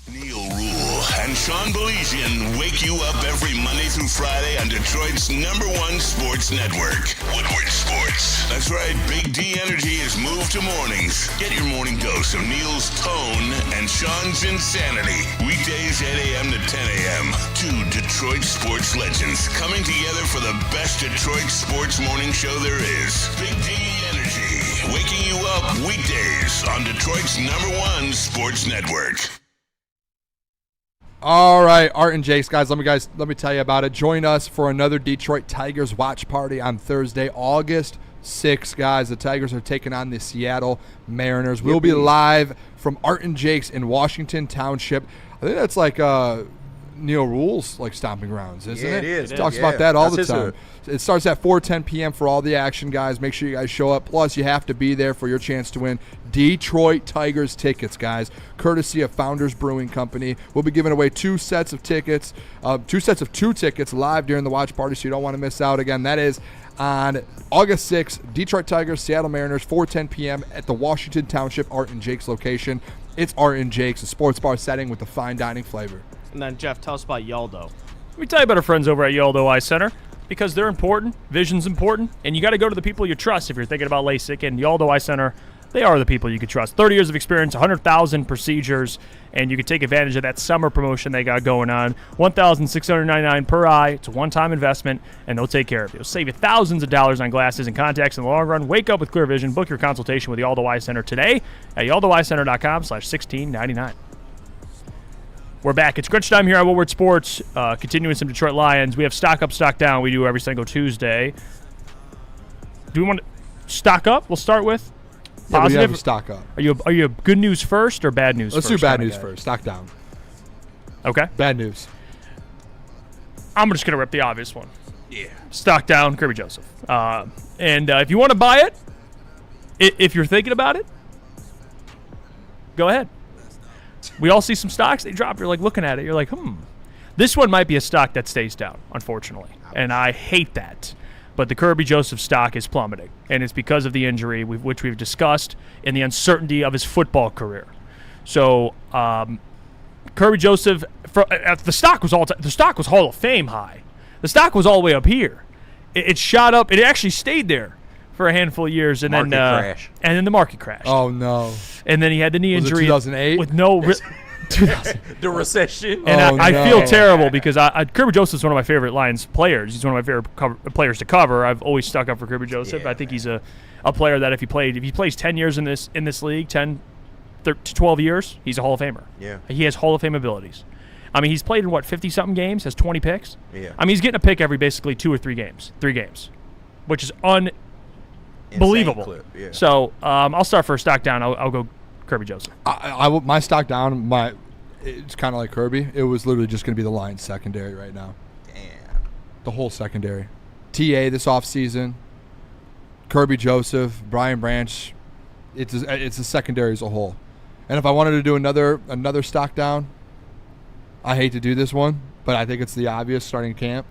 Neil Rule and Sean Belizian wake you up every Monday through Friday on Detroit's #1 sports network, Woodward Sports. That's right, Big D Energy has moved to mornings. Get your morning dose of Neil's tone and Sean's insanity. Weekdays 8 a.m. to 10 a.m. Two Detroit sports legends coming together for the best Detroit sports morning show there is. Big D Energy, waking you up weekdays on Detroit's #1 sports network. All right, Art and Jake's, guys. Let me tell you about it. Join us for another Detroit Tigers watch party on Thursday, August 6th, guys. The Tigers are taking on the Seattle Mariners. We'll be live from Art and Jake's in Washington Township. I think that's like Neil Rule's like stomping grounds, isn't it? It is. He talks about that all the time. It starts at 4:10 p.m. for all the action, guys. Make sure you guys show up. Plus, you have to be there for your chance to win Detroit Tigers tickets, guys, courtesy of Founders Brewing Company. We'll be giving away two sets of tickets, two tickets live during the watch party, so you don't want to miss out. Again, that is on August 6th, Detroit Tigers, Seattle Mariners, 4:10 p.m. at the Washington Township Art and Jake's location. It's Art and Jake's, a sports bar setting with a fine dining flavor. And then, Jeff, tell us about Yaldo. Let me tell you about our friends over at Yaldo Eye Center, because they're important, vision's important, and you got to go to the people you trust if you're thinking about LASIK. And Yaldo Eye Center, they are the people you can trust. 30 years of experience, 100,000 procedures, and you can take advantage of that summer promotion they got going on. $1,699 per eye. It's a one-time investment, and they'll take care of you. It'll save you thousands of dollars on glasses and contacts in the long run. Wake up with clear vision. Book your consultation with Yaldo Eye Center today at yaldoeyecenter.com/1699. We're back. It's crunch time here on Woodward Sports. Continuing some Detroit Lions. We have stock up, stock down. We do every single Tuesday. Do we want to stock up? We'll start with positive. Yeah, we have stock up. Are you good news first or bad news Let's first? do bad news first. Stock down. Okay. Bad news. I'm just going to rip the obvious one. Yeah. Stock down, Kirby Joseph. And if you want to buy it, if you're thinking about it, go ahead. We all see some stocks, they drop. You're like looking at it. You're like, This one might be a stock that stays down, unfortunately. And I hate that. But the Kirby Joseph stock is plummeting. And it's because of the injury, which we've discussed, and the uncertainty of his football career. So, Kirby Joseph, the stock was Hall of Fame high. The stock was all the way up here. It shot up. It actually stayed there for a handful of years, and then the market crashed. Oh no! And then he had the knee injury. 2008 with no. The recession. And I feel terrible because Kirby Joseph is one of my favorite Lions players. He's one of my favorite players to cover. I've always stuck up for Kirby Joseph. I think he's a player that if he plays 10 years in this league, 10 to 12 years, he's a Hall of Famer. Yeah. He has Hall of Fame abilities. I mean, he's played in 50-something games, has 20 picks. Yeah. I mean, he's getting a pick every basically 2 or 3 games, which is unbelievable. Yeah. So I'll start for a stock down. I'll go Kirby Joseph. My stock down, it's kind of like Kirby. It was literally just going to be the Lions secondary right now. Damn. The whole secondary. TA this offseason, Kirby Joseph, Brian Branch. It's a secondary as a whole. And if I wanted to do another stock down, I hate to do this one, but I think it's the obvious starting camp.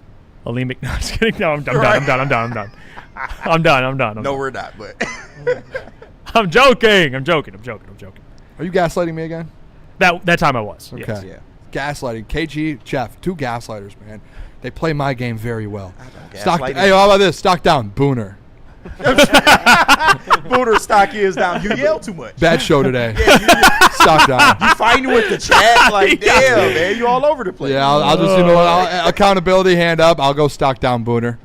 No, just kidding. No, I'm done. I'm done. No, we're not, but I'm joking. Are you gaslighting me again? That time I was. Okay. Yes. yeah. Gaslighting. KG, Jeff, 2 gaslighters, man. They play my game very well. Gaslighting. Hey, how about this? Stock down. Booner. Booner stock is down. You yell too much. Bad show today. Stock down. You fighting with the chat like, damn, man, you all over the place. Yeah, I'll just, accountability, hand up. I'll go stock down, Booner.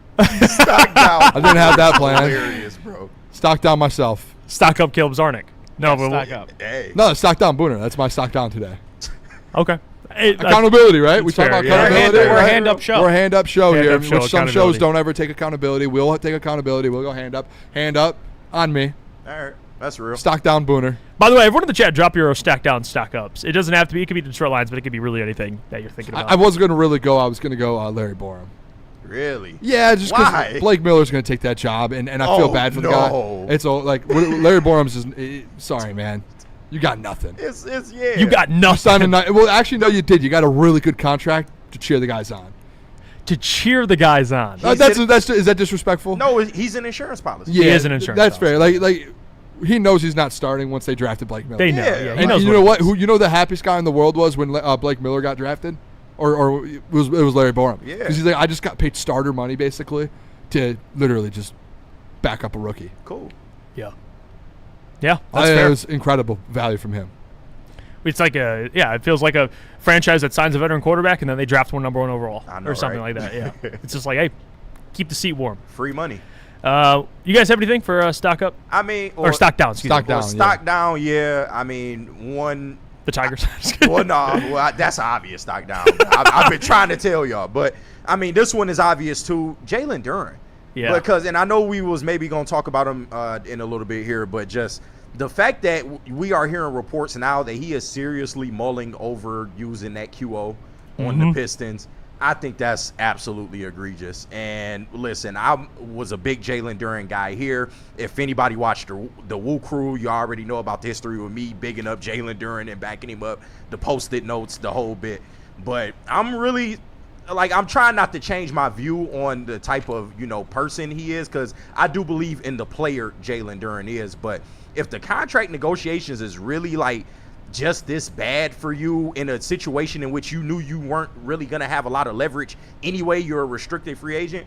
Stock down. I didn't have that plan. Hilarious, bro. Stock down myself. Stock up, Caleb Zarnick. No, but Stock up. Hey. No, stock down, Booner. That's my stock down today. Okay. Accountability, right? We talk about accountability. We're a hand up show. We're a hand up show here. Show, which some shows don't ever take accountability. We'll take accountability. We'll go hand up. Hand up on me. All right. That's real. Stock down, Booner. By the way, everyone in the chat, drop your stack down, stock ups. It doesn't have to be. It could be Detroit Lions, but it could be really anything that you're thinking about. I wasn't going to really go. I was going to go Larry Borum. Really? Yeah, just because Blake Miller's going to take that job, and I feel bad for the guy. It's all like Larry Borum's just sorry, man. You got nothing. It's yeah. You got nothing. Well, actually, no, you did. You got a really good contract to cheer the guys on. To cheer the guys on. Is that disrespectful? No, he's an insurance policy. Yeah, he is an insurance That's policy. fair. Like he knows he's not starting once they drafted Blake Miller. They know. Yeah, he And knows you know what? You know the happiest guy in the world was when Blake Miller got drafted, or it was Larry Borum. Yeah. Because he's like, I just got paid starter money basically to literally just back up a rookie. Cool. Yeah. Yeah, that's fair. It was incredible value from him. It's like it feels like a franchise that signs a veteran quarterback and then they draft one number 1 overall know, or something right? like that. Yeah, it's just like, hey, keep the seat warm. Free money. You guys have anything for stock up? I mean, or stock down. Excuse me. Stock down. Yeah. I mean, one. The Tigers. Well, no. Well, that's obvious. Stock down. I've been trying to tell y'all, but I mean, this one is obvious too. Jalen Duren. Yeah. And I know we was maybe gonna talk about him in a little bit here, but just the fact that we are hearing reports now that he is seriously mulling over using that QO on the Pistons, I think that's absolutely egregious. And listen, I was a big Jalen Duren guy here. If anybody watched the Woo Crew, you already know about the history with me bigging up Jalen Duren and backing him up, the Post-it notes, the whole bit. But I'm really I'm trying not to change my view on the type of, person he is, because I do believe in the player Jalen Duren is. But if the contract negotiations is really just this bad for you in a situation in which you knew you weren't really going to have a lot of leverage anyway, you're a restricted free agent,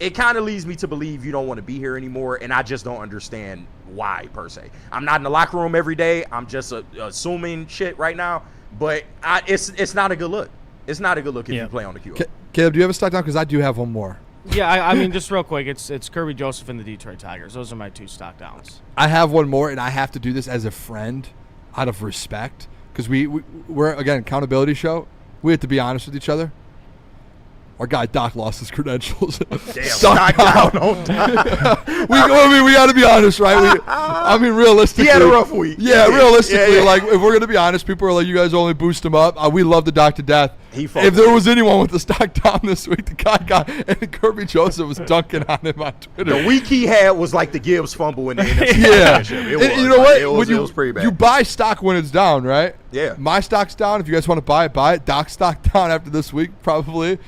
it kind of leads me to believe you don't want to be here anymore, and I just don't understand why, per se. I'm not in the locker room every day. I'm just assuming shit right now, but it's not a good look. It's not a good look if you play on the QO. Caleb, do you have a stock down? Because I do have one more. Yeah, I mean, just real quick, it's Kirby Joseph and the Detroit Tigers. Those are my 2 stock downs. I have one more, and I have to do this as a friend out of respect, because we're, again, accountability show. We have to be honest with each other. Our guy Doc lost his credentials. Damn, stock down on Doc. we got to be honest, right? I mean, realistically. He had a rough week. Yeah, realistically, if we're going to be honest, people are like, you guys only boost him up. We love the Doc to death. If there was anyone with the stock down this week, the guy got, and Kirby Joseph was dunking on him on Twitter. The week he had was like the Gibbs fumble in the NFC Championship. It was. You know what? It was pretty bad. You buy stock when it's down, right? Yeah. My stock's down. If you guys want to buy it. Doc's stock down after this week, probably.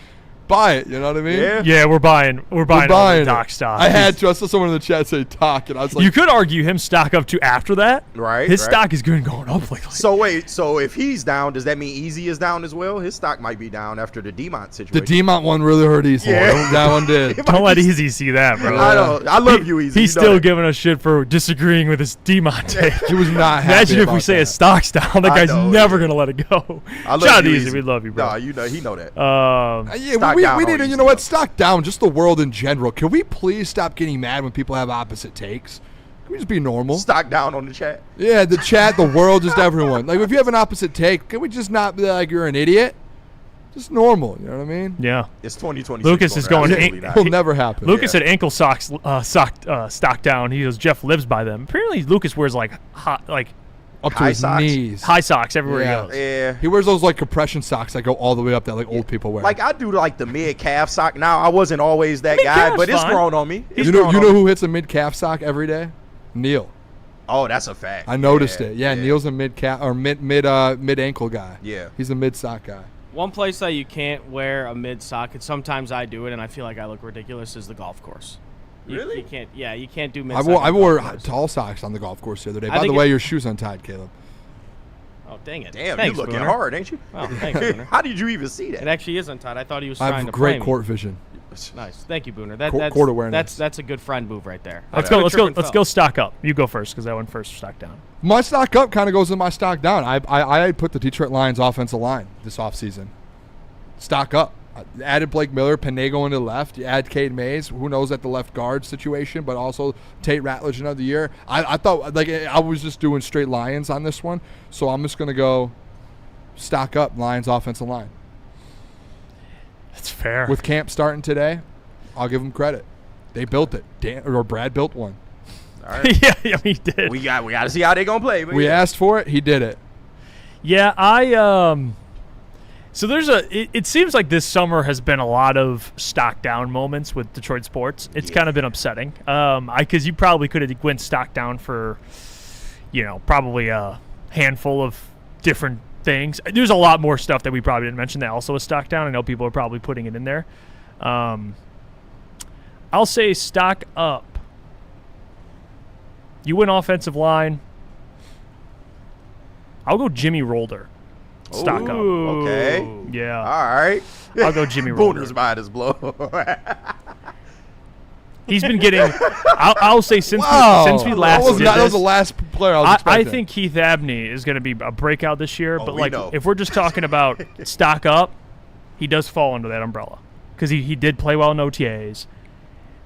Buy it, you know what I mean? Yeah, we're buying all the Doc stock. I had to. I saw someone in the chat say Doc, and I was like, you could argue him stock up to after that. Right. His stock is going up lately. So wait, so if he's down, does that mean Easy is down as well? His stock might be down after the Demont situation. The Demont one really hurt Easy. Yeah. That one did. Don't let Easy see that, bro. I know. I love you, Easy. He's still giving us shit for disagreeing with his Demont take. He was not happy. Imagine if we say his stock's down. That guy's never going to let it go. I love Shout out you, Easy. We love you, bro. No, he know that. We need to, you know what? Stock down, just the world in general. Can we please stop getting mad when people have opposite takes? Can we just be normal? Stock down on the chat. Yeah, the chat, the world, just everyone. Like, if you have an opposite take, can we just not be like you're an idiot? Just normal, you know what I mean? Yeah. It's 2026. Lucas is going. It'll never happen. Lucas said ankle socks stock down. He goes, Jeff lives by them. Apparently, Lucas wears up to his knees. High socks everywhere he goes. Yeah. He wears those compression socks that go all the way up that old people wear. I do the mid-calf sock. Now, I wasn't always that guy, but it's grown on me. You know who hits a mid-calf sock every day? Neil. Oh, that's a fact. I noticed it. Yeah, Neil's a mid-calf or mid-ankle guy. Yeah. He's a mid-sock guy. One place that you can't wear a mid-sock, and sometimes I do it, and I feel like I look ridiculous, is the golf course. Really? You can't. Yeah, you can't do I mid-sock. wore tall socks on the golf course the other day. By the way, your shoe's untied, Caleb. Oh, dang it. Damn, thanks, you looking Booner. hard, ain't you? Oh, thanks, Booner. How did you even see that? It actually is untied. I thought he was I trying have to great frame court me. vision. Nice. Thank you, Booner. Court awareness. That's a good friend move right there. Let's go stock up. You go first because I went first. Stock down. My stock up kind of goes in my stock down. I put the Detroit Lions offensive line this offseason. Stock up. Added Blake Miller, Panego into the left. You add Cade Mays. Who knows at the left guard situation, but also Tate Ratledge another year. I thought I was just doing straight Lions on this one, so I'm just gonna go stock up Lions offensive line. That's fair. With camp starting today, I'll give them credit. They built it. Brad built one. All right. yeah, he did. We got to see how they gonna play. We asked for it. He did it. Yeah, So it seems like this summer has been a lot of stock down moments with Detroit sports. It's kind of been upsetting. Because you probably could have went stock down for, probably handful of different things. There's a lot more stuff that we probably didn't mention that also is stock down. I know people are probably putting it in there. I'll say stock up. You win offensive line. I'll go Jimmy Rolder. Stock up. Okay. Yeah. All right. I'll go Jimmy Rolder. Booner's by his blow. He's been getting. I'll say since we last did that this, was the last player I was I expecting. think Keith Abney is going to be a breakout this year. But we know. if we're just talking about stock up, he does fall under that umbrella because he did play well in OTAs.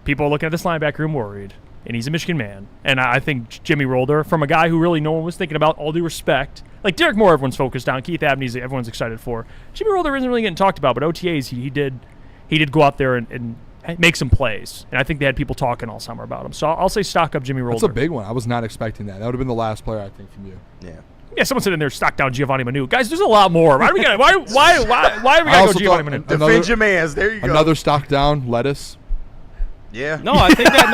People are looking at this linebacker room worried, and he's a Michigan man. And I think Jimmy Rolder, from a guy who really no one was thinking about, all due respect, like Derek Moore, everyone's focused on. Keith Abney's everyone's excited for. Jimmy Rolder isn't really getting talked about, but OTAs he did go out there and make some plays. And I think they had people talking all summer about him. So I'll say stock up Jimmy Rolder. That's a big one. I was not expecting that. That would have been the last player I think from you. Yeah, someone said in there, stock down Giovanni Manu. Guys, there's a lot more. Why are we gonna go Giovanni Manu? Defend your mans. There you go. Another stock down, lettuce. Yeah. No, I think that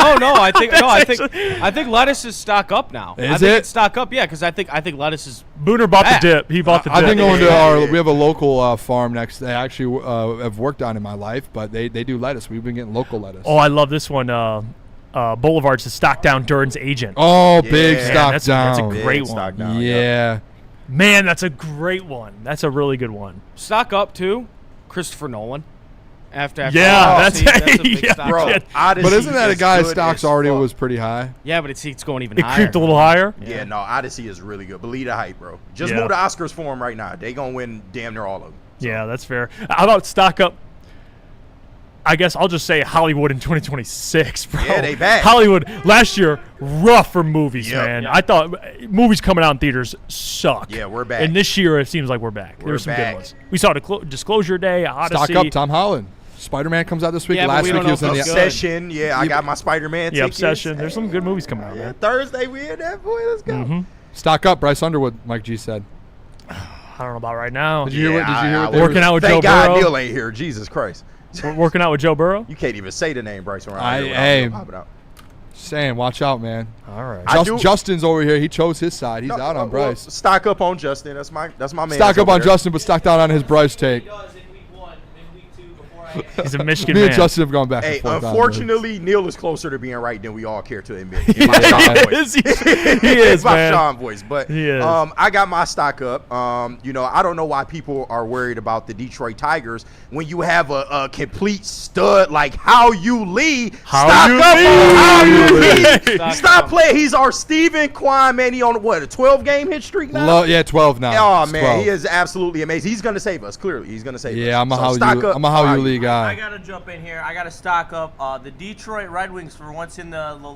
I think lettuce is stock up now. I think it's stock up, yeah, because I think lettuce is. Booner bought the dip. He bought the dip. I've been going to we have a local farm next. They actually have worked on in my life, but they do lettuce. We've been getting local lettuce. Oh, I love this one. Boulevard's the stock down Duran's agent. Oh, big stock that's down. That's a great one. Stock down, yeah. Man, that's a great one. That's a really good one. Stock up too, Christopher Nolan. After that's a big stock bro. up. But isn't that a guy's stocks already was pretty high? Yeah, but it's going even It higher. creeped a little higher. Yeah, no, Odyssey is really good. Believe the hype, bro. Just move the Oscars for him right now. They gonna win damn near all of them. So. Yeah, that's fair. How about stock up? I guess I'll just say Hollywood in 2026, bro. Yeah, they back. Hollywood last year, rough for movies, man. I thought movies coming out in theaters suck. Yeah, we're back. And this year, it seems like we're back. There's some good ones. We saw Disclosure Day, Odyssey. Stock up, Tom Holland. Spider-Man comes out this week. Yeah, Last week he was in the Obsession. Yeah, I got my Spider-Man tickets. Obsession. There's some good movies coming out, man. Thursday, we in that, boy. Let's go. Mm-hmm. Stock up, Bryce Underwood, Mike G said. I don't know about right now. Did you hear what working out with Joe Thank God Burrow? Neil ain't here. Jesus Christ. We're working out with Joe Burrow? You can't even say the name Bryce around. Saying, watch out, man. All right. Justin's over here. He chose his side. He's out on Bryce. Well, stock up on Justin. That's my man. Stock up on Justin, but stock down on his Bryce take. He's a Michigan Me man. and Justin have gone back Hey, and forth. unfortunately, Neil is closer to being right than we all care to admit. He is, my man. Sean voice, but he is. I got my stock up. I don't know why people are worried about the Detroit Tigers when you have a complete stud like How You Lee. Stop playing. He's our Steven Kwan, man. He on what, a 12-game hit streak now? 12 now. Oh man, 12. he is absolutely amazing. He's gonna save us. Clearly, he's gonna save us. Yeah, I'm a How You Lee guy. I gotta jump in here. I gotta stock up. The Detroit Red Wings, for once in the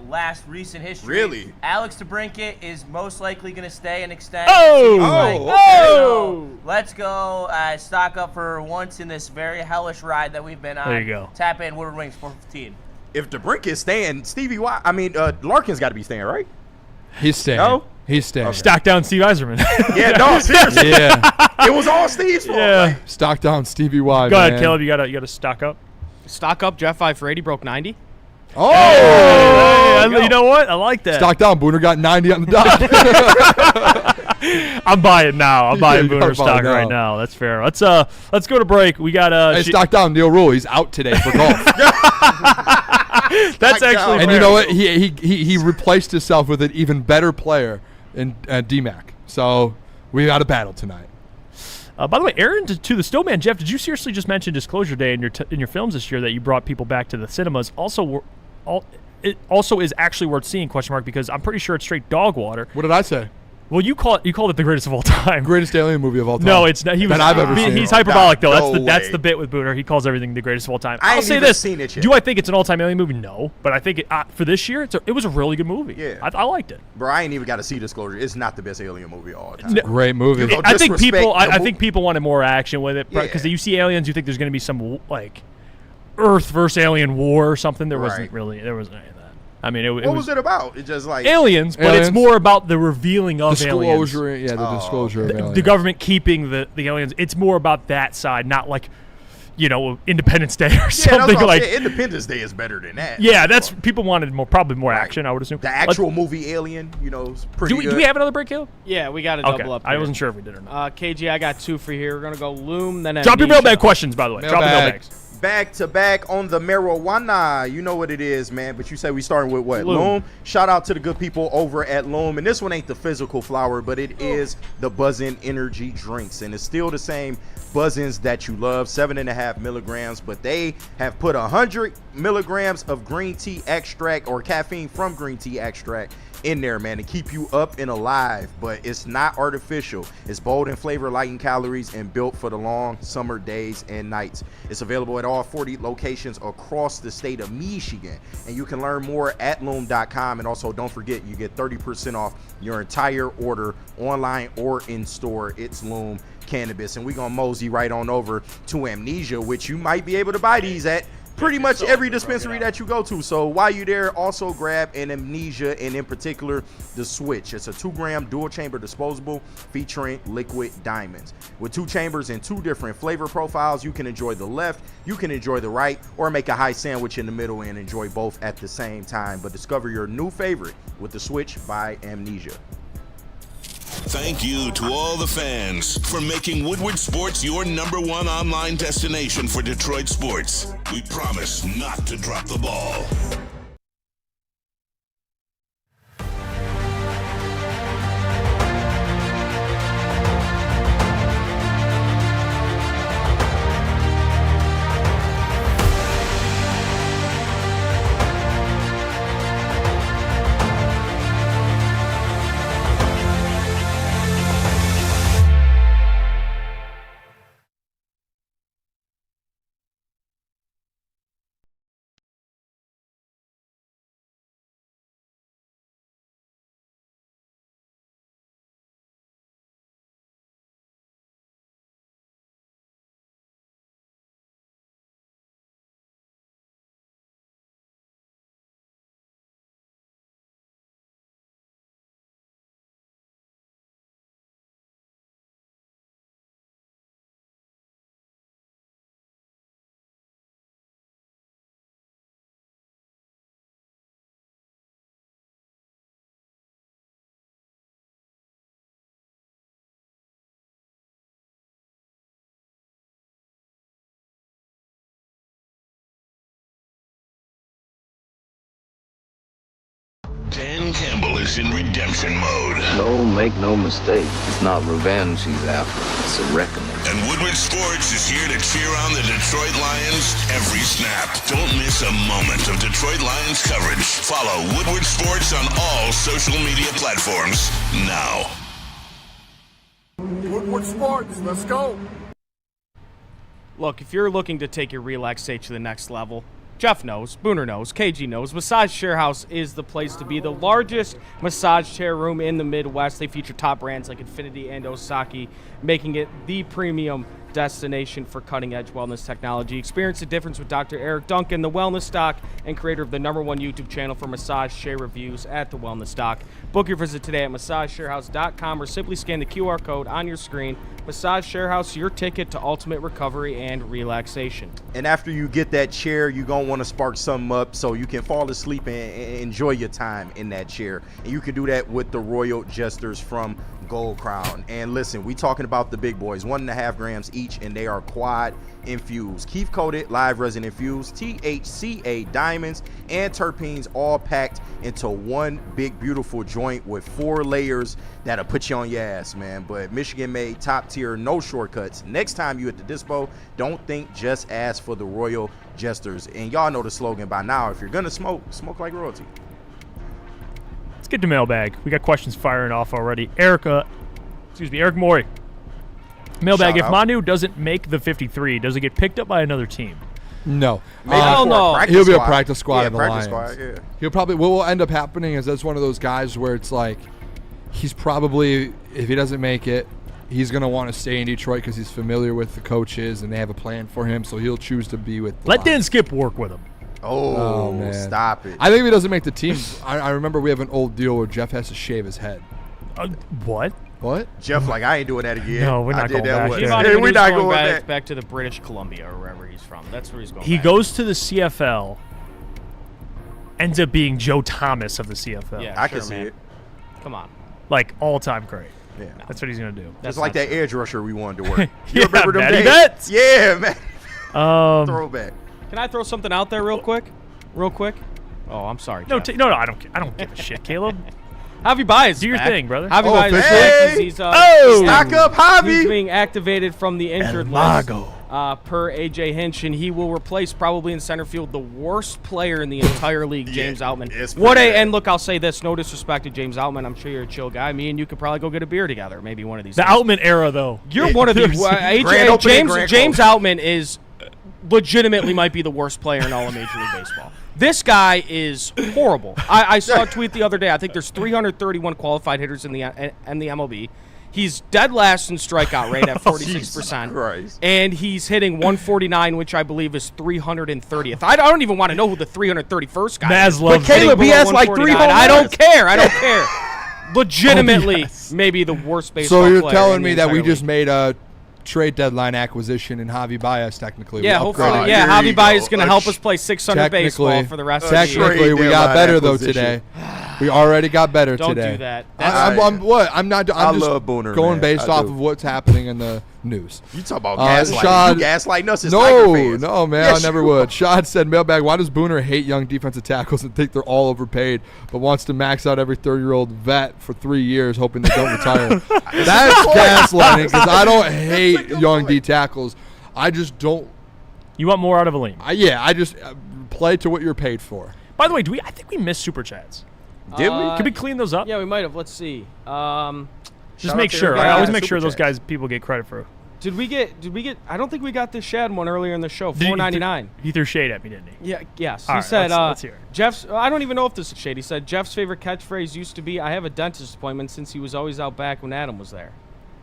last recent history. Really? Alex DeBrincat is most likely gonna stay and extend. Oh! Let's go. Stock up for once in this very hellish ride that we've been on. There you go. Tap in Woodward Wings 415. If DeBrincat is staying, Larkin's got to be staying, right? He's staying. No? He's staying. Stock down Steve Eiserman. Yeah, no, seriously. Yeah. It was all Steve's fault. Yeah. Like, Stock down Stevie Y. Go ahead, man. Caleb. You gotta stock up. Stock up, Jeff 580 broke 90. Oh! Hey, you know what? I like that. Stock down. Booner got 90 on the dot. I'm buying now. I'm buying you Booner are stock buying right now. now. That's fair. Let's go to break. We got Hey, stock down Neil Rule. He's out today for golf. That's actually And fair. you know what? He replaced himself with an even better player in DMAC. So we got a battle tonight. By the way, Aaron, to the Snowman, Jeff, did you seriously just mention Disclosure Day in your films this year that you brought people back to the cinemas? It also is actually worth seeing, ? Because I'm pretty sure it's straight dog water. What did I say? Well, you called it the greatest of all time. Greatest alien movie of all time. No, it's not. That I've ever seen. He's hyperbolic though. No that's way. the bit with Booner. He calls everything the greatest of all time. I I'll ain't say even this: seen it yet. do I think it's an all-time alien movie? No, but I think for this year, it was a really good movie. Yeah. I liked it. bro, I ain't even got to see Disclosure. It's not the best alien movie of all time. Great movie. You know, I think disrespect I the think people wanted more action with it because Yeah. you see aliens, you think there's going to be some like Earth versus alien war or something. There wasn't Right. any of that. I mean, What was it about? It just like aliens, but it's more about the revealing of aliens. Yeah, the disclosure of aliens. The government keeping the aliens. It's more about that side, not like, Independence Day or that's something what like. I'm saying. Independence Day is better than that. Yeah, that's people wanted probably more action. I would assume the actual movie Alien, is pretty. Do we have another break, Caleb? Yeah, we got a double up. I wasn't sure if we did or not. KG, I got 2 for you here. We're gonna go Loom, then drop your Amnesia. mailbag questions, by the way. Drop the mailbags. Back to back on the marijuana. You know what it is, man. But you say we starting with what? Loom. Shout out to the good people over at Loom. And this one ain't the physical flower, but it is the Buzzin' energy drinks. And it's still the same Buzzins that you love, 7.5 milligrams. But they have put 100 milligrams of green tea extract or caffeine from green tea extract in there, man, to keep you up and alive. But it's not artificial. It's bold in flavor, light in calories, and built for the long summer days and nights. It's available at all 40 locations across the state of Michigan. And you can learn more at loom.com. And also, don't forget, you get 30% off your entire order online or in store. It's Loom Cannabis. And we're going to mosey right on over to Amnesia, which you might be able to buy these at pretty much every dispensary that you go to. So while you're there, also grab an Amnesia, and in particular the Switch. It's a 2-gram dual chamber disposable featuring liquid diamonds. With 2 chambers and 2 different flavor profiles, you can enjoy the left, you can enjoy the right, or make a high sandwich in the middle and enjoy both at the same time. But discover your new favorite with the Switch by Amnesia. Thank you to all the fans for making Woodward Sports your #1 online destination for Detroit sports. We promise not to drop the ball. Dan Campbell is in redemption mode. No, make no mistake. It's not revenge he's after. It's a reckoning. And Woodward Sports is here to cheer on the Detroit Lions every snap. Don't miss a moment of Detroit Lions coverage. Follow Woodward Sports on all social media platforms now. Woodward Sports, let's go. Look, if you're looking to take your relaxation to the next level, Jeff knows, Booner knows, KG knows, Massage Chair House is the place to be. The largest massage chair room in the Midwest. They feature top brands like Infinity and Osaki, making it the premium destination for cutting-edge wellness technology. Experience the difference with Dr. Eric Duncan, the Wellness Doc, and creator of the #1 YouTube channel for massage chair reviews at the Wellness Doc. Book your visit today at massagechairhouse.com or simply scan the QR code on your screen. Massage Chair House, your ticket to ultimate recovery and relaxation. And after you get that chair, you're going to want to spark something up so you can fall asleep and enjoy your time in that chair. And you can do that with the Royal Jesters from Gold Crown. And listen, we talking about the big boys, 1.5 grams each, and they are quad infused, Keef coated, live resin infused, THCA diamonds, and terpenes, all packed into one big beautiful joint with 4 layers that'll put you on your ass, man. But Michigan made, top tier, no shortcuts. Next time you at the dispo, don't think, just ask for the Royal Jesters. And y'all know the slogan by now: if you're gonna smoke, smoke like royalty. Let's get to mailbag. We got questions firing off already. Eric Maury. Mailbag, if Manu doesn't make the 53, does it get picked up by another team? No. No. He'll be a practice squad Yeah, in the practice Lions. squad, yeah. He'll probably, what will end up happening is that's one of those guys where it's like, he's probably, if he doesn't make it, he's going to want to stay in Detroit because he's familiar with the coaches and they have a plan for him, so he'll choose to be with the Let Lions. Dan Skip work with him. Oh, man. Stop it. I think if he doesn't make the team, I remember we have an old deal where Jeff has to shave his head. What? What? Jeff, like, I ain't doing that again. No, we're not I did going that back once. there. Giovanni We're Manu's not going going back to the British Columbia or wherever he's from. That's where he's going. He back. goes to the CFL, ends up being Joe Thomas of the CFL. Yeah, I sure, can see man. it. Come on. Like, all-time great. Yeah. That's what he's going to do. Just like that edge rusher we wanted to work. Yeah, You remember them Matty days? Betts. Yeah, man. Throwback. Can I throw something out there real quick? Oh, I'm sorry. No, Jeff. no, I don't give a shit, Caleb. Javi Baez. Do your back. thing, brother. Javi Oh, Baez is officially? back 'cause he's Stock up, Javi. He's being activated from the injured list. Mago. Per AJ Hinch, and he will replace probably in center field the worst player in the entire league, James Outman. And look, I'll say this: no disrespect to James Outman. I'm sure you're a chill guy. Me and you could probably go get a beer together, maybe one of these. The days. Outman era, though. You're one of the James Outman is legitimately might be the worst player in all of Major League Baseball. This guy is horrible. I saw a tweet the other day. I think there's 331 qualified hitters in the MLB. He's dead last in strikeout rate at 46%. And he's hitting 149, which I believe is 330th. I don't even want to know who the 331st guy is. But Caleb, he has like 3 home runs. I don't care. Legitimately, maybe the worst baseball So player. you're telling me in the that we entire just league. made a trade deadline acquisition in Javi Baez, technically. Yeah, We hopefully. upgraded. Yeah, Javi Baez is going to help us play 600 baseball Technically- for the rest of the year. Technically, we got better, though, today. We already got better Don't today. do that. I'm what? I'm not. I'm I just love Booner, going man. based I off do. of what's happening in the news. You talk about gaslighting. Shad- You gaslighting us as Tiger fans. No, man, Yes, I never you would. Shad said, mailbag, why does Booner hate young defensive tackles and think they're all overpaid, but wants to max out every 30-year-old vet for 3 years, hoping they don't retire? That's gaslighting, because I don't hate young D tackles. I just don't. You want more out of a lean? I just play to what you're paid for. By the way, I think we missed super chats. Did we? Could we clean those up? Yeah, we might have. Let's see. Just make sure. I always make sure those guys people get credit for. Did we get? I don't think we got the Shad one earlier in the show. $4.99. He threw shade at me, didn't he? Yeah. Yes. All He right, said. let's hear it. Jeff's. I don't even know if this is shade. He said Jeff's favorite catchphrase used to be, "I have a dentist appointment," since he was always out back when Adam was there.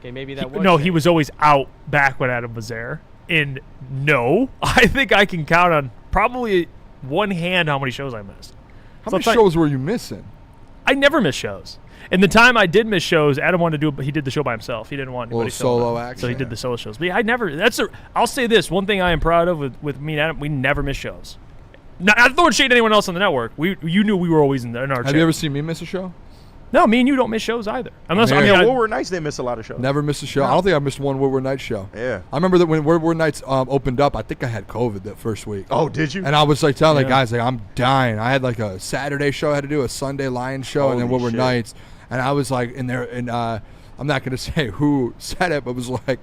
Okay, maybe that was. No, shade. he was always out back when Adam was there. And no, I think I can count on probably one hand how many shows I missed. How many shows were you missing? I never miss shows. And the time I did miss shows, Adam wanted to do it, he did the show by himself. He didn't want anybody solo filming. act. So he did the solo shows. But yeah, I'll say this, one thing I am proud of with me and Adam, we never miss shows. Not throwing shade at anyone else on the network. You knew we were always in our Have chat. you ever seen me miss a show? No, me and you don't miss shows either. Unless Woodward Nights didn't miss a lot of shows. Never missed a show. No. I don't think I missed one Woodward Nights show. Yeah. I remember that when Woodward Nights opened up, I think I had COVID that first week. Oh, did you? And I was like telling the guys, like, I'm dying. I had like a Saturday show I had to do, a Sunday Lions show, and then Holy Woodward shit. Nights. And I was like in there, and I'm not going to say who said it, but it was like,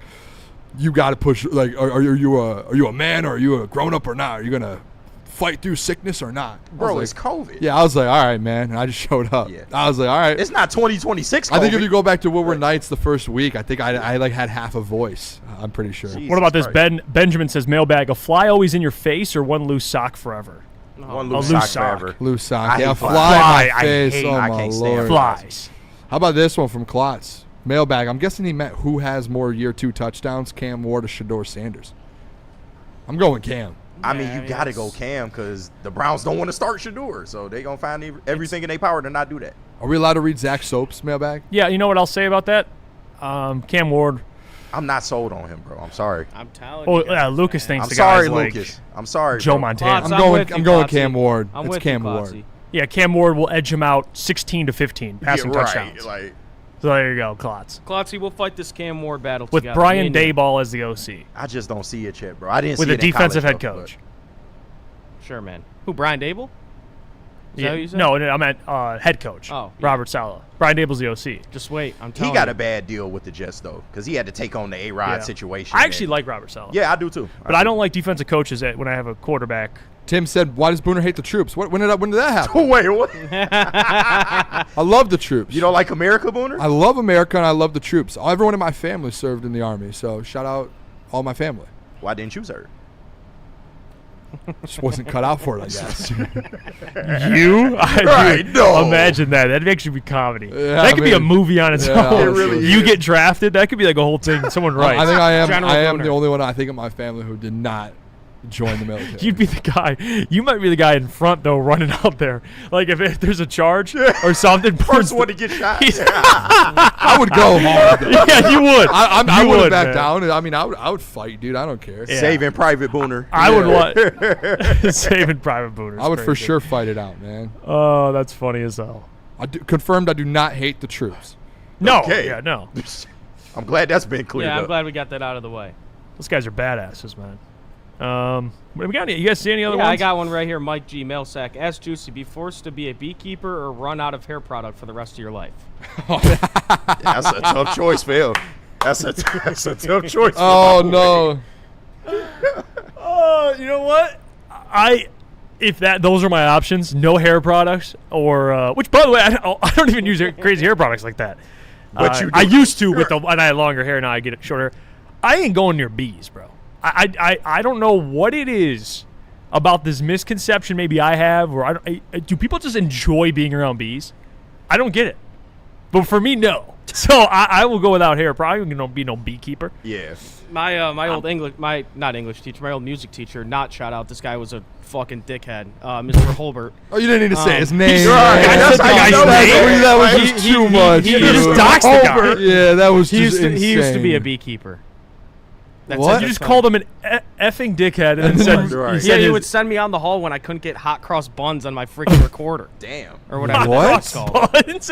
you got to push, like, are you a man, or are you a grown-up or not? Are you going to fight through sickness or not? Bro, like, it's COVID. Yeah, I was like, all right, man. And I just showed up. Yeah. I was like, all right. It's not 2026 COVID. I think if you go back to Woodward Nights the first week, I think I like had half a voice. I'm pretty sure. What about this? Benjamin says, mailbag, a fly always in your face or one loose sock forever? One loose sock forever. Loose sock. I Yeah, hate fly flies. in my I face. hate- Oh, I my can't stand Lord. Flies. How about this one from Klotz? Mailbag. I'm guessing he meant who has more year 2 touchdowns, Cam Ward or Shador Sanders. I'm going Cam. I mean, you got to go Cam because the Browns don't want to start Shador, so they're going to find everything in their power to not do that. Are we allowed to read Zach Soap's mailbag? Yeah, you know what I'll say about that? Cam Ward. I'm not sold on him, bro. I'm sorry. I'm telling Oh, you. yeah, Lucas thinks I'm the sorry, guy's like Lucas. I'm sorry, Joe bro. Montana. I'm going Cam Ward. It's Cam Ward. Yeah, Cam Ward will edge him out 16-15 passing Yeah, right, touchdowns. like- So there you go, Klotz. Klotzy, we'll fight this Cam Ward battle With together. Brian Me and you. Dayball as the OC. I just don't see it yet, bro. I didn't With see a it in defensive college, head though, coach. Sure, man. Who, Brian Dable? Is that Yeah, what you said? no, I meant head coach. Oh, yeah. Robert Saleh. Brian Dayball's the OC. Just wait. I'm He telling got you. a bad deal with the Jets, though, because he had to take on the A-Rod Yeah. situation. I actually and- like Robert Saleh. Yeah, I do too. But I don't like defensive coaches when I have a quarterback. Tim said, "Why does Booner hate the troops? When did that happen?" Wait, what? I love the troops. You don't like America, Booner? I love America and I love the troops. Everyone in my family served in the Army, so shout out all my family. Why didn't you serve? Just wasn't cut out for it, I guess. You? Right, no. Imagine that. That'd actually be comedy. Yeah, that could be a mean, movie on its yeah, own. it really You is. get drafted. That could be like a whole thing someone writes. I think I am. General I am Booner. the only one I think in my family who did not Join the military. You'd be the guy. You might be the guy in front though, running out there. Like if there's a charge or something, First one to get shot. I would go hard. Yeah, you would. I You wouldn't would, back man. down. I mean, I would fight, dude. I don't care. Yeah. Saving Private Booner. I would want saving Private Booner. I would for sure fight it out, man. Oh, that's funny as hell. Confirmed. I do not hate the troops. No. Okay. Yeah. No. I'm glad that's been cleared Yeah, up. I'm glad we got that out of the way. Those guys are badasses, man. What do we got? You guys see any other Yeah, ones? I got one right here. Mike G. Mailsack. Ask Juicy, be forced to be a beekeeper or run out of hair product for the rest of your life? That's a tough choice for him. That's a tough choice. Oh no. You know what? Those are my options. No hair products, or which, by the way, I don't even use crazy hair products like that. But you do. I used to when I had longer hair. Now I get shorter. I ain't going near bees, bro. I don't know what it is about this misconception maybe I have, or do people just enjoy being around bees? I don't get it. But for me, no. So I will go without hair. Probably gonna be no beekeeper. Yeah. My old not English teacher, my old music teacher, not shout out. This guy was a fucking dickhead, Mr. Holbert. Oh, you didn't need to say his name. That was just too much. He just doxed the guy. Yeah, that was just insane. He used to be a beekeeper. What? You just called him an effing dickhead, and then said he would send me on the hall when I couldn't get hot cross buns on my freaking recorder. Damn. Or whatever. What? Buns?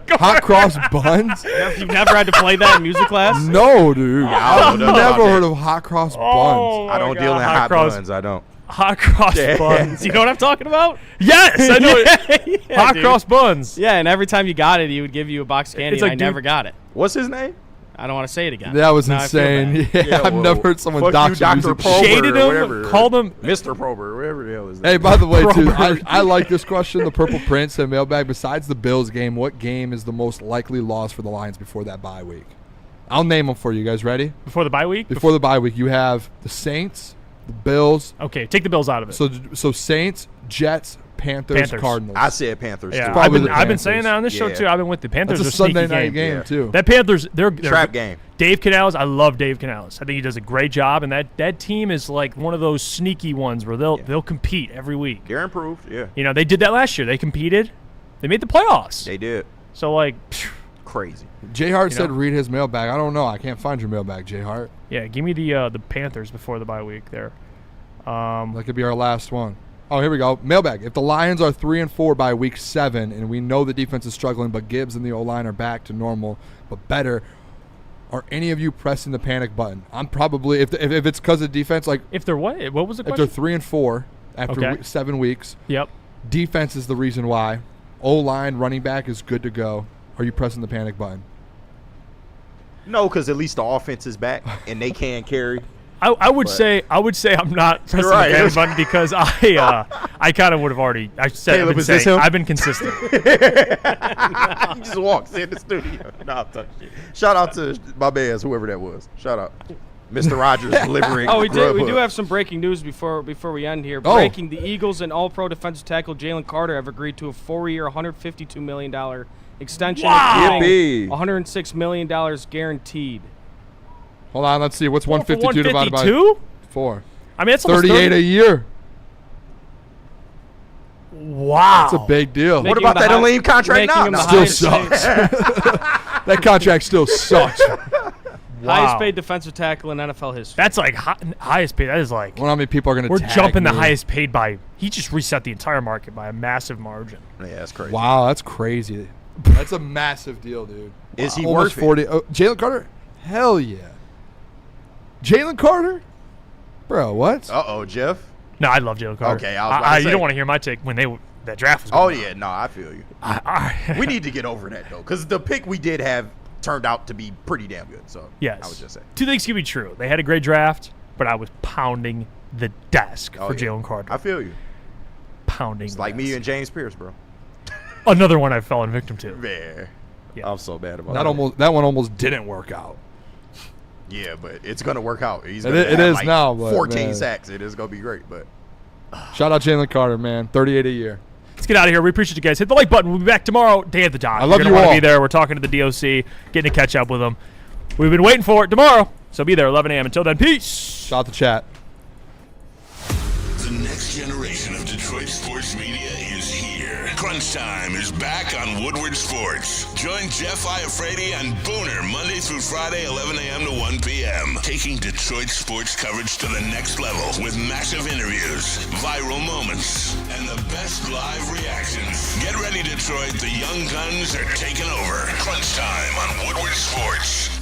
Hot cross buns? You've never had to play that in music class? No, dude. I've know never about heard of hot cross Oh, buns. I don't my deal God. in hot cross buns. I don't. Hot cross buns. You know what I'm talking about? Yes, I know it. Yeah, Hot dude. cross buns. Yeah, and every time you got it, he would give you a box of candy, It's and like, I dude- never got it. What's his name? I don't want to say it again. That was Now I feel insane. bad. Yeah, I've well, never heard someone fuck dox you, a Dr. music Prober Shaded or him, whatever. called him Mr. Prober, whatever the hell is that. Hey, by the way, too, Robert. I like this question. The Purple Prince and mailbag. Besides the Bills game, what game is the most likely loss for the Lions before that bye week? I'll name them for you guys. Ready? Before the bye week? Before the bye week, you have the Saints, the Bills. Okay, take the Bills out of it. So Saints, Jets, Panthers, Cardinals. I said Panthers. Yeah, too. I've been saying that on this show Yeah. too. I've been with the Panthers. That's a are sneaky Sunday night game, Yeah. too. That Panthers, they're Trap game. Dave Canales, I love Dave Canales. I think he does a great job, and that team is like one of those sneaky ones where they'll compete every week. They're improved. Yeah. You know, they did that last year. They competed. They made the playoffs. They did. So like, Crazy. J Hart You said know? read his mailbag. I don't know. I can't find your mailbag, J Hart. yeah, give me the Panthers before the bye week there. That could be our last one. Oh, here we go. Mailbag. If the Lions are 3-4 by week 7, and we know the defense is struggling, but Gibbs and the O-line are back to normal, but better, are any of you pressing the panic button? I'm probably, if it's because of defense, like If they're what? What was the if question? they're 3-4 after Okay. 7 weeks, Yep. defense is the reason why. O-line, running back is good to go. Are you pressing the panic button? No, because at least the offense is back and they can carry. I would say I'm not pressing Right. the panic button because I kind of would have already. I said Caleb, I've been is this saying, him? I've been consistent. He just walks in the studio. Nah, I'm talking shit. Shout out to my man, whoever that was. Shout out. Mr. Rogers delivering. Oh, we do Grubhub. have some breaking news before we end here. Oh. Breaking: the Eagles and All-Pro defensive tackle Jalen Carter have agreed to a 4-year, $152 million extension, Wow. including Yippee. $106 million guaranteed. Hold on, let's see. What's 152 divided by 152? 4? I mean, it's almost 38 a year. Wow. That's a big deal. What about that Elaine contract now? No. Still sucks. That contract still sucks. Highest paid defensive tackle in NFL history. That's like highest paid. That is like. I wonder how many people are going to We're tag jumping the me. highest paid by. He just reset the entire market by a massive margin. Yeah, that's crazy. Wow, that's crazy. That's a massive deal, dude. Is he Almost worth 40. Oh, Jalen Carter? Hell yeah. Jalen Carter? Bro, what? Uh-oh, Jeff. No, I love Jalen Carter. Okay, I was about to you say. don't want to hear my take when that draft was. Oh, going on. yeah. No, I feel you. We need to get over that, though, because the pick we did have turned out to be pretty damn good. So Yes. I would just say. Two things can be true. They had a great draft, but I was pounding the desk for yeah. Jalen Carter. I feel you. Pounding. It's the like desk. me and James Pierce, bro. Another one I fell in victim to. Man. Yeah. I'm so bad about That one almost didn't work out. Yeah, but it's going to work out. He's It gonna is have like now, but, 14 man. sacks. It is going to be great, but Shout out Jalen Carter, man. 38 a year. Let's get out of here. We appreciate you guys. Hit the like button. We'll be back tomorrow. Day at the Dock. I love You're you gonna wanna all. be there. We're talking to the DOC, getting to catch up with them. We've been waiting for it tomorrow. So be there 11 a.m. Until then, peace. Shout out the chat. The next generation of Detroit sports media is here. Crunch Time is back on Woodward Sports. Join Jeff Iafrate and Booner Monday through Friday, 11 a.m. to 1 p.m. Taking Detroit sports coverage to the next level with massive interviews, viral moments, and the best live reactions. Get ready, Detroit. The young guns are taking over. Crunch Time on Woodward Sports.